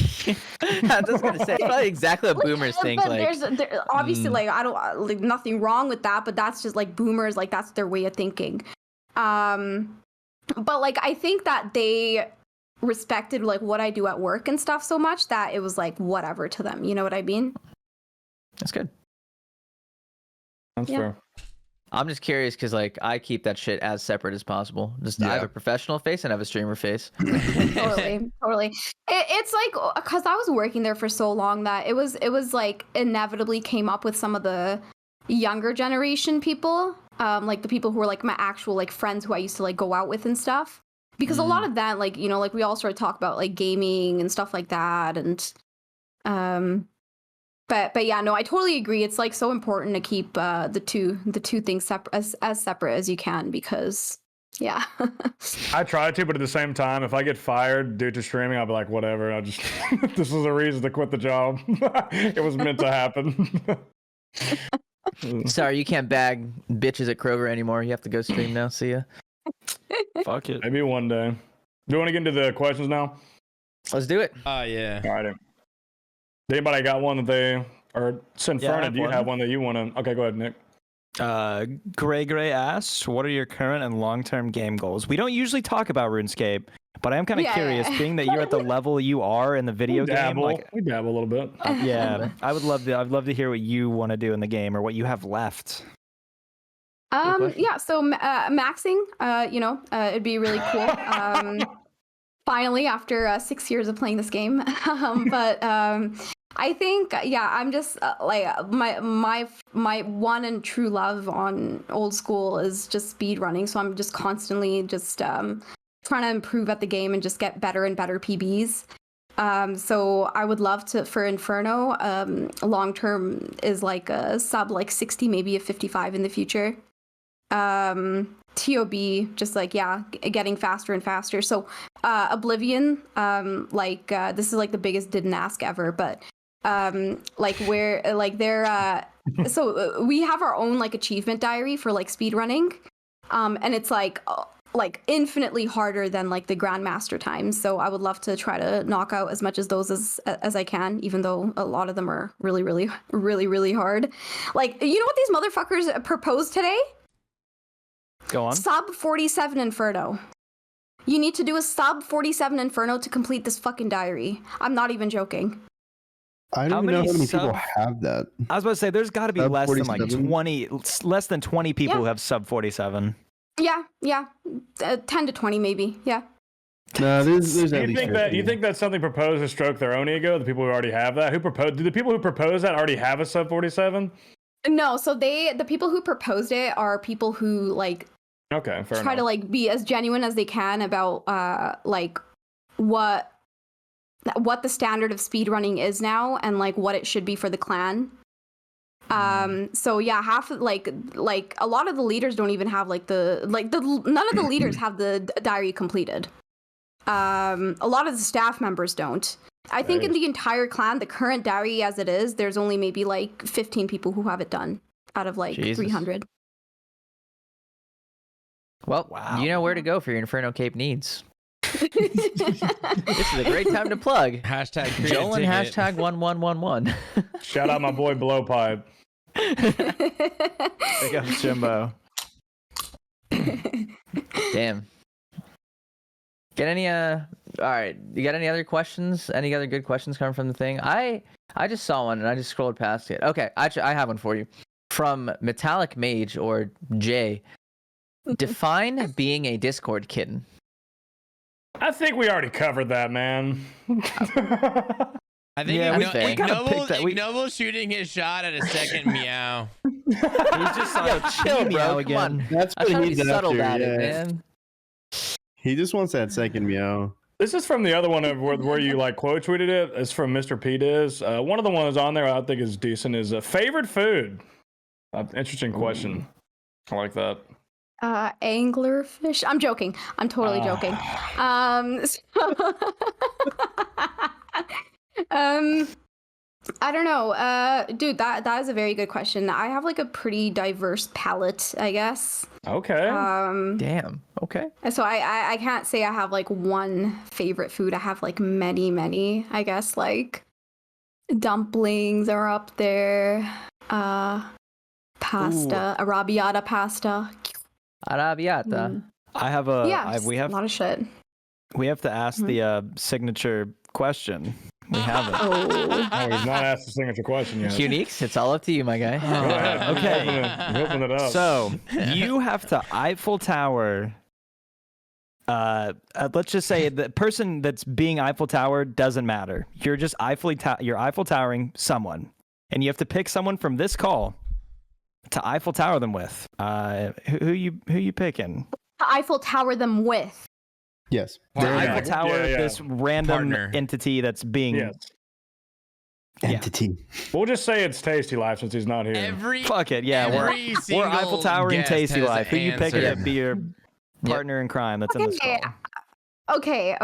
I was gonna say it's probably exactly what boomers think. But Like, there's obviously like I don't like nothing wrong with that, but that's just like boomers, like that's their way of thinking. But like I think that they respected like what I do at work and stuff so much that it was like whatever to them, you know what I mean? that's good. That's Yeah. fair. I'm just curious because like I keep that shit as separate as possible. Just I have a professional face and I have a streamer face. Totally. It's like because I was working there for so long that it was like inevitably came up with some of the younger generation people, like the people who were like my actual like friends who I used to like go out with and stuff. Because a lot of that, like, you know, like we all sort of talk about like gaming and stuff like that, and but yeah, no, I totally agree. It's like so important to keep the two things separate as separate as you can because yeah. I try to, but at the same time, if I get fired due to streaming, I'll be like, whatever. I just this is a reason to quit the job. It was meant to happen. Sorry, you can't bag bitches at Kroger anymore. You have to go stream now. See ya. Fuck it. Maybe one day. Do you want to get into the questions now? Let's do it. Oh yeah. All right. Anybody got one that they or Sinferna? Do you one. have one that you want to? Okay, go ahead, Nick. Gray asks, what are your current and long-term game goals? We don't usually talk about RuneScape, but I am kind of curious, being that you're at the level you are in the video game. Like, we dabble a little bit. yeah, I'd love to hear what you want to do in the game or what you have left. Yeah, so maxing, you know, it'd be really cool. Finally, after 6 years of playing this game, but I think, yeah, I'm just like my one and true love on old school is just speed running. So I'm just constantly just trying to improve at the game and just get better and better PBs. So I would love to for Inferno. Long term is like a sub like 60, maybe a 55 in the future. TOB just like getting faster and faster. So Oblivion, this is like the biggest didn't ask ever, but like where like they're so we have our own like achievement diary for like speed running, and it's like infinitely harder than like the grandmaster times. So I would love to try to knock out as much as those as I can, even though a lot of them are really really really really hard. Like, you know what these motherfuckers proposed today? Go on. Sub 47 Inferno. You need to do a sub 47 Inferno to complete this fucking diary. I'm not even joking. I don't even know how many people have that. I was about to say, there's got to be Sub less 47? than like 20, less than 20 people who have sub 47. Yeah, 10 to 20 maybe. Yeah. No, there's at You least think that 50. you think that's something proposed to stroke their own ego? The people who already have that, who proposed? Do the people who propose that already have a sub 47? No, so the people who proposed it are people who like Okay, fair try enough. to like be as genuine as they can about like what the standard of speedrunning is now and like what it should be for the clan. So yeah, half like a lot of the leaders don't even have like none of the leaders have the diary completed. A lot of the staff members don't. I think in the entire clan, the current diary as it is, there's only maybe like 15 people who have it done out of like Jesus. 300. Well, you know where to go for your Inferno Cape needs. This is a great time to plug. Hashtag Jolan create a ticket. hashtag 1111. Shout out my boy Blowpipe. Pick up Jimbo. Damn. Get any all right, you got any other questions? Any other good questions coming from the thing? I just saw one and I just scrolled past it. Okay, actually I have one for you. From Metallic Mage or Jay. Define being a Discord kitten. I think we already covered that, man. I think Yeah, we gotta pick that. Ignoble shooting his shot at a second meow. He's just like, chill, meow bro. Come on. again. That's I'm what trying to be he's subtle after, about it, yeah. man. He just wants that second meow. This is from the other one of where you like quote tweeted it. It's from Mr. P. Diz. One of the ones on there I think is decent is favorite food. Interesting question. I like that. Anglerfish. I'm joking. I'm totally joking. I don't know. Dude, that is a very good question. I have like a pretty diverse palate, I guess. Okay. Damn. Okay. So I can't say I have like one favorite food. I have like many, I guess. Like dumplings are up there. Pasta, arrabbiata pasta. Arrabbiata. I have a. Yeah, we have a lot of shit. We have to ask the signature question We haven't. Oh. Oh, he's not asked the signature question yet. Uniques, it's all up to you, my guy. Go ahead. Okay. Open it up. So you have to Eiffel Tower. Let's just say the person that's being Eiffel Tower doesn't matter. You're just you're Eiffel Towering someone, and you have to pick someone from this call to Eiffel Tower them with. Who you picking? Eiffel Tower them with. Yes. Partner. Eiffel Tower, Yeah. this random Partner. entity that's being. Yes. Entity. We'll just say it's Tasty Life since he's not here. Every Fuck it, yeah. every We're single Eiffel Towering guest Tasty has Life. Who an you picking answer. to be your partner in crime that's in this Okay. call? Okay.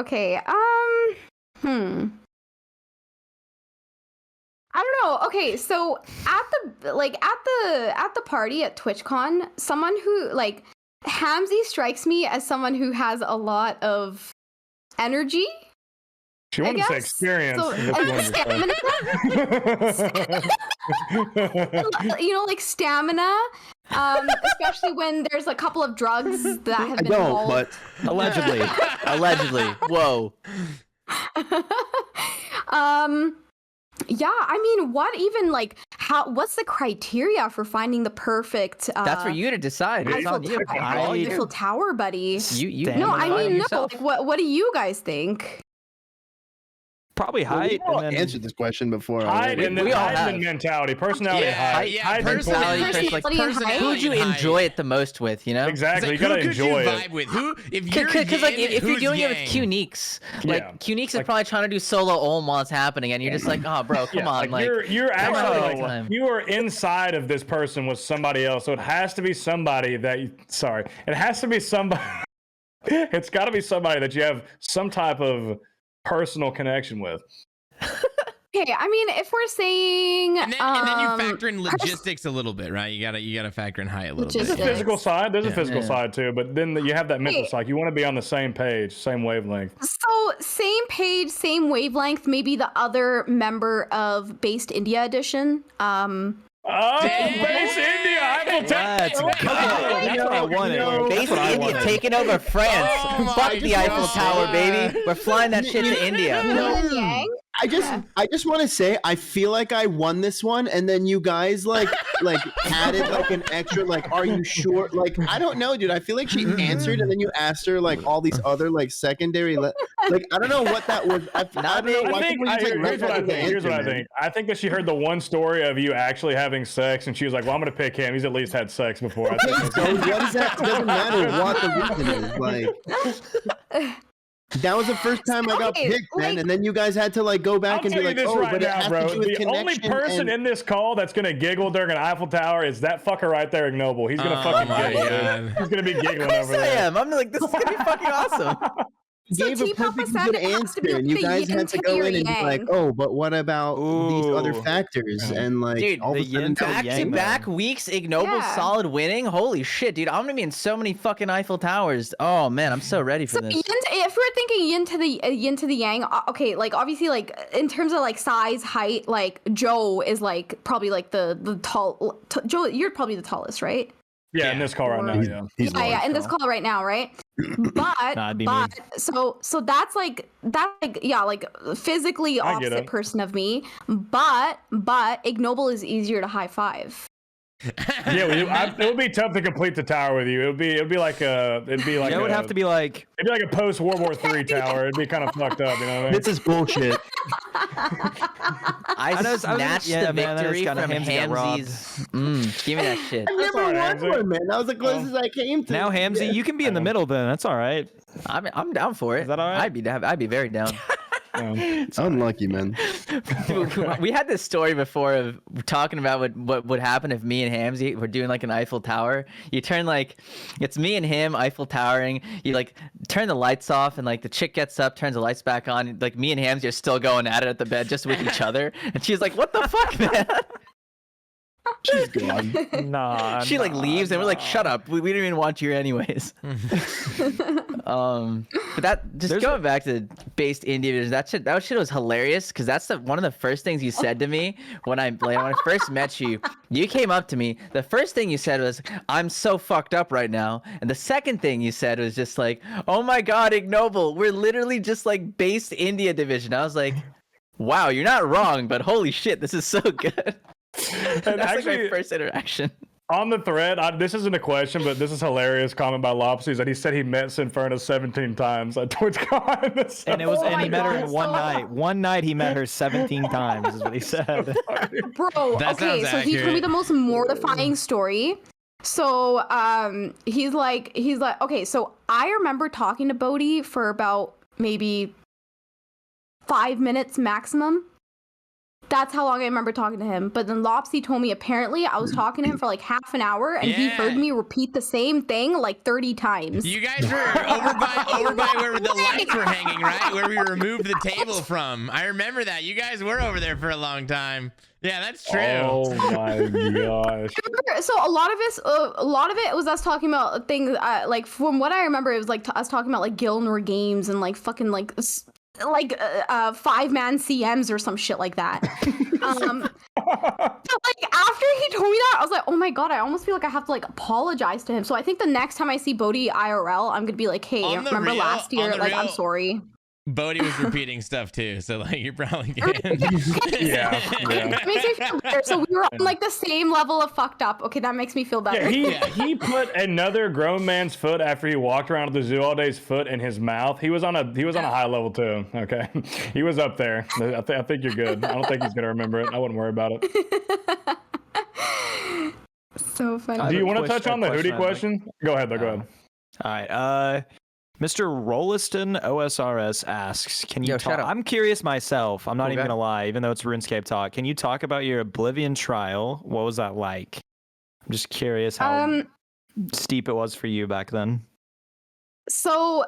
I don't know. Okay, so at the party at TwitchCon, someone who like Hamzy strikes me as someone who has a lot of energy. She wanted to say guess. experience. So, is what you wanted to say. You know, like stamina, especially when there's a couple of drugs that have I been don't, involved. but Allegedly. Allegedly. Whoa. Yeah, I mean, what even like what's the criteria for finding the perfect That's for you to decide. It's Eiffel, on you. Eiffel Tower, buddy? You No, I decide mean, no. yourself. Like, what do you guys think? Probably well, height. we all and then, answered this question before. Height and then we all height and have. then mentality, personality, Yeah, height. yeah, Height and Personality, personality. Chris, like, Personality and who would you and height. enjoy it the most with, you know? Exactly, It's you like, gotta who could enjoy you it. vibe with? Who if you're Because like yin, if you're who's doing it with yang? Qneeks, like Yeah. Qneeks is Like- probably trying to do solo Olm while it's happening, and you're just like, oh, bro, come Yeah, on, like you're actually on, like time. you are inside of this person with somebody else, so it has to be somebody that it has to be somebody. It's got to be somebody that you have some type of personal connection with. Okay, I mean, if we're saying, And then you factor in logistics a little bit, right? You gotta factor in height a little There's a bit. Logistics. physical side. There's a physical Yeah. side too, but then you have that mental Wait. side. You want to be on the same page, same wavelength. so same page, same wavelength. Maybe the other member of Based India Edition. Oh, Dang. Base India! Eiffel Tower. Let's go. That's what I wanted. Base That's what I India wanted. taking over France. Oh my Fuck the Eiffel God. Tower, baby. We're flying that shit to India. Yin and Yang. I just want to say I feel like I won this one, and then you guys like added like an extra like, are you sure? Like I don't know, dude. I feel like she answered, and then you asked her like all these other like secondary like I don't know what that was. I don't know. I Why think, couldn't we just, like, here's what I let the think. Here's what I answer, man? think. I think that she heard the one story of you actually having sex, and she was like, "Well, I'm gonna pick him. He's at least had sex before." I think that's- So what is that? It doesn't matter what the reason is. Like that was the first time I got Okay, picked, man, like- and then you guys had to like go I'll back and tell be you like, this oh, right but it now, has bro. to do with The only connection person and- in this call that's gonna giggle during an Eiffel Tower is that fucker right there, Ignoble. He's gonna Oh fucking my giggle. God. Dude. He's gonna be giggling Of course over I there. am. I'm like, this is gonna be fucking awesome. So gave a T-Papa perfectly said good it has to answer, be and you like the guys yin had to to go your in and be like, yang. oh, but what about these other Ooh. factors? Yeah. And like, Dude, all of the a sudden, yin to Back yang, to though. back weeks, ignoble, Yeah. solid winning. Holy shit, dude! I'm gonna be in so many fucking Eiffel Towers. Oh man, I'm so ready for So this. if we're thinking yin to the yang, okay, like obviously like in terms of like size, height, like Joe is like probably like the tall. Joe, you're probably the tallest, right? Yeah, in this call right now. he's, Yeah. he's Yeah, large, in this so. call right now, right? But Nah, it'd be but so that's like yeah, like physically I get opposite it. person of me. But ignoble is easier to high five. Yeah, it would be tough to complete the tower with you. It'd be like It would have to be like it'd be like a post World War III tower. It'd be kind of fucked up, you know what I mean? This is bullshit. I I know- snatched yeah, the man, that is victory kinda from Hamzy got robbed. Hamzy's. Give me that shit. I never all right, won Hamzy. one, man. That was the closest I came to. now, Hamzy. You can be in the middle then. That's all right. I'm down for it. Is that all right? I'd be very down. Unlucky, man. Dude, we had this story before of talking about what would happen if me and Hamzy were doing like an Eiffel Tower. You turn like it's me and him Eiffel Towering. You like turn the lights off and like the chick gets up, turns the lights back on. Like me and Hamzy are still going at it at the bed just with each other. And she's like, "What the fuck, man?" She's gone. Nah. She like leaves and we're like, "Shut up. We didn't even want you here anyways." But that just There's going back to Based India, that shit was hilarious because that's one of the first things you said to me when I first met you. You came up to me. The first thing you said was, "I'm so fucked up right now," and the second thing you said was just like, "Oh my god, ignoble, we're literally just like Based India division." I was like, Wow, you're not wrong, but holy shit, this is so good. And That's like actually, my first interaction. on the thread, this isn't a question, but this is hilarious comment by Lopsies that he said he met Sinferna 17 times at TwitchCon. That's so And it was, Oh and my he met her God, in one so- night. One night he met her 17 times, is what he said. Bro, That okay, sounds so he told me accurate. the most mortifying story. So he's like, okay, so I remember talking to Bodhi for about maybe 5 minutes maximum. That's how long I remember talking to him. But then Lopsy told me apparently I was talking to him for like half an hour, and he heard Yeah. me repeat the same thing like 30 times. You guys were over by where the lights were hanging, right? Where we removed the table from. I remember that. You guys were over there for a long time. Yeah, that's true. Oh my gosh. So a lot of it was us talking about things like from what I remember, it was like us talking about like Gilmore games and like fucking like 5-man CMs or some shit like that. So like after he told me that, I was like, oh my God, I almost feel like I have to like apologize to him. So I think the next time I see Bodhi IRL, I'm gonna be like, hey, On the remember real- last year? on the Like, I'm real- sorry. Bodhi was repeating stuff too, so like you're probably good. Yeah. That makes me feel better. So we were on like the same level of fucked up. Okay, that makes me feel better. Yeah, he put another grown man's foot after he walked around at the zoo all day's foot in his mouth. He was on a high level too. Okay, he was up there. I think you're good. I don't think he's gonna remember it. I wouldn't worry about it. So funny. I have Do you a want to touch question- on the a hoodie question, question? Go ahead. Though. Go ahead. All right. Mr. Rolliston OSRS asks, can you Yo, talk? shut up. I'm curious myself. I'm not Cool even guy. gonna lie, even though it's RuneScape talk. Can you talk about your Oblivion trial? What was that like? I'm just curious how steep it was for you back then. So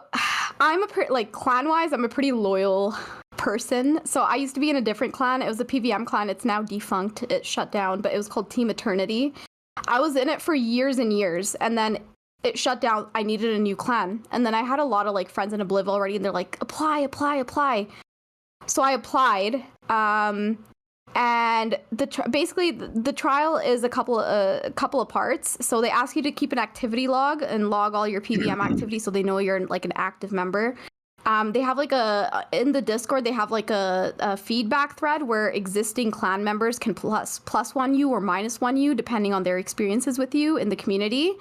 I'm like clan wise, I'm a pretty loyal person. So I used to be in a different clan. It was a PVM clan. It's now defunct. It shut down, but it was called Team Eternity. I was in it for years and years, and then it shut down. I needed a new clan, and then I had a lot of like friends in Obliv already, and they're like, apply. So I applied. And basically the trial is a couple of parts. So they ask you to keep an activity log and log all your PVM activity, so they know you're like an active member. They have like in the Discord, they have like a feedback thread where existing clan members can plus one you or minus one you depending on their experiences with you in the community.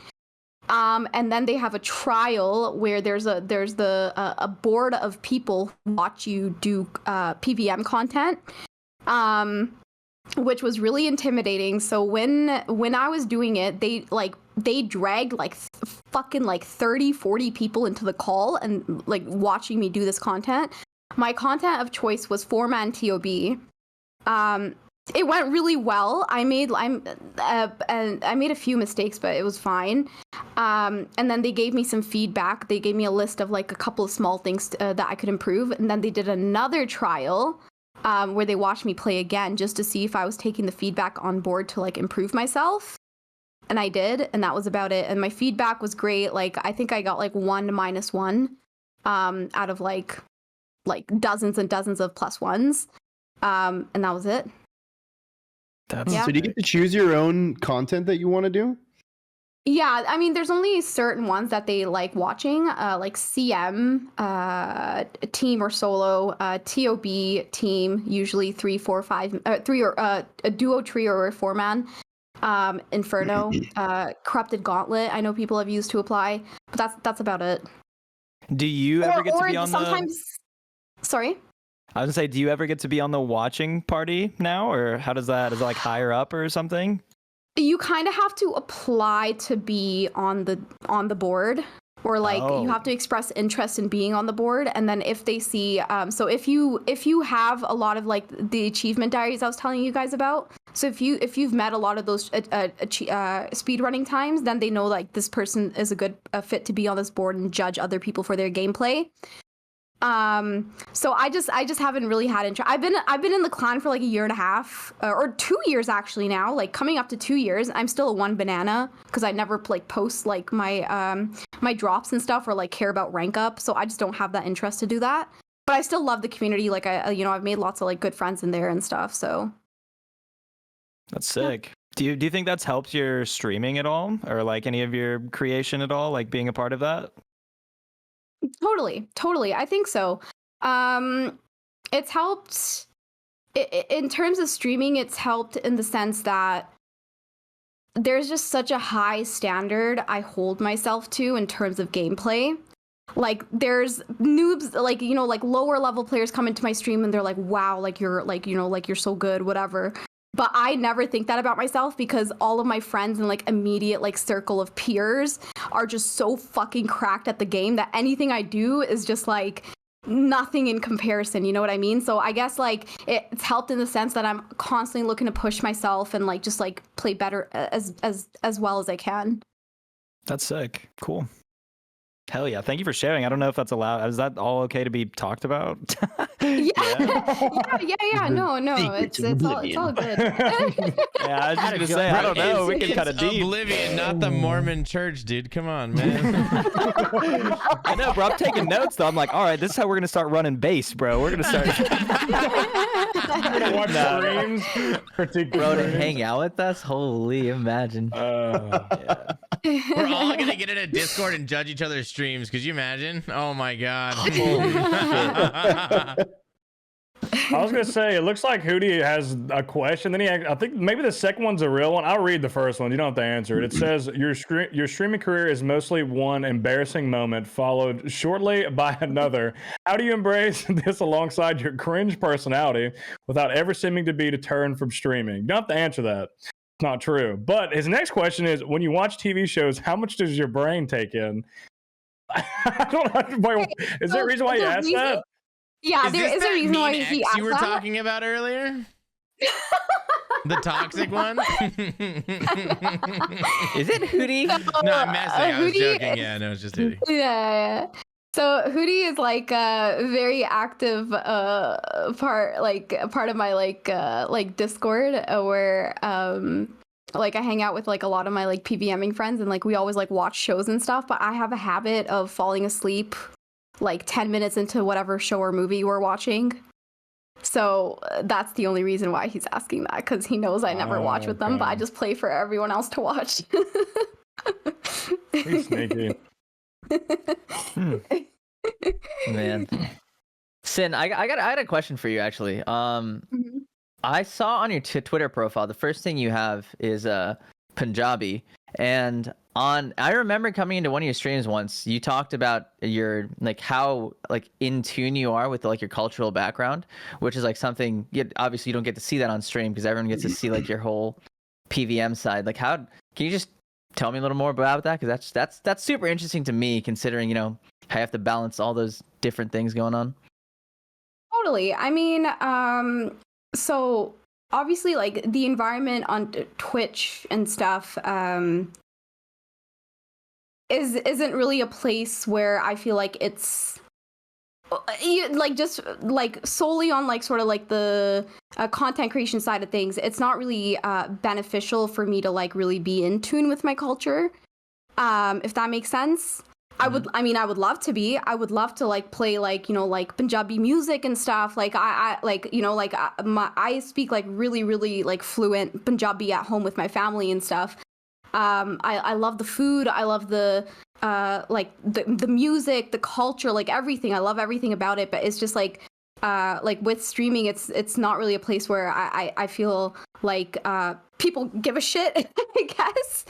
And then they have a trial where there's a board of people who watch you do PVM content. Which was really intimidating. So when I was doing it, they dragged like fucking like 30-40 people into the call and like watching me do this content. My content of choice was 4-man TOB. It went really well. I made a few mistakes, but it was fine. And then they gave me some feedback. They gave me a list of like a couple of small things that I could improve. And then they did another trial where they watched me play again just to see if I was taking the feedback on board to like improve myself. And I did, and that was about it. And my feedback was great. Like I think I got like 1 to -1 out of like dozens and dozens of +1s. And that was it. That's Yeah. So do you get to choose your own content that you want to do? Yeah, I mean, there's only certain ones that they like watching, like CM, team or solo, TOB team, usually 3, 4, 5, 3 or a duo, trio, or a 4-man. Inferno, Corrupted Gauntlet. I know people have used to apply, but that's about it. Do you ever get to be on sometimes. Sorry. I was gonna say, do you ever get to be on the watching party now, or how does that? Is it like higher up or something? You kind of have to apply to be on the board, or like you have to express interest in being on the board, and then if they see so if you have a lot of like the achievement diaries I was telling you guys about, so if you've met a lot of those speed running times, then they know like this person is a good fit to be on this board and judge other people for their gameplay. So I just haven't really had interest. I've been in the clan for like 1.5 years, or 2 years actually now, like coming up to 2 years. I'm still a 1 banana because I never like post like my my drops and stuff or like care about rank up. So I just don't have that interest to do that. But I still love the community. Like I've made lots of like good friends in there and stuff. So That's sick. Do you think that's helped your streaming at all, or like any of your creation at all, like being a part of that? Totally. I think so. It's helped in terms of streaming, it's helped in the sense that there's just such a high standard I hold myself to in terms of gameplay. Like there's noobs, like, you know, like lower level players come into my stream and they're like, wow, like you're like, you know, like you're so good, whatever. But I never think that about myself because all of my friends and like immediate like circle of peers are just so fucking cracked at the game that anything I do is just like nothing in comparison, you know what I mean? So I guess like it's helped in the sense that I'm constantly looking to push myself and like just like play better as well as I can. That's sick. Cool. Hell yeah. Thank you for sharing. I don't know if that's allowed. Is that all okay to be talked about? Yeah. No, Secrets of it's all Oblivion. good. Yeah, I was just gonna say, I don't know. We can cut it deep. Oblivion, not the Mormon church, dude. Come on, man. I know, bro. I'm taking notes though. I'm like, all right, this is how we're gonna start running base, bro. We're gonna start. I'm gonna watch streams, critique the Bro, to streams. hang out with us? Holy, imagine. Yeah. We're all gonna get in a Discord and judge each other's streams. Could you imagine? Oh my god. I was gonna say, it looks like Hootie has a question. Then I think maybe the second one's a real one. I'll read the first one. You don't have to answer it. It says your streaming career is mostly one embarrassing moment followed shortly by another. How do you embrace this alongside your cringe personality without ever seeming to be deterred from streaming? You don't have to answer that. It's not true. But his next question is: when you watch TV shows, how much does your brain take in? I don't know. Is there a reason why you asked that? Yeah, Is there this is a that reason why mean he ex asked you were that. talking about earlier? The toxic one? Is it Hootie? No, I'm messing. I was Hootie joking. Yeah, no, it's just Hootie. Yeah. So Hootie is like a very active part of my like Discord where like I hang out with like a lot of my like PVMing friends and like we always like watch shows and stuff, but I have a habit of falling asleep like 10 minutes into whatever show or movie we're watching. So that's the only reason why he's asking that, because he knows I never watch with them, but I just play for everyone else to watch. He's sneaky. Man. Sin, I had a question for you actually. I saw on your Twitter profile the first thing you have is Punjabi, and I remember coming into one of your streams once, you talked about your like how like in tune you are with like your cultural background, which is like something obviously you don't get to see that on stream because everyone gets to see like your whole PVM side. Like how can you just tell me a little more about that? Because that's super interesting to me, considering, you know, how you have to balance all those different things going on. Totally. I mean, so obviously like the environment on Twitch and stuff isn't really a place where I feel like it's like just like solely on like sort of like the content creation side of things. It's not really beneficial for me to like really be in tune with my culture, if that makes sense. I would love to be. I would love to like play like, you know, like Punjabi music and stuff. Like I like, you know, like I speak like really, really like fluent Punjabi at home with my family and stuff. I love the food. I love the like the music, the culture, like everything. I love everything about it. But it's just like with streaming, it's not really a place where I feel like people give a shit, I guess.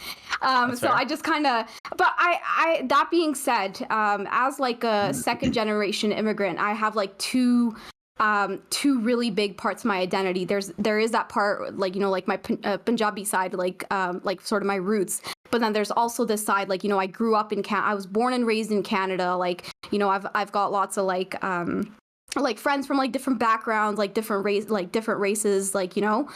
So I just kind of, but I that being said, as like a second generation immigrant, I have like two really big parts of my identity. There is that part, like, you know, like my Punjabi side, like sort of my roots. But then there's also this side, like, you know, I grew up in I was born and raised in Canada. Like, you know, I've got lots of like friends from like different backgrounds, like different races, like, you know.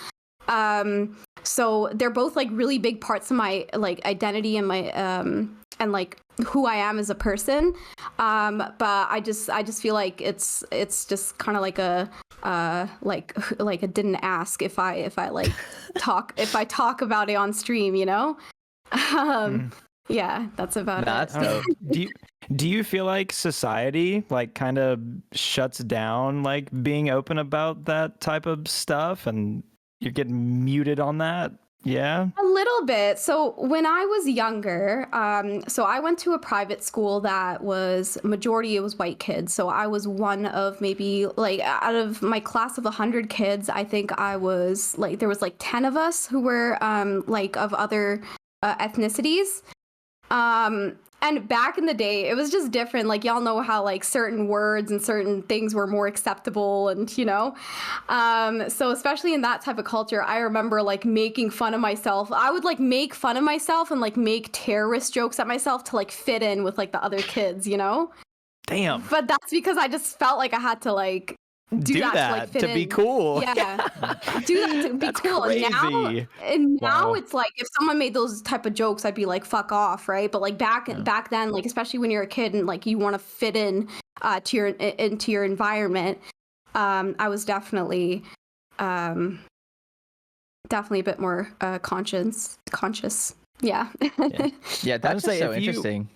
So they're both like really big parts of my like identity and my and like who I am as a person. But I just feel like it's just kind of like a like a didn't ask if I like talk about it on stream, you know. Yeah, that's about it. That's dope. Do you feel like society like kind of shuts down like being open about that type of stuff, and you're getting muted on that? Yeah. A little bit. So when I was younger, so I went to a private school that was majority it was white kids. So I was one of maybe like out of my class of 100 kids, I think I was like there was like 10 of us who were like of other ethnicities. And back in the day, it was just different. Like y'all know how like certain words and certain things were more acceptable, and so especially in that type of culture, I remember like making fun of myself. I would like make fun of myself and like make terrorist jokes at myself to like fit in with like the other kids, Damn. But that's because I just felt like I had to like do that to like fit to in. be cool. Yeah, do that to be That's cool. crazy. And now Wow. it's like if someone made those type of jokes, I'd be like, "Fuck off," right? But like back then, like especially when you're a kid and like you want to fit in into your environment, I was definitely a bit more conscious. Yeah. Yeah, that's say, just so if you- interesting.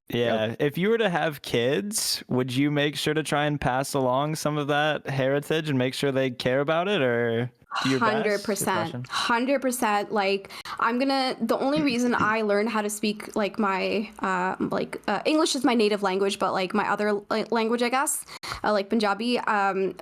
Yeah. If you were to have kids, would you make sure to try and pass along some of that heritage and make sure they care about it, or do your best? Good 100%. Like the only reason I learned how to speak like my English is my native language, but like my other language, I guess, like Punjabi,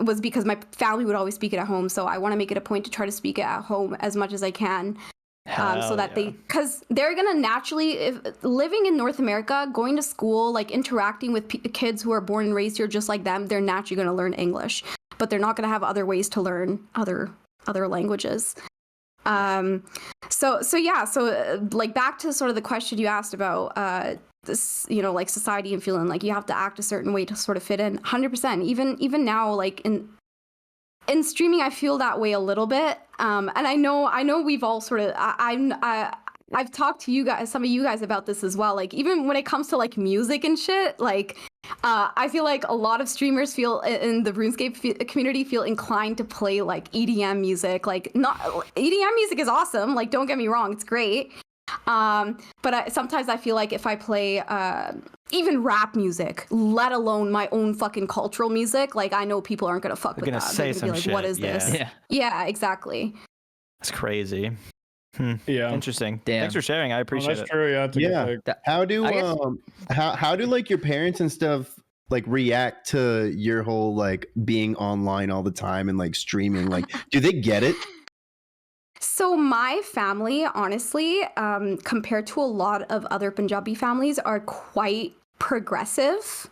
was because my family would always speak it at home. So I want to make it a point to try to speak it at home as much as I can. So that because they're gonna naturally, if living in North America, going to school, like interacting with kids who are born and raised here just like them, they're naturally gonna learn English, but they're not gonna have other ways to learn other languages. So like back to sort of the question you asked about this, like society and feeling like you have to act a certain way to sort of fit in. 100%. Even now, like in streaming, I feel that way a little bit. And I know we've all sort of, I've talked to you guys, some of you guys about this as well. Like even when it comes to like music and shit, like I feel like a lot of streamers feel in the RuneScape community feel inclined to play like EDM music. Like not EDM music is awesome. Like don't get me wrong, it's great. But sometimes I feel like if I play even rap music, let alone my own fucking cultural music, like I know people aren't gonna fuck with that. Say They're gonna be like, some what shit, is this? Yeah, exactly. That's crazy. Yeah. Interesting. Damn. Thanks for sharing. I appreciate That's it. true. Yeah. It's a good Yeah. take. How do I guess- how do like your parents and stuff like react to your whole like being online all the time and like streaming? Like, do they get it? So my family, honestly, compared to a lot of other Punjabi families, are quite progressive.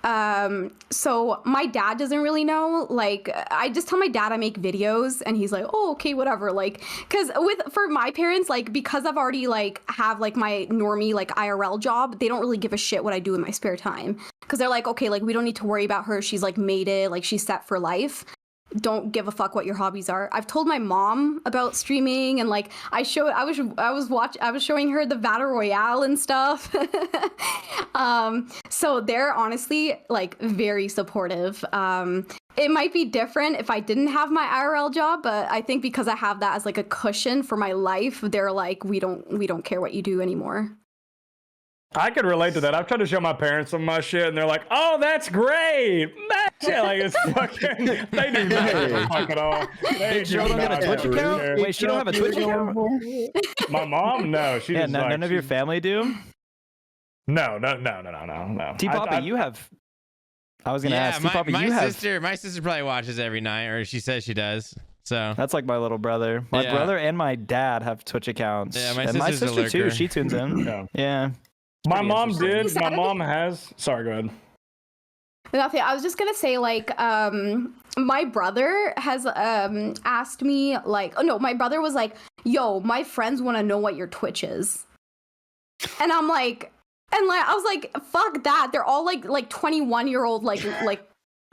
So my dad doesn't really know. Like, I just tell my dad I make videos, and he's like, "Oh, okay, whatever." Like, because for my parents, like, because I've already like have like my normie like IRL job, they don't really give a shit what I do in my spare time. Because they're like, okay, like we don't need to worry about her. She's like made it. Like she's set for life. Don't give a fuck what your hobbies are. I've told my mom about streaming, and like I was showing her the Battle Royale and stuff. So they're honestly like very supportive. It might be different if I didn't have my IRL job, but I think because I have that as like a cushion for my life, they're like, we don't care what you do anymore. I could relate to that. I've tried to show my parents some of my shit, and they're like, "Oh, that's great!" That shit, like it's fucking. They do not give a fuck at all. They You don't do get a not Twitch give account? care. Wait, she don't have a Twitch account? My mom, no, she Yeah, just like, none of your family do. No. T Papa, you have. I was gonna ask. T Papa, my you have. sister probably watches every night, or she says she does. So That's like my little brother. My Yeah. brother and my dad have Twitch accounts. Yeah, my and my sister's a sister too. lurker. She tunes in. Yeah. Yeah. My Pretty mom interesting. did. My mom has. Sorry, go ahead. Nothing. I was just gonna say, like, my brother has asked me, like, oh no, my brother was like, "Yo, my friends want to know what your Twitch is," and I'm like, I was like, "Fuck that! They're all like 21-year-old like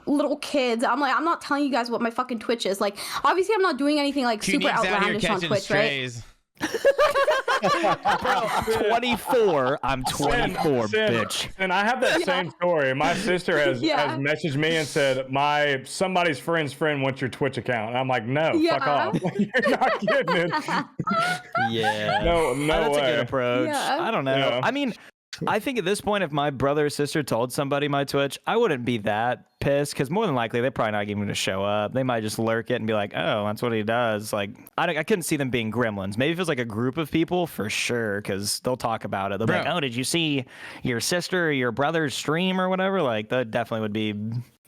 little kids." I'm like, I'm not telling you guys what my fucking Twitch is. Like, obviously, I'm not doing anything like super outlandish on Twitch, right? Bro, I'm 24. I'm 24, bitch. And I have that same story. My sister has messaged me and said, somebody's friend's friend wants your Twitch account. And I'm like, no, fuck off. You're not getting it. Yeah. No That's way. a good approach. Yeah. I don't know. Yeah. I mean, I think at this point, if my brother or sister told somebody my Twitch, I wouldn't be that pissed because more than likely they're probably not even going to show up. They might just lurk it and be like, "Oh, that's what he does." Like, I couldn't see them being gremlins. Maybe if it was like a group of people, for sure, because they'll talk about it. They'll be like, "Oh, did you see your sister or your brother's stream or whatever?" Like, that definitely would be.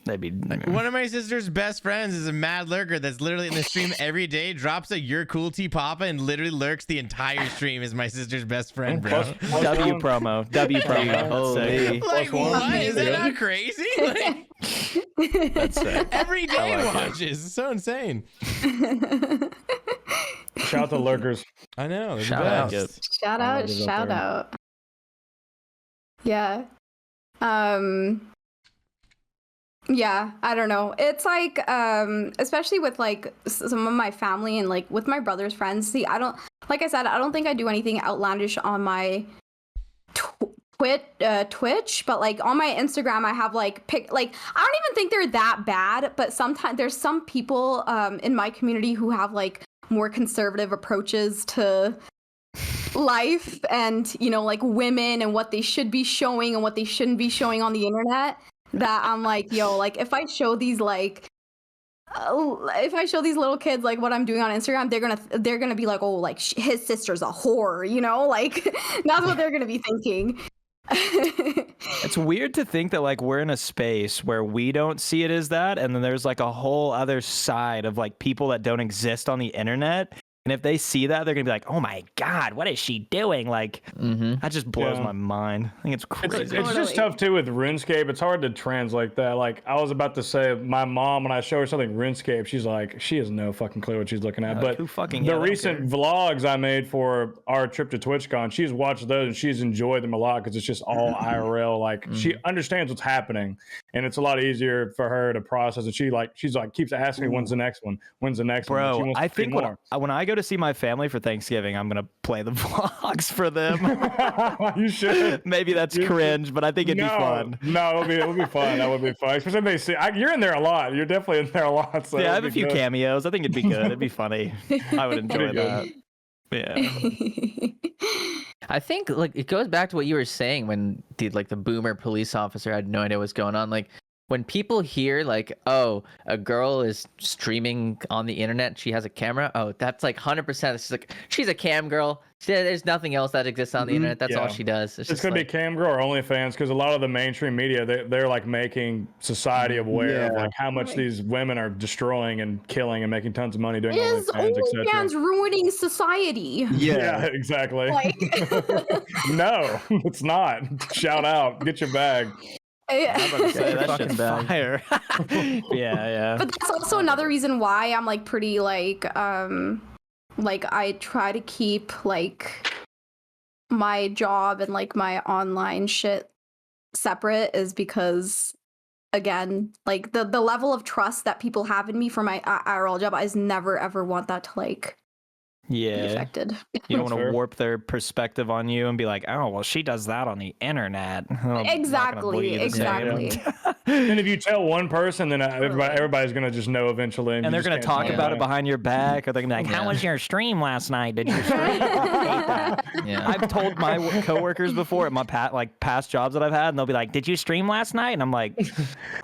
They'd be. One of my sister's best friends is a mad lurker that's literally in the stream every day, drops a "You're cool, T Papa," and literally lurks the entire stream. Is my sister's best friend, bro. W promo. W promo. Holy. Like, what? Is that not crazy? Like, That's sick. every day I like watches. It's so insane. Shout out to lurkers. I know. They're the Shout out. best. Shout I out, love it up shout there. out. Yeah. Yeah, I don't know. It's like, especially with like some of my family and like with my brother's friends. See, like I said, I don't think I do anything outlandish on my Twitch, but like on my Instagram, I have like I don't even think they're that bad, but sometimes there's some people in my community who have like more conservative approaches to life and, you know, like women and what they should be showing and what they shouldn't be showing on the internet. That I'm like, yo, like if I show these like if I show these little kids like what I'm doing on Instagram, they're gonna be like, oh, like his sister's a whore, you know, like that's what they're gonna be thinking. It's weird to think that like we're in a space where we don't see it as that, and then there's like a whole other side of like people that don't exist on the internet. And if they see that, they're gonna be like, "Oh my god, what is she doing?" Like, that just blows my mind. I think it's crazy. It's just tough too with RuneScape. It's hard to translate that. Like I was about to say, my mom, when I show her something RuneScape, she's like, she has no fucking clue what she's looking at. But who fucking the yeah, I don't recent vlogs I made for our trip to TwitchCon, she's watched those and she's enjoyed them a lot because it's just all IRL. Like she understands what's happening, and it's a lot easier for her to process. And she's like keeps asking me, "When's the next one? When's the next one?" She Bro, wants I to see think more. when I go to see my family for Thanksgiving, I'm gonna play the vlogs for them. You should. Maybe that's cringe, but I think it'd be fun. No, it would be fun. That would be fun. Especially if they see you're in there a lot. You're definitely in there a lot. So Yeah, I have it'd a be few good. cameos. I think it'd be good. It'd be funny. I would enjoy Pretty that. good. Yeah. I think like it goes back to what you were saying when the boomer police officer had no idea what's going on. Like when people hear like, oh, a girl is streaming on the internet, she has a camera. Oh, that's like 100%. It's like she's a cam girl. There's nothing else that exists on the internet. That's all Yeah. she does. It's gonna be cam girl or OnlyFans because a lot of the mainstream media they're like making society aware of like how much these women are destroying and killing and making tons of money doing Is OnlyFans, etc. OnlyFans ruining society? Yeah, exactly. Like, No, it's not. Shout out, get your bag. That Fucking shit's fire. yeah. But that's also another reason why I'm like pretty like I try to keep like my job and like my online shit separate is because again, like the level of trust that people have in me for my IRL job, I just never ever want that to like be Yeah. affected. You don't That's want to fair. warp their perspective on you and be like, oh, well, she does that on the internet. I'm not gonna believe Exactly. the same. And if you tell one person, then everybody's gonna just know eventually, And you they're just going to can't talk talk about it behind your back. Or they're going to be like, how Yeah. was your stream last night? Did you stream? I hate that. Yeah. I've told my coworkers before at my past jobs that I've had, and they'll be like, did you stream last night? And I'm like,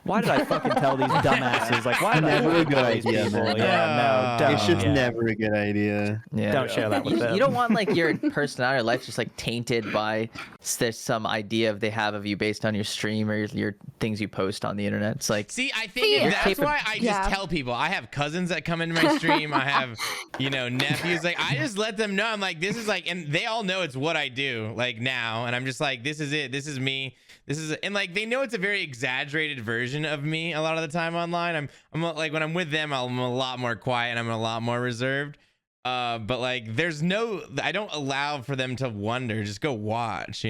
why did I fucking tell these dumbasses? Like, why did I Never a fucking good tell these idea, people? man. Yeah, no, don't. It's just Yeah. never a good idea. Yeah. Don't share that with them. You don't want like your personality or life just like tainted by there's some idea they have of you based on your stream or your things you post on the internet. It's like See, I think Yeah. that's why I just Yeah. tell people. I have cousins that come into my stream. I have, nephews. Like, I just let them know. I'm like, this is like, and they all know it's what I do, like now. And I'm just like, this is it. This is me. And like, they know it's a very exaggerated version of me a lot of the time online. I'm like, when I'm with them, I'm a lot more quiet and I'm a lot more reserved. But like, I don't allow for them to wonder. Just go watch,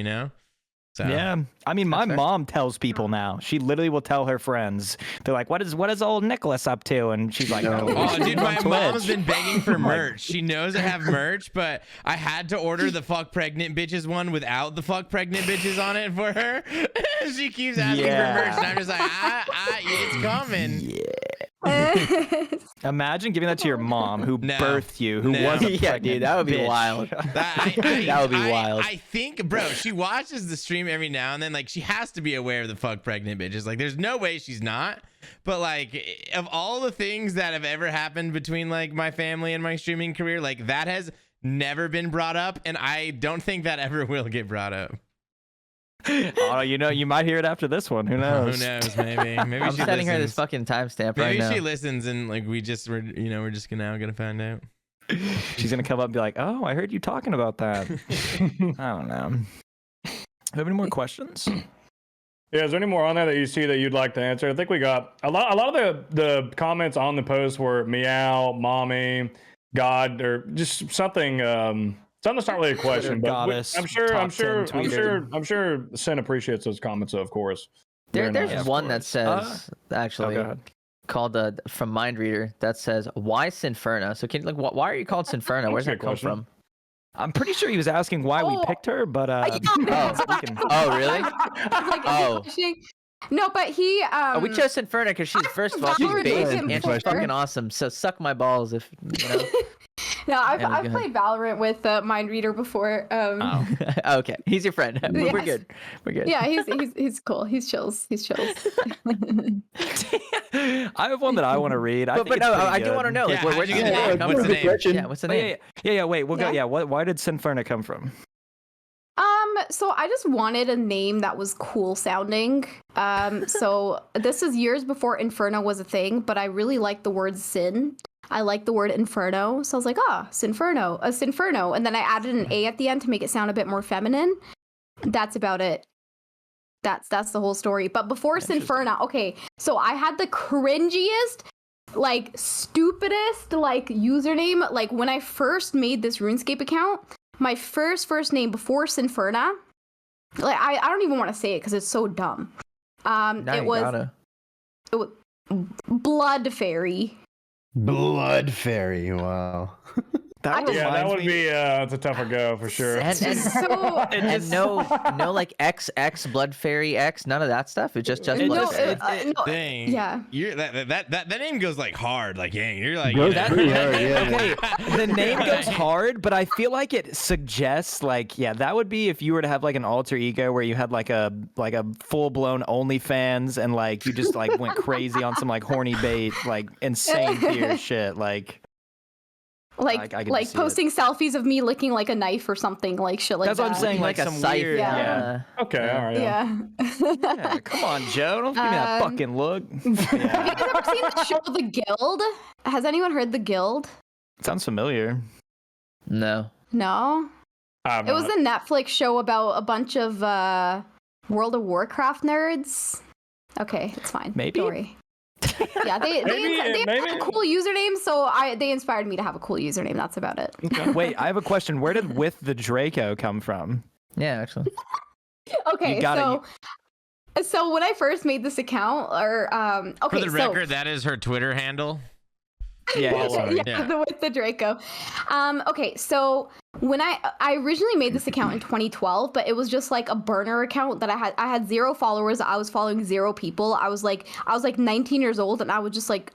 So. Yeah, I mean, my fair. mom tells people now. She literally will tell her friends. They're like, "What is old Nicholas up to?" And she's like, No. Oh, dude, my on mom's Twitch." been begging for merch. She knows I have merch, but I had to order the fuck pregnant bitches one without the fuck pregnant bitches on it for her. She keeps asking for merch, and I'm just like, it's coming. Yeah. Imagine giving that to your mom, who No. birthed you, who No. was a Yeah, pregnant dude, that would be bitch. wild. That would be wild. I think, bro, she watches the stream every now and then. Like, she has to be aware of the fuck pregnant bitches. Like, there's no way she's not. But like, of all the things that have ever happened between like my family and my streaming career, like that has never been brought up, and I don't think that ever will get brought up. Oh, you know, you might hear it after this one. Who knows? Who knows? Maybe I'm she sending her this listens. fucking timestamp Maybe right now. she listens, and like we're just gonna find out. She's gonna come up and be like, "Oh, I heard you talking about that." I don't know. Have any more questions? Yeah, is there any more on there that you see that you'd like to answer? I think we got a lot of the comments on the post were meow, mommy, God, or just something. Something's not really a question, but Goddess, I'm sure Sin appreciates those comments, of course. Very There's nice. one that says actually go ahead. called from Mind Reader that says, "Why Sinferna?" So can why are you called Sinferna? Where's That's a that good come question. from? I'm pretty sure he was asking why we Oh. picked her, but Oh, oh really? Like, Oh. questioning. No, but he Oh, we chose Sinferna because she's first of all she's Valorant base with and him she's before. fucking awesome. So suck my balls if you know. No, I've Yeah, go ahead. played Valorant with Mind Reader before. Oh, okay. He's your friend. We're Yes. good. We're good. Yeah, he's cool. He's chills. He's chills. I have one that I want to read. But no, I do want to know. Like, Yeah, where how'd you did get the the name? come What's from? the name? Yeah, what's the Oh, name? yeah. Wait, we'll go. Yeah. Yeah, why did Sinferna come from? So I just wanted a name that was cool sounding. So this is years before Inferno was a thing, but I really like the word sin. I like the word Inferno, so I was like, Sinferno, a Sinferno, and then I added an A at the end to make it sound a bit more feminine. That's about it. That's the whole story. But before Sinferna, okay, so I had the cringiest, like stupidest, like username. Like when I first made this RuneScape account, my first name before Sinferna, like I don't even want to say it because it's so dumb. Now It you was gotta. Blood Fairy. Blood Fairy. Wow. That Yeah, that reminds would me- be it's a tougher go for sure. And So and no like XX Blood Fairy X, none of that stuff. It's just It Blood just- Fairy. no, Dang. yeah. You're that name goes like hard. Like, dang, you're like Goes you know. pretty hard, yeah. Okay, the name goes hard, but I feel like it suggests like, yeah, that would be if you were to have like an alter ego where you had like a full blown OnlyFans and like you just like went crazy on some like horny bait, like insane tier shit, like. Like I can like see it. posting selfies of me licking like a knife or something like shit like That's that. what I'm saying, like a some scythe. weird, Yeah. Okay, all right. Yeah. Yeah, come on, Joe, don't give me that fucking look. Have you guys ever seen the show The Guild? Has anyone heard The Guild? Sounds familiar. No. No. I'm It was not. a Netflix show about a bunch of World of Warcraft nerds. Okay, it's fine. Maybe. Don't worry. Yeah, they Maybe- had maybe- a cool username, so they inspired me to have a cool username. That's about it. Wait, I have a question. Where did "with the Draco" come from? Yeah, actually. Okay, You gotta- so when I first made this account, or okay, For the record, that is her Twitter handle. Yeah, Well, sorry. yeah, with the Draco. Okay, so when I originally made this account in 2012, but it was just like a burner account that I had 0 followers. I was following 0 people. I was like 19 years old, and I would just like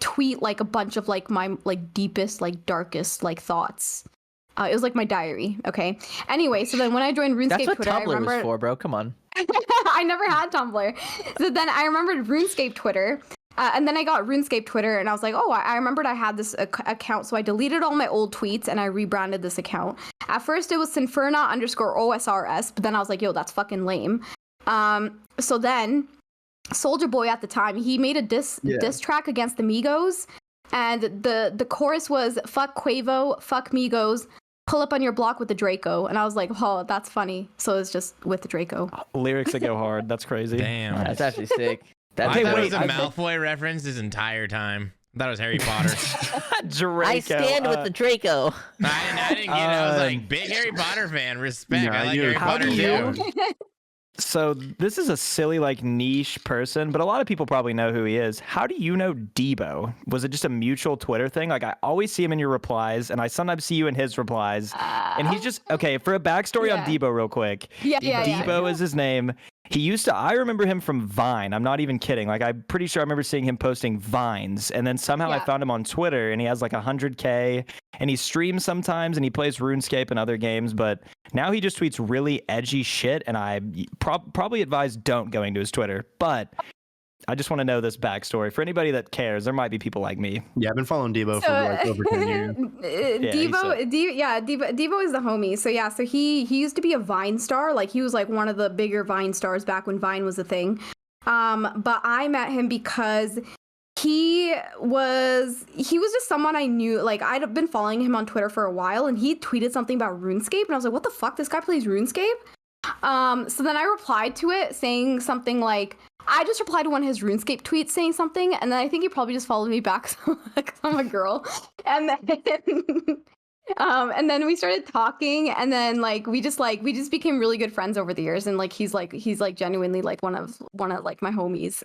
tweet like a bunch of like my like deepest, like darkest like thoughts. It was like my diary. Okay. Anyway, so then when I joined RuneScape That's what Twitter, I Tumblr remember was for, bro. Come on. I never had Tumblr. So then I remembered RuneScape Twitter. And then I got RuneScape Twitter, and I was like, oh, I remembered I had this account. So I deleted all my old tweets, and I rebranded this account. At first, it was Sinferna_OSRS, but then I was like, yo, that's fucking lame. So then, Soulja Boy at the time, he made a diss track against the Migos, and the chorus was, fuck Quavo, fuck Migos, pull up on your block with the Draco. And I was like, oh, that's funny. So it's just with the Draco. Lyrics that go hard. That's crazy. Damn. That's actually sick. I That's thought it wait, was a I- Malfoy reference this entire time. I thought it was Harry Potter. Draco. I stand with the Draco. I didn't get it. I was like, big Harry Potter fan. Respect. Yeah, I like you- Harry how Potter do you- too. So this is a silly, like, niche person, but a lot of people probably know who he is. How do you know Debo? Was it just a mutual Twitter thing? Like, I always see him in your replies, and I sometimes see you in his replies. And he's just, okay, for a backstory on Yeah. Debo real quick. Yeah. Debo is his name. I remember him from Vine. I'm not even kidding. Like, I'm pretty sure I remember seeing him posting Vines. And then somehow I found him on Twitter, and he has like 100K, and he streams sometimes, and he plays RuneScape and other games. But now he just tweets really edgy shit, and I probably advise don't going to his Twitter. But I just want to know this backstory. For anybody that cares, there might be people like me. Yeah, I've been following Debo for like over 10 years. Devo is the homie. So yeah, so he used to be a Vine star. Like he was like one of the bigger Vine stars back when Vine was a thing. But I met him because he was just someone I knew. Like I'd been following him on Twitter for a while, and he tweeted something about RuneScape, and I was like, what the fuck? This guy plays RuneScape? So then I replied to it saying something like, I just replied to one of his RuneScape tweets saying something, and then I think he probably just followed me back so I'm a girl. And then we started talking, and then we just became really good friends over the years, and he's genuinely like one of like my homies.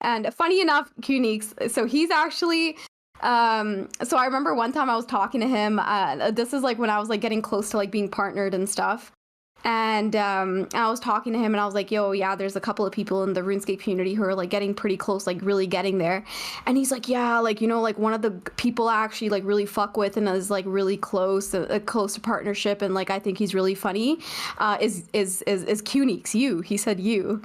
And funny enough, Qneeks, so he's actually so I remember one time I was talking to him, this is like when I was like getting close to like being partnered and stuff. And I was talking to him, and I was like, yo, yeah, there's a couple of people in the RuneScape community who are like getting pretty close, like really getting there. And he's like, yeah, like, you know, like one of the people I actually like really fuck with and is like really close to partnership, and like I think he's really funny, is Qneeks, you. He said you.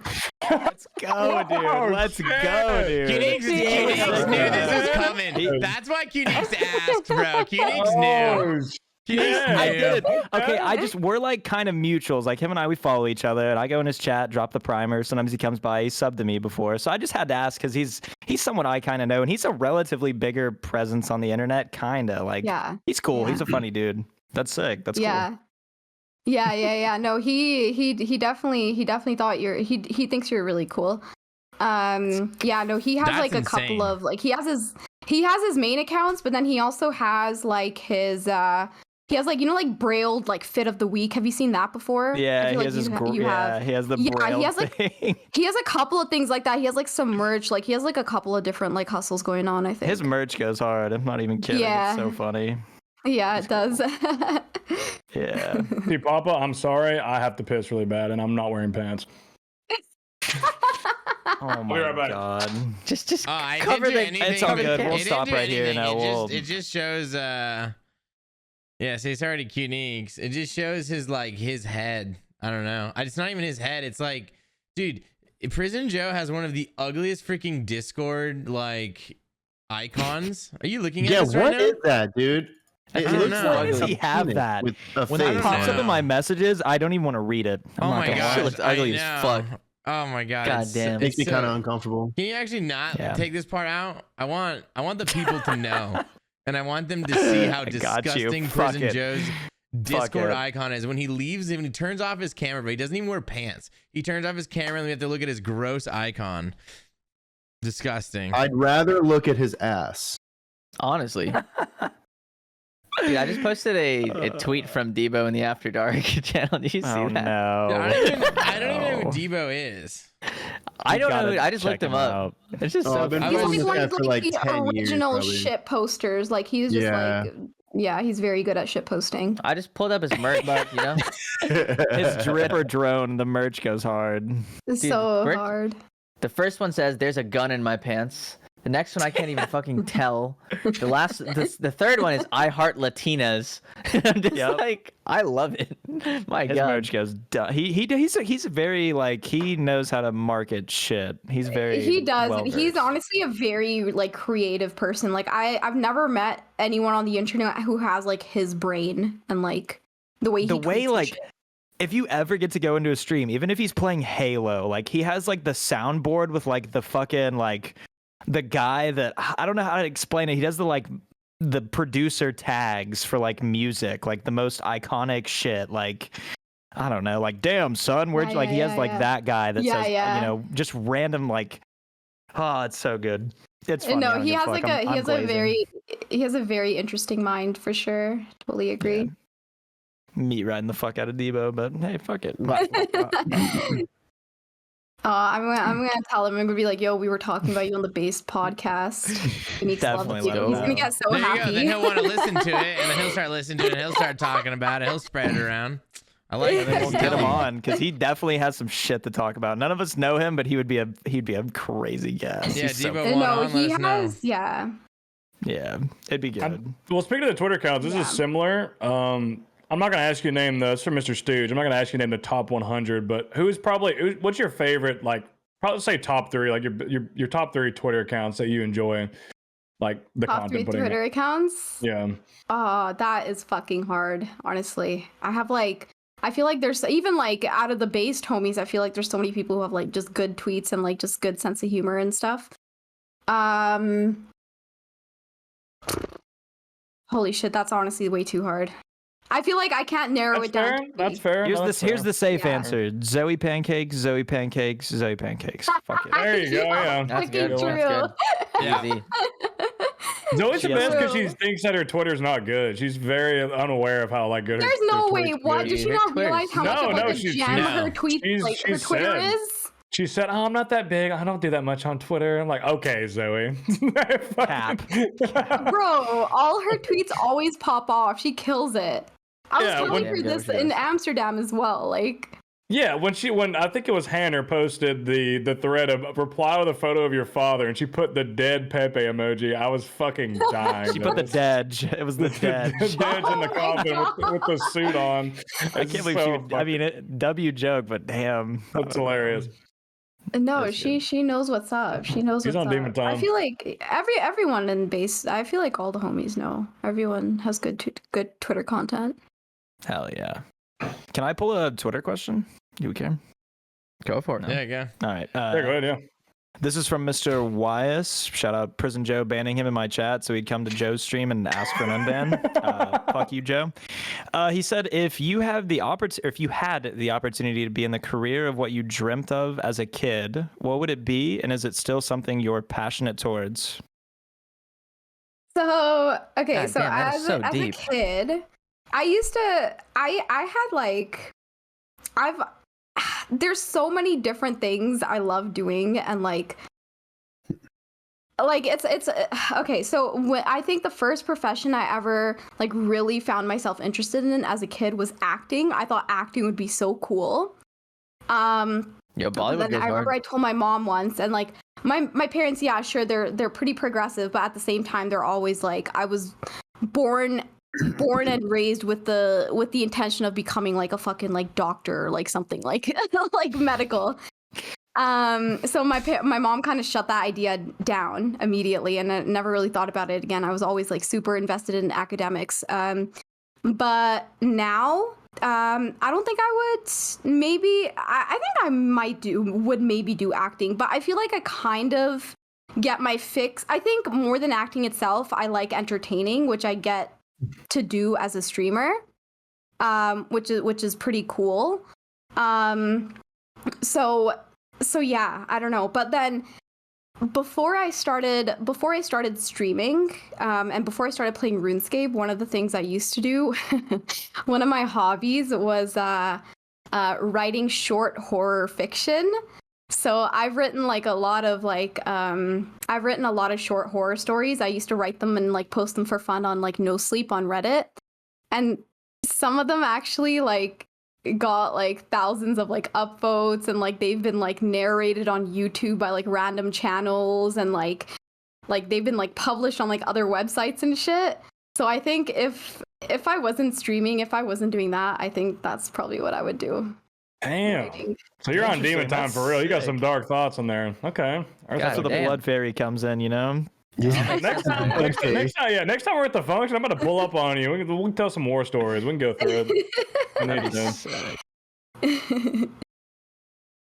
Let's go, dude. Let's go, dude. Qneeks knew this was coming. That's why Qneeks asked, bro. Qneeks knew. I did. Okay, we're like kind of mutuals. Like him and I, we follow each other, and I go in his chat, drop the primer. Sometimes he comes by. He subbed to me before, so I just had to ask because he's someone I kind of know, and he's a relatively bigger presence on the internet. Like, he's cool. Yeah. He's a funny dude. That's sick. That's cool. Yeah. No, he definitely thought he thinks you're really cool. Yeah, no, he has That's like a insane. couple of like he has his main accounts, but then he also has like his he has like, you know, like brailled like fit of the week. Have you seen that before? Yeah, he like has he has the braille he has thing. He has a couple of things like that. He has like some merch. Like he has like a couple of different like hustles going on, I think. His merch goes hard. I'm not even kidding. Yeah. It's so funny. Yeah, it does. Yeah. Hey, Papa, I'm sorry. I have to piss really bad, and I'm not wearing pants. Oh my god. Just I cover didn't do the. It's all good. We'll stop right here now. It just shows. Yeah, so it's already Qneeks. It just shows his head. I don't know. It's not even his head. It's like, dude, Prison Joe has one of the ugliest freaking Discord like icons. Are you looking at this right now? What is that, dude? I don't know. Why does he have that? When that pops up in my messages, I don't even want to read it. Oh my god, it looks ugly as fuck. Oh my god. God damn. Makes me kind of uncomfortable. Can you actually not take this part out? I want the people to know. And I want them to see how disgusting Prison Joe's Discord icon is. When he leaves, when he turns off his camera, but he doesn't even wear pants. He turns off his camera and we have to look at his gross icon. Disgusting. I'd rather look at his ass. Honestly. Dude, I just posted a tweet from Debo in the After Dark channel. Did you see that? No. I don't even know who Debo is. I don't know. I just looked him up. It's just so I've been He's following like this one guy of for the like 10 years. original Probably. shit posters. Like he's just he's very good at shit posting. I just pulled up his merch, you know? His dripper drone, the merch goes hard. It's Dude, so hard. The first one says, "There's a gun in my pants." The next one I can't even fucking tell. The third one is "I heart Latinas." I'm just like, I love it. My His god, merch goes dumb. He's very like, he knows how to market shit. He's very He does. well-versed. He's honestly a very like creative person. Like I've never met anyone on the internet who has like his brain and like the way like. If you ever get to go into a stream, even if he's playing Halo, like he has like the soundboard with like the fucking like the guy that I don't know how to explain it. He does the producer tags for like music, like the most iconic shit. Like I don't know, like damn son, where'd you he has like that guy that says you know, just random like, oh, it's so good. It's funny. No, he has like he has a very interesting mind for sure. Totally agree. Yeah. Me riding the fuck out of Debo, but hey, fuck it. I'm gonna tell him. I'm gonna be like, "Yo, we were talking about you on the Based podcast." He's gonna get so there happy. You go. Then he'll want to listen to it, and then he'll start listening to it, and he'll start talking about it. He'll spread it around. I like And then we'll it. get him on because he definitely has some shit to talk about. None of us know him, but he'd be a crazy guest. Yeah, He's so- Devo want No, on, he let us know. has. Yeah. yeah, it'd be good. Well, speaking of the Twitter accounts, this Yeah. is similar. I'm not gonna ask you to name the. It's from Mr. Stooge. I'm not gonna ask you to name the top 100, but what's your favorite? Like, probably say top 3. Like your top 3 Twitter accounts that you enjoy. Like the Top 3 content putting. Twitter accounts. Yeah. Oh, that is fucking hard, honestly. I feel like there's even like out of the based homies, I feel like there's so many people who have like just good tweets and like just good sense of humor and stuff. Holy shit, that's honestly way too hard. I feel like I can't narrow That's it down. fair. to That's 3. fair. Here's the safe Yeah. answer: Zoe pancakes, Zoe pancakes, Zoe pancakes. Fuck it. There you go. Yeah. That's fucking good. true. That's Yeah. Easy. Zoe's the She best has- because she thinks that her Twitter's not good. She's very unaware of how like good. There's her no way. Twitter's What? good. Did she Her not Twitter's- realize how much No, of like no, a she's- gem no. her tweet, like her she's Twitter said- is? She said, "Oh, I'm not that big. I don't do that much on Twitter." I'm like, "Okay, Zoe." Cap. Bro, all her tweets always pop off. She kills it. I was Yeah, telling when- her Yeah, this she in does. Amsterdam as well. Like, Yeah, when I think it was Hannah posted the thread of reply with a photo of your father, and she put the dead Pepe emoji. I was fucking dying. She put the dedge. It was the dedge. Dead's in the Oh my coffin with the suit on. I It's can't believe so she would. I mean, W joke, but damn, That's hilarious. no, That's she knows what's up. She knows She's what's on Demon up. I Time. feel like everyone in base. I feel like all the homies know. Everyone has good Twitter content. Hell yeah. Can I pull a Twitter question? Do we care? Go for it. No. Yeah, go. All right. Yeah, go ahead. Yeah. This is from Mr. Wyas. Shout out Prison Joe banning him in my chat so he'd come to Joe's stream and ask for an unban. Fuck you, Joe. He said, if you had the opportunity to be in the career of what you dreamt of as a kid, what would it be, and is it still something you're passionate towards? So okay, God so damn, that is as so a deep. kid, I used to I had like there's so many different things I love doing and like it's okay. So when I think the first profession I ever like really found myself interested in as a kid was acting. I thought acting would be so cool. Yo, Bollywood Then goes I remember hard. I told my mom once, and like my parents, yeah, sure, they're pretty progressive, but at the same time, they're always like, I was born and raised with the intention of becoming like a fucking like doctor or like something like like medical. So my mom kind of shut that idea down immediately, and I never really thought about it again. I was always like super invested in academics. But now, I don't think I would. Maybe I think I would maybe do acting, but I feel like I kind of get my fix. I think more than acting itself, I like entertaining, which I get to do as a streamer, which is pretty cool. So yeah, I don't know. But then before I started streaming, and before I started playing RuneScape, one of the things I used to do, one of my hobbies was writing short horror fiction. So I've written like a lot of short horror stories. I used to write them and like post them for fun on like No Sleep on Reddit, and some of them actually like got like thousands of like upvotes, and like they've been like narrated on YouTube by like random channels, and like they've been like published on like other websites and shit. So I think if I wasn't streaming, if I wasn't doing that, I think that's probably what I would do. Damn. Writing. So you're on Interesting. Demon Time That's for real. You got sick. some dark thoughts in there. Okay. God That's where the damn. blood fairy comes in, you know? Yeah. Next time we're at the function, I'm gonna pull up on you. We can tell some war stories. We can go through it. We need to.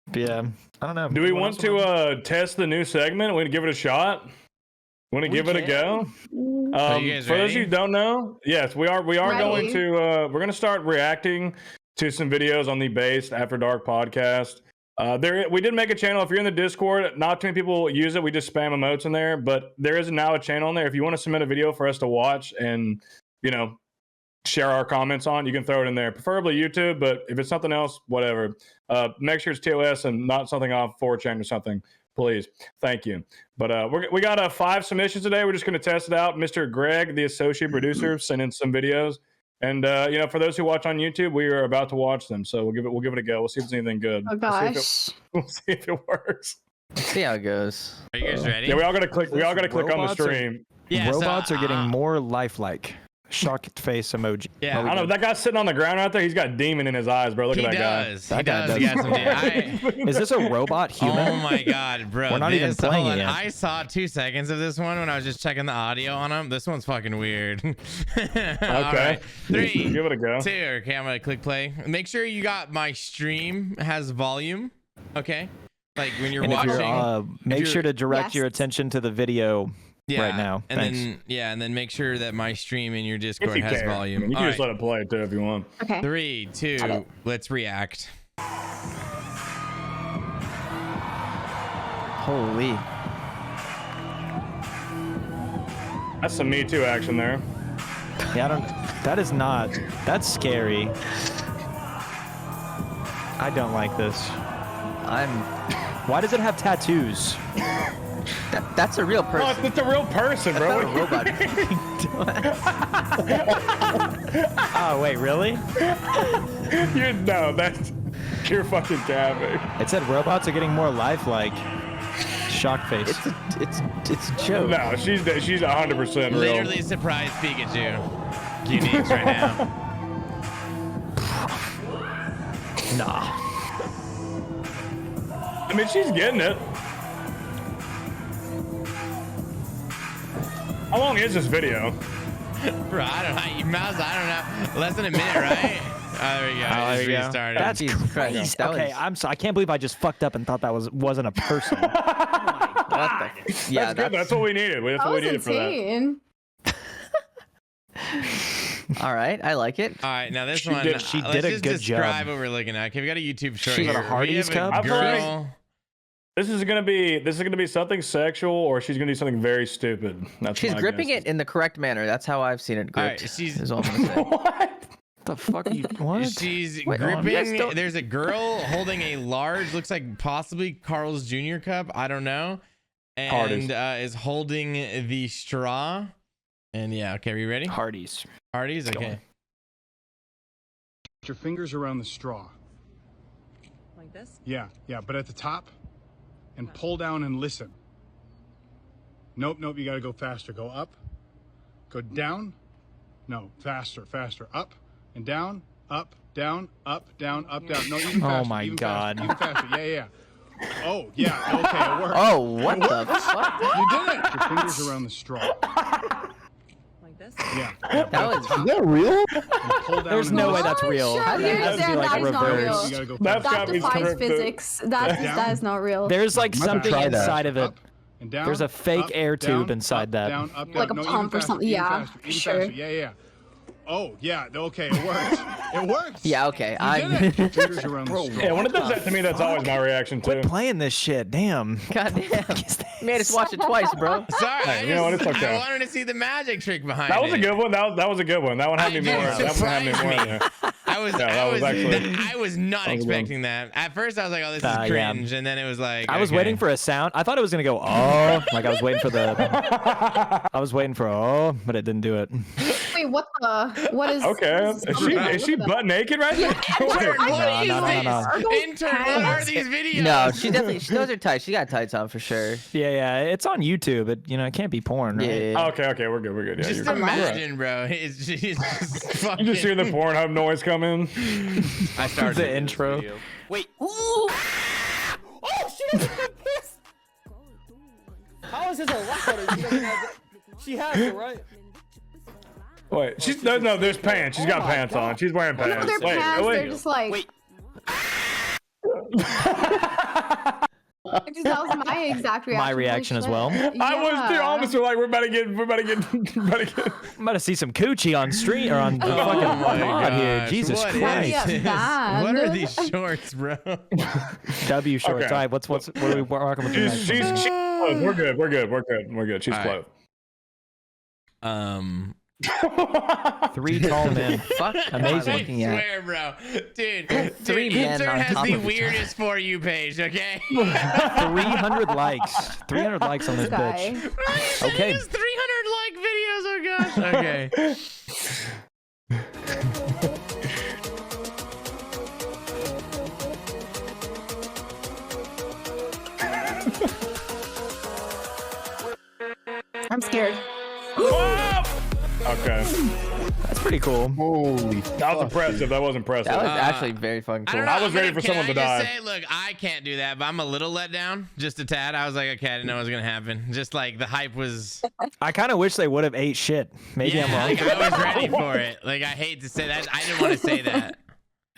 But yeah, I don't know. Do we Anyone want else wanna- to test the new segment? Want to give it a shot? Want to We give it a can. go? Are you guys For those of you ready? who don't know, yes, we are going Ready. to we're going to start reacting to some videos on the Based After Dark podcast. We did make a channel. If you're in the Discord, not too many people use it. We just spam emotes in there, but there is now a channel in there. If you want to submit a video for us to watch and share our comments on, you can throw it in there. Preferably YouTube, but if it's something else, whatever. Make sure it's TOS and not something off 4chan or something, please. Thank you. But we got 5 submissions today. We're just going to test it out. Mr. Greg, the associate producer, sent in some videos. And you know, for those who watch on YouTube, we are about to watch them, so we'll give it a go. We'll see if there's anything good. Oh gosh. We'll see if it works. Let's see how it goes. Are you guys ready? Yeah, we all gotta click. We all gotta click on the Robots are- stream. Yeah, so, Robots are getting more lifelike. Shocked face emoji. Yeah. I don't know. That guy's sitting on the ground out there. He's got demon in his eyes, bro. Look He at that guy. does. That He guy does. He got some Is this a robot human? Oh my god, bro. We're not even This- playing hold it on. yet. I saw 2 seconds of this one when I was just checking the audio on him. This one's fucking weird. Okay. All right. 3, Give it a go. 2. Okay, I'm gonna click play. Make sure you got my stream has volume. Okay. Like when you're And if watching. you're, make you're- sure to direct your Yes. attention to the video yeah, right now. And Thanks. then make sure that my stream in your If Discord you has care. volume. You can All just right. let it play too if you want. Okay. 3, 2. Okay. Let's react. Holy. That's some Me Too action there. Yeah, I don't. That is not. That's scary. I don't like this. Why does it have tattoos? That's a real Oh, person. it's a real person, That's bro. not a robot. Oh wait, really? No, that's you're fucking capping. It said robots are getting more lifelike. Shock face. It's a joke. No, she's 100% real. Literally surprise Pikachu. Uniques right now. Nah. I mean, she's getting it. How long is this video? Bro, I don't know. Mouse, I don't know. Less than a minute, right? Oh, there we go. Oh, I there just we go. restarted. That's Jesus Christ, crazy. that Okay, was- I can't believe I just fucked up and thought that wasn't a person. What the? Yeah, That's good. That's what we needed. That's That what we was needed for that. insane. All right, I like it. All right, now this She one. did- she let's did a just good describe job. what we're looking at. Okay, we got a YouTube short She here. got a We Hardee's have cup? I feel like- girl. This is gonna be something sexual, or she's gonna do something very stupid. That's She's my gripping guess. it in the correct manner. That's how I've seen it All gripped. right, she's is all I'm gonna say. What? The fuck are you? What? she's Wait, you guys gripping. don't- There's a girl holding a large, looks like possibly Carl's Jr. cup. I don't know, Hardee's. and is holding the straw. And yeah, okay, are you ready? Hardee's. Hardee's, Go okay. on. Put your fingers around the straw. Like this? Yeah, but at the top, and pull down and listen. Nope, you gotta go faster. Go up, go down. No, faster. Up and down, up, down, up, down, up, down. No, even faster. Oh my even God. Faster, even faster. Yeah. Oh, yeah, okay, it worked. Oh, what the fuck? You did it! Put your fingers around the straw. Like this? Yeah. That was. Is that real? And pull down There's and no way listen. that's real. Sure, That you're has to be saying like that a is not reverse. real. You gotta go That's faster. got That me defies scripted. physics. That is not real. There's like Might something try that. inside of it. Up and down, There's a fake up, air down, tube inside up, that. down, up, Like down. a No, pump even or faster, something. even Yeah, faster, even sure. faster. Yeah. Oh, yeah, okay, it worked. It worked. Yeah, okay. You I'm. did it. Put your fingers around the straw. Yeah, when it does that to me, that's always my reaction too. Quit playing this shit. Damn. Goddamn. Made us watch it twice, bro. Sorry, Hey, you know what, it's okay. I wanted to see the magic trick behind That was a it. good one. That was a good one. That one had me It more. That one had me surprised more. me. in there. I was, Yeah, that was actually- I was not that was expecting that. At first, I was like, "Oh, this is Yeah. cringe," and then it was like, I was okay. waiting for a sound. I thought it was gonna go oh, like I was waiting for the. I was waiting for oh, but it didn't do it. Wait, what the? What is? Okay, what is is she butt naked right now? Intern, what is no, this? no. Intern, what are these videos? No, she definitely. Those are tight. She got tights on for sure. Yeah, it's on YouTube. It can't be porn, right? Yeah. Okay, we're good. Yeah, Just you're good. imagine, bro. It's just fucking. You just hear the Pornhub noise come in. I started The intro. Wait. Oh, she doesn't have this. How is this a record? She doesn't have it. She has it, right? Wait, she's no. There's pants. She's got pants on. She's wearing No, pants. they're Wait, pants. wait. They're just like. Wait. That was my exact reaction. My reaction Holy as well. shit. I was too. Yeah. Almost were like, we're about to get. I'm about to see some coochie on stream or on the Oh fucking my pod here. gosh, Jesus what is Christ. this? bad. What are these shorts, bro? W shorts. Okay. All right, what are we rocking with the next She's one? close. We're good. She's All right. close. 3 tall men. Fuck. Amazing. I Looking at. swear, bro. Dude, Three men Intern on has top the of each other. weirdest For You page, okay? 300 likes. 300 likes on this This guy. bitch. Okay. He has 300 like videos, oh gosh. Okay. I'm scared. Okay. That's pretty cool. Holy. That was impressive. That was impressive. That was actually very fucking I cool. don't know. I was ready for Can someone I to just die. Say, look, I can't do that, but I'm a little let down, just a tad. I was like, okay, I didn't know what was gonna happen. Just like the hype was. I kind of wish they would have ate shit. Maybe I'm Yeah, wrong. like, I was ready for it. Like I hate to say that. I didn't want to say that.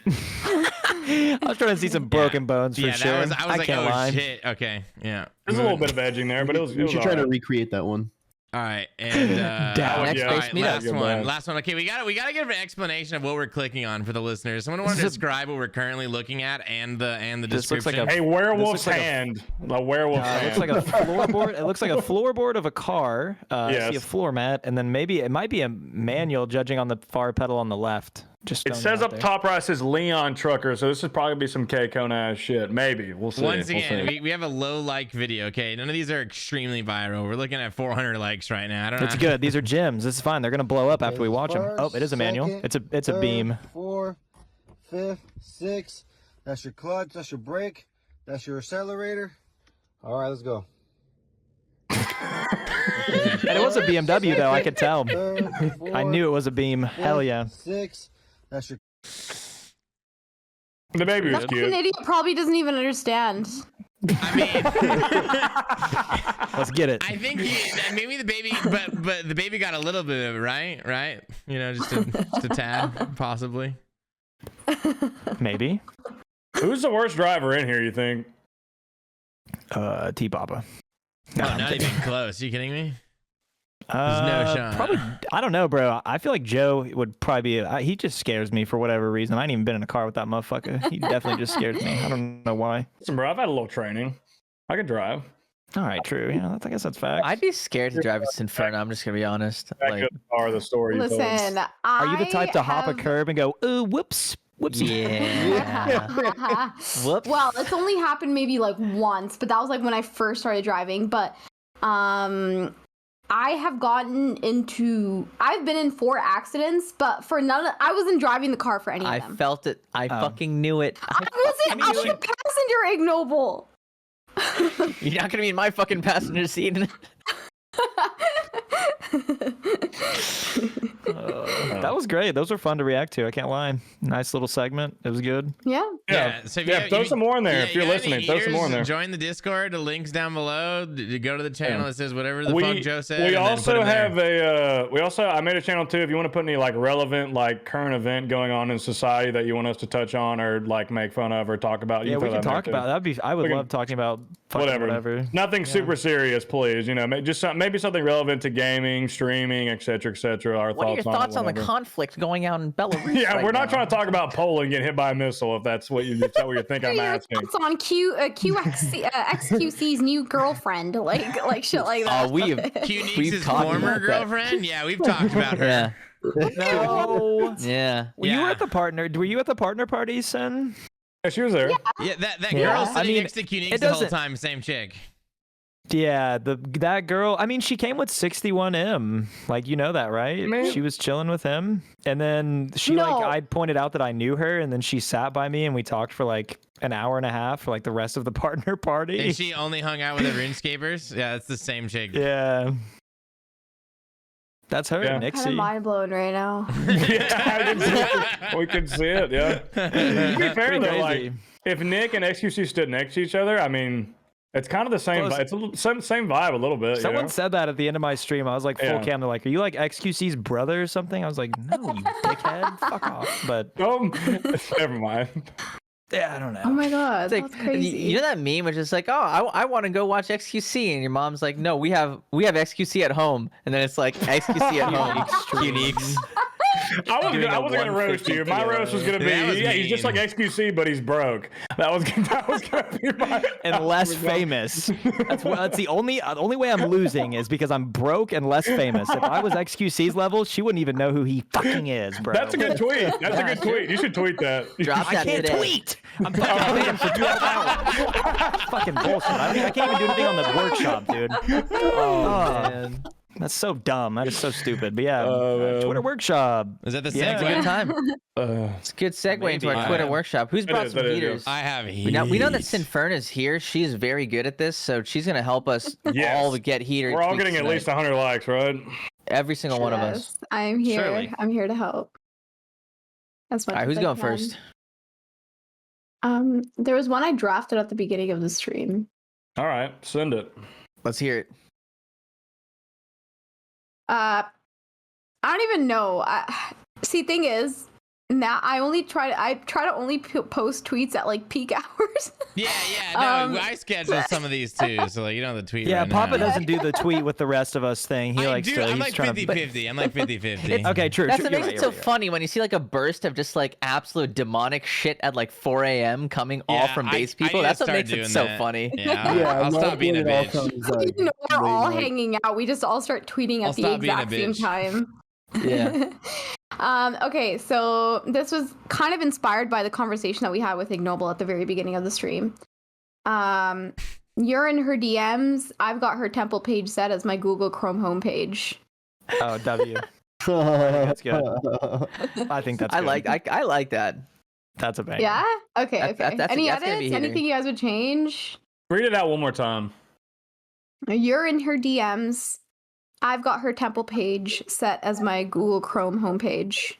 I was trying to see some broken bones for Yeah, sure. that was. I was like, can't oh lie. shit. Okay, yeah. There's a little bit of edging there, but it was. We should try to alright. recreate that one. All right, and Down. Next yeah. base meetup. last Good one. man. Last one. Okay, we gotta give an explanation of what we're clicking on for the listeners. Someone want to describe what we're currently looking at and the This looks description. like Hey, werewolf's hand. A werewolf's It hand. looks like a floorboard. It looks like a floorboard of a car. I see a Yes. floor mat, and then maybe it might be a manual, judging on the far pedal on the left. Just It throwing says that up out there. top right, it says Leon Trucker, so this is probably be some K-Kona ass shit. Maybe. We'll see. Once We'll again, see. we have a low like video. Okay, none of these are extremely viral. We're looking at 400 likes right now. I don't know. It's good. These are gems. This is fine. They're gonna blow up after we watch them. Oh, it is a manual. Second, It's a third, beam. 4, 5th, 6th. That's your clutch. That's your brake. That's your accelerator. All right, let's go. And it was a BMW though. I could tell. Third, I knew it was a beam. Hell yeah. 6. That's your. The baby was That's cute. an idiot probably doesn't even understand. I mean, Let's get it. I think maybe the baby, but the baby got a little bit of it, right? You know, just a tad, possibly. Maybe. Who's the worst driver in here, you think? T-Papa. No, not even close. Are you kidding me? There's no shot. Probably. I don't know, bro. I feel like Joe would probably be. He just scares me for whatever reason. I ain't even been in a car with that motherfucker. He definitely just scares me. I don't know why. Listen, bro, I've had a little training. I can drive. All right, true. Yeah, I guess that's facts. I'd be scared to drive a Sinferna. I'm just gonna be honest. Back Like, up the car, the story you told. Listen, Are you the type to hop a have- curb and go, ooh, whoops, whoopsie? yeah. Whoops. Well, it's only happened maybe like once, but that was like when I first started driving. But I've been in 4 accidents, but for I wasn't driving the car for any of I them. felt it. I fucking knew it. I wasn't the passenger, ignoble. You're not gonna be in my fucking passenger seat. That was great. Those were fun to react to. I can't lie. Nice little segment. It was good. Yeah. Yeah, So throw some more in there if you're listening. Throw some more in there. Join the Discord. The link's down below. Go to the channel. It says whatever the We, fuck Joe said. we and then also put 'em there. have I made a channel too. If you want to put any like relevant, like current event going on in society that you want us to touch on or like make fun of or talk about, you Yeah, can we throw can that in talk there, about too. that. I would We can- love talking about fucking whatever. Nothing super serious, please. You know, just maybe something relevant to gaming, streaming, etc., etc. Our What are your thoughts on the whatever. conflict going on in Belarus? Yeah, right we're not now? trying to talk about Poland getting hit by a missile. If that's what you think I'm Your asking. thoughts on XQC's new girlfriend, like shit like that. Oh, we've Q-Neex's talked former about that. girlfriend. Yeah, we've talked about her. Yeah. No. Yeah. You were Yeah. at the partner. Were you at the partner party, Sen? Yeah, she was there. Yeah, that Yeah. girl I sitting mean, next to Q-Neeks it the whole doesn't- time, same chick. Yeah, that girl. I mean, she came with 61M. Like, you know that, right? Man. She was chilling with him, and then No. I pointed out that I knew her, and then she sat by me, and we talked for like an hour and a half for like the rest of the partner party. And she only hung out with the RuneScapers. Yeah, it's the same chick. Yeah. That's her, Yeah. Kind Nixie. of mind blown right now. Yeah, I can see it. We can see it. Yeah. To be fair Pretty though, like crazy. if Nick and XQC stood next to each other, I mean, it's kind of the same. Close. It's a little, same vibe a little bit. you Someone know? said that at the end of my stream. I was like, full Yeah. cam. They're like, "Are you like XQC's brother or something?" I was like, "No, you dickhead, fuck off." But Never mind. yeah, I don't know. Oh my god, It's like, that's crazy. you know that meme which is like, oh, I want to go watch XQC, and your mom's like, no, we have XQC at home, and then it's like XQC at home, Uniques. I Doing a wasn't gonna roast you. 150 My roast was gonna be, That was yeah, he's just like mean. XQC, but he's broke. That was gonna be my. And less famous. That's the only way I'm losing is because I'm broke and less famous. If I was XQC's level, she wouldn't even know who he fucking is, bro. That's a good tweet. That's a good tweet. You should tweet that. Drop I that can't today. tweet. I'm fucking banned for 12 hours. Fucking bullshit. I can't even do anything on the workshop, dude. Oh man. That's so dumb. That is so stupid. But yeah, man. Twitter workshop. Is that the Yeah. It's a good segue? time. Uh, It's a good segue into Maybe. our Twitter Yeah. workshop. Who's It brought is, some it is, heaters? I have We know that heat. Sinferna's here. She's very good at this, so she's gonna help us Yes. all get heater. we're all tweets getting at tonight. least 100 likes, right? Every single one of us. Yes, I'm here. Surely. I'm here to help. As much All right, as who's I going can. first? There was one I drafted at the beginning of the stream. All right, send it. Let's hear it. I don't even know. See, thing is, now I try to only post tweets at like peak hours. Yeah, no, Um, I schedule some of these too, so like, you don't have to tweet. Yeah, right Papa now. doesn't do the tweet with the rest of us thing. He likes to. I'm He's like trying 50-50. I'm like 50-50. Okay, true. That's true. what You're makes right, it so you're right. funny when you see like a burst of just like absolute demonic shit at like 4 a.m. coming all Yeah, from base I people. need to That's what start makes it doing so that. funny. Yeah, Yeah, I'll like, stop being a when it all bitch. comes, like, You know, we're late all night. hanging out. We just all start tweeting I'll at the stop being a exact same bitch. time. Yeah. Okay, so this was kind of inspired by the conversation that we had with Ignoble at the very beginning of the stream. You're in her DMs. I've got her temple page set as my Google Chrome homepage. Oh, W. That's good. I think that's. I good. I like that. That's a bang. Yeah? Okay, That- okay. that's Any gonna be edits? hitting. Anything you guys would change? Read it out one more time. You're in her DMs. I've got her temple page set as my Google Chrome homepage.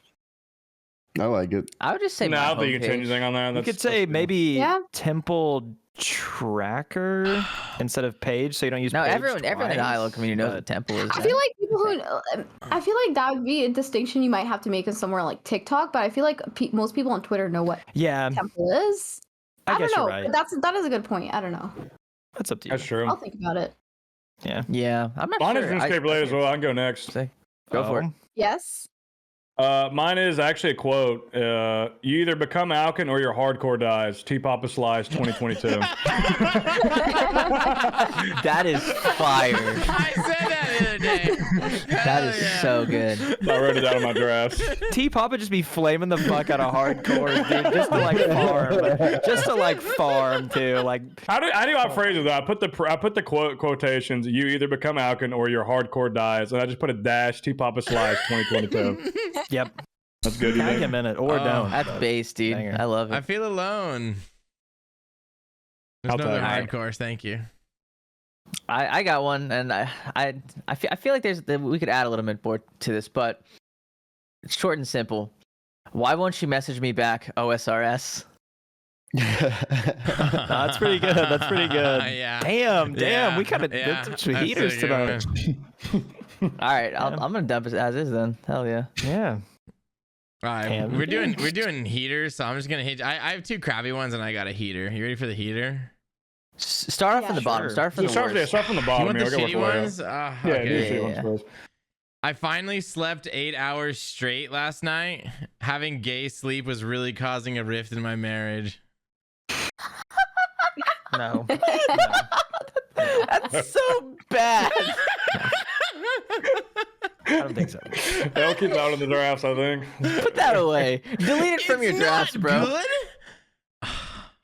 I like it. I would just say No, I my don't think you can change homepage. anything on that. You That's- could say that's good. maybe Yeah. temple tracker instead of page, so you don't use. No, page everyone in the twice, ILO community knows but- what temple is. I right? feel like people who, I feel like that would be a distinction you might have to make in somewhere like TikTok, but I feel like most people on Twitter know what Yeah, temple is. I don't guess know. you're right. That is a good point. I don't know. That's up to you. That's true. I'll think about it. Yeah, I'm not Mine sure. is RuneScape related as well. I can go next. Go for it. Yes. Mine is actually a quote. You either become Alkin or your hardcore dies. T Papa Slice 2022. That is fire. I said that the other day. That is so good. I wrote it down in my drafts. T Papa just be flaming the fuck out of hardcore, dude, just to like farm too. Like, How do I phrase it though? I put the quotations. You either become Alkin or your hardcore dies, and I just put a dash. T Papa Slice 2022. yep, That's good. You tag think? him in it or Oh. don't. That's base, dude. Banger. I love I it. feel alone. There's I'll no other tag. hardcores, thank you. I got one, and I feel like we could add a little bit more to this, but it's short and simple. Why won't she message me back, OSRS? That's pretty good. That's pretty good. Yeah. Damn, Yeah, we kind of yeah, did some that's a heaters good tonight. All right, I'm gonna dump it as is then. Hell yeah. Yeah. All right, Damn. we're doing heaters, so I'm just gonna hit. I have two crappy ones, and I got a heater. You ready for the heater? Start off Yeah, from the bottom. sure. Start from the Start worst. from the You bottom. want the here. I'll go shitty work my way ones? up. Okay. Yeah, do Yeah, shitty yeah. ones first. I finally slept 8 hours straight last night. Having gay sleep was really causing a rift in my marriage. No. That's so bad. I don't think so. They'll keep out in the drafts, I think. Put that away. Delete it from your It's drafts, not bro. good?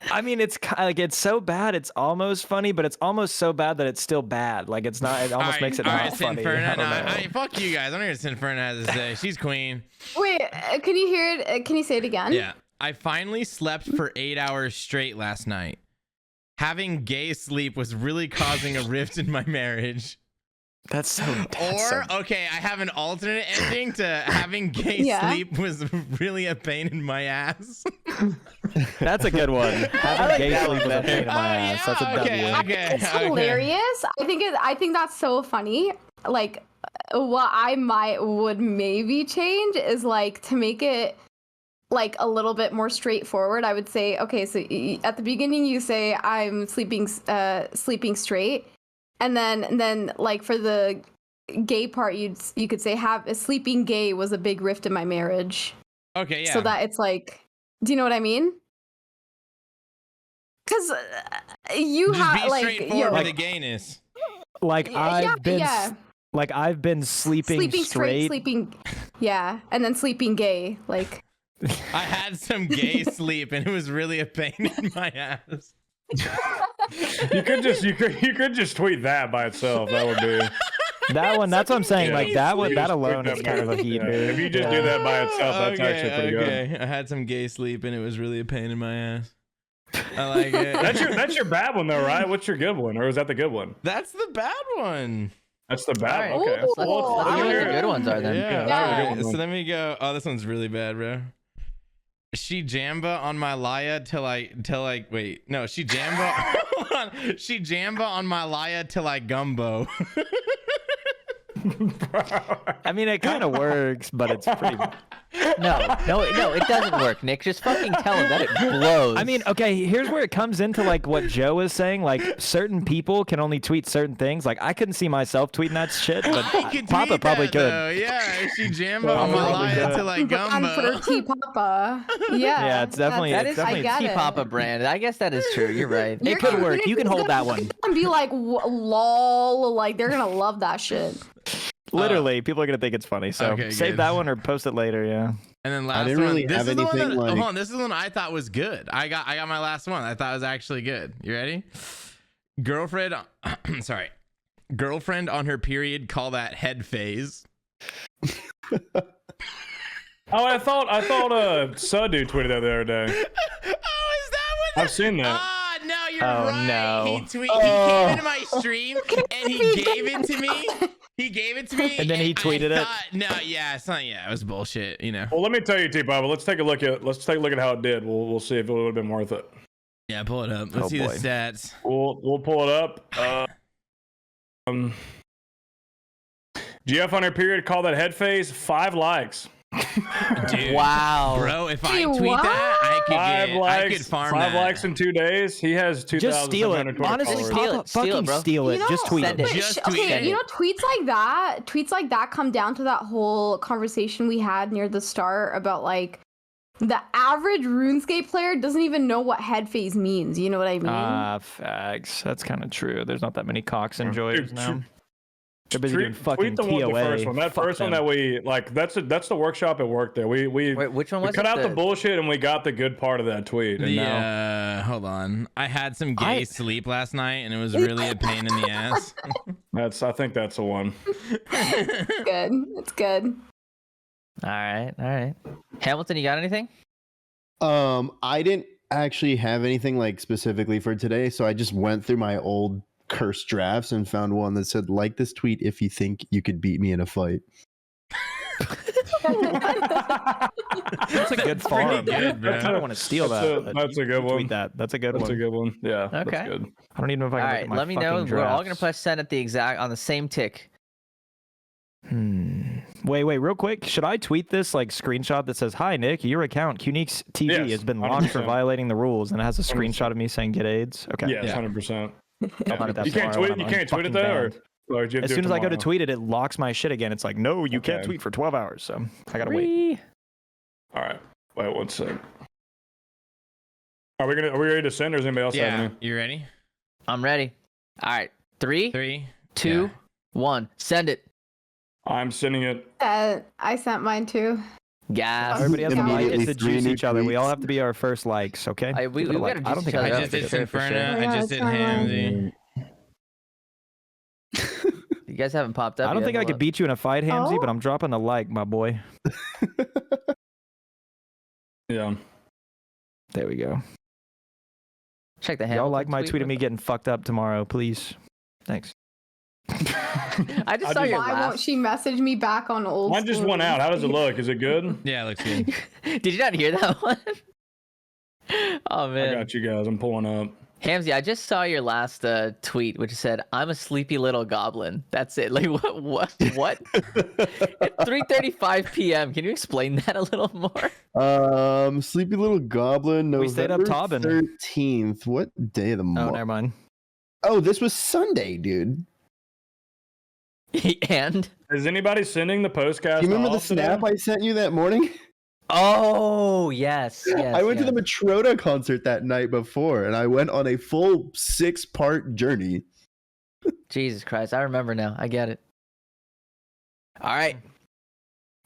I mean, it's like it's so bad, it's almost funny, but it's almost so bad that it's still bad. Like it's not. It almost makes it not funny. Sinferna. I don't know. Fuck you guys. I don't know what Sinferna has to say. She's queen. Wait, can you hear it? Can you say it again? Yeah. I finally slept for 8 hours straight last night. Having gay sleep was really causing a rift in my marriage. That's so. Okay, I have an alternate ending to having gay Yeah. sleep was really a pain in my ass. That's a good one. Having like gay that sleep one was a better. pain in my ass. That's a W. Okay. It's hilarious. I think that's so funny. Like, what I would maybe change is like to make it like a little bit more straightforward. I would say, okay, so at the beginning you say I'm sleeping straight, and then like for the gay part you could say sleeping gay was a big rift in my marriage. Okay, yeah. So that it's like, do you know what I mean? Because you Just have be like straightforward yo, with the gayness. Like I've been. yeah. Like I've been sleeping straight. sleeping, yeah, and then sleeping gay, like. I had some gay sleep and it was really a pain in my ass. You could just tweet that by itself. That would be. That one, that's what I'm saying. Yeah. Like that one, You that just alone tweet is that kind of a more. heater. Yeah. If you just do that by itself, that's actually pretty good. Okay, I had some gay sleep and it was really a pain in my ass. I like it. That's your bad one though, right? What's your good one, or is that the good one? That's the bad one. That's the bad All one. right. Okay. Ooh. Let's see what the good ones are then. Yeah. Yeah. All right. So let me go. Oh, this one's really bad, bro. She jamba on my laya till wait. No, she jamba. Hold on. She jamba on my laya till I gumbo. I mean, it kind of works, but it's pretty. No, it doesn't work, Nick. Just fucking tell him that it blows. I mean, okay, here's where it comes into like what Joe was saying. Like, certain people can only tweet certain things. Like, I couldn't see myself tweeting that shit, but I could Papa tweet probably that, could. though. Yeah, she jamba on Papa my probably laya could. till I And gumbo. for T Papa. Yeah. Yeah, it's definitely- that it's is definitely a I T get Papa it. brand. I guess that is true. You're right. It could work. You can hold that one. And be like, lol. Like, they're gonna love that shit. Literally, people are gonna think it's funny. So Okay, save good. that one or post it later. Yeah. And then last didn't one. really This have is the one. anything, That, like- hold on. This is the one I thought was good. I got my last one. I thought was actually good. You ready? Girlfriend. Sorry. Girlfriend on her period. Call that head phase. Oh, I thought Suddu tweeted that the other day. Oh, is that what? I've seen that. Ah, no, you're Oh, right. no. He came into my stream and he gave it to me. He gave it to me. And then he tweeted it? No, yeah, it's not. Yeah, it was bullshit. You know. Well, let me tell you, T-Papa. Let's take a look at how it did. We'll see if it would have been worth it. Yeah, pull it up. Let's Oh, see boy. the stats. We'll pull it up. GF on her period. Call that head phase. 5 likes. Dude, Wow. bro, if I Hey, tweet what? that, I could Five get, likes. I could farm 5 that. likes in 2 days. He has 2,000. Just steal it. Honestly, Steal it. Papa, Steal it, fucking bro. steal it. You Just know, tweet send it. it. Just Okay, tweet you it. know, tweets like that come down to that whole conversation we had near the start about like the average RuneScape player doesn't even know what head phase means. You know what I mean? Facts. That's kind of true. There's not that many Cox enjoyers Dude, now. They're busy doing fucking tweet the TOA. first one. That Fuck first one them. that we like. That's the workshop at work. There, we Wait, which one we was cut it? out the bullshit and we got the good part of that tweet. And now Hold on. I had some gay sleep last night and it was really a pain in the ass. I think that's the one. It's good. It's good. All right. Hamilton, you got anything? I didn't actually have anything like specifically for today, so I just went through my old cursed drafts and found one that said, "Like this tweet if you think you could beat me in a fight." That's a good farm. good, bro. I kind of want to steal that. That's a good one. Tweet that. That's a good That's one. a good one. Yeah. Okay. That's good. I don't even know if I All can look right, at my let me know. fucking We're all gonna drafts. press send at the exact on the same tick. Wait, real quick. Should I tweet this like screenshot that says, "Hi Nick, your account Qneeks TV Yes, has been locked for 100%. violating the rules," and it has a 100%. screenshot of me saying "Get AIDS." Okay. Yeah, 100%. I'll tweet that You can't tomorrow tweet. when You I'm can't tweet fucking it though, or banned. do you have to As do soon it as I go to tomorrow? tweet it, it locks my shit again. It's like, no, you can't Okay. tweet for 12 hours. So I gotta wait. Whee! All right. Wait 1 sec. Are we ready to send, or does anybody else have Yeah, any? you ready? I'm ready. All right, 3, 3, 2, 1. Send it. I'm sending it. I sent mine too. Gas. Everybody has to like Immediately it to 3 juice new each other. We all tweets. have to be our first likes, okay? We Gotta gotta I don't juice think each I other. I have just to. did for sure. Sinferna. I Yeah, just did it's fine. Hamzy. You guys haven't popped up. I don't yet, think I hold could up. beat you in a fight, Hamzy, Oh. but I'm dropping a like, my boy. Yeah. There we go. Check the Y'all Hamilton like my tweet tweet of me getting fucked up tomorrow, please. Thanks. I just I saw just- your Why won't last. she message me back on old? Mine just school went out. How does it look? Is it good? Yeah, it looks good. Did you not hear that one? Oh I man, got you guys. I'm pulling up. Hamzy, I just saw your last tweet, which said, "I'm a sleepy little goblin." That's it. Like what? At 3:35 p.m. Can you explain that a little more? Sleepy Little Goblin. We stayed up November tobbing. 13th. What day of the Oh, month? never mind. Oh, this was Sunday, dude. And Is anybody sending the postcast? Do you remember the off today? snap I sent you that morning? oh yes, I went to the yes. Matroda concert that night before, and I went on a full 6-part journey. Jesus Christ, I remember now. I get it. All right.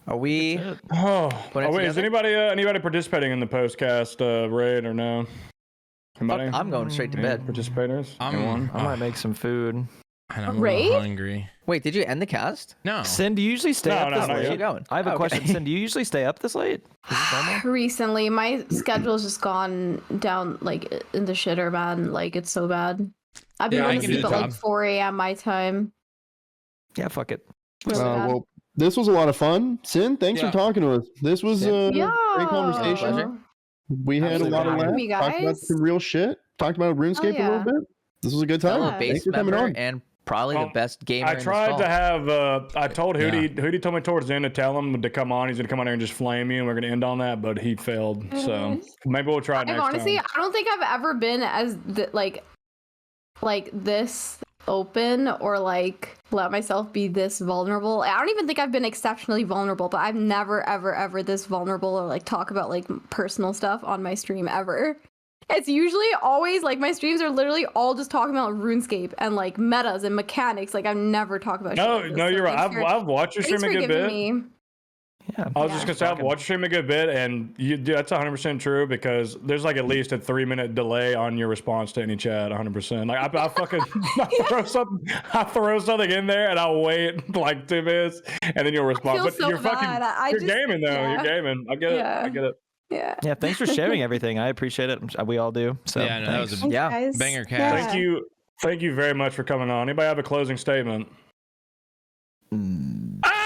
Are we? Oh, Put it wait. Is together? anybody participating in the postcast raid or no? Fuck, Anybody? I'm going straight to Any bed. Participators? I'm- Anyone? I might make some food. And I'm a Raid? little hungry. Wait, did you end the cast? No. Sin, do you usually stay No, up no, this not Where's yet. late? you going? I have a Okay. question. Sin, do you usually stay up this late? Is this normal? Recently, my schedule's just gone down like in the shitter, man. Like it's so bad. I've been Yeah, I going to can do sleep the at like job. 4 a.m. my time. Yeah, fuck it. Really bad. Well, this was a lot of fun. Sin, thanks Yeah. for talking to us. This was a yeah. great conversation. pleasure. We had Absolutely. a lot of Having laughs. me, Talked about guys. some real shit. Talked about RuneScape a yeah. little bit. This was a good time. Fellow Yeah. base Thanks for coming member on. and probably the best gamer I in the tried stall. to have. I told Yeah. Hootie told me towards the end to tell him to come on. He's gonna come on here and just flame you, and we're gonna end on that. But he failed. So maybe we'll try it next Honestly, time. I don't think I've ever been as like this open or like let myself be this vulnerable. I don't even think I've been exceptionally vulnerable, but I've never ever this vulnerable or like talk about like personal stuff on my stream ever. It's usually always like my streams are literally all just talking about RuneScape and like metas and mechanics. Like I've never talked about shit No, like this, no, so you're right. thanks for- I've watched your Thanks stream for a good giving bit. me. Yeah. I was Yeah. just gonna say I've watched your stream a good bit, and that's 100% true because there's like at least a 3-minute delay on your response to any chat. 100%. Like I fucking I throw something in there, and I'll wait like 2 minutes, and then you'll respond. feel But so you're fucking bad. I you're just- gaming though. yeah. You're gaming. I get it. Yeah. I get it. Yeah. Yeah, thanks for sharing everything. I appreciate it. We all do. So Yeah, no, that was thanks. a Yeah. Guys. banger cast. Thank you very much for coming on. Anybody have a closing statement? Mm.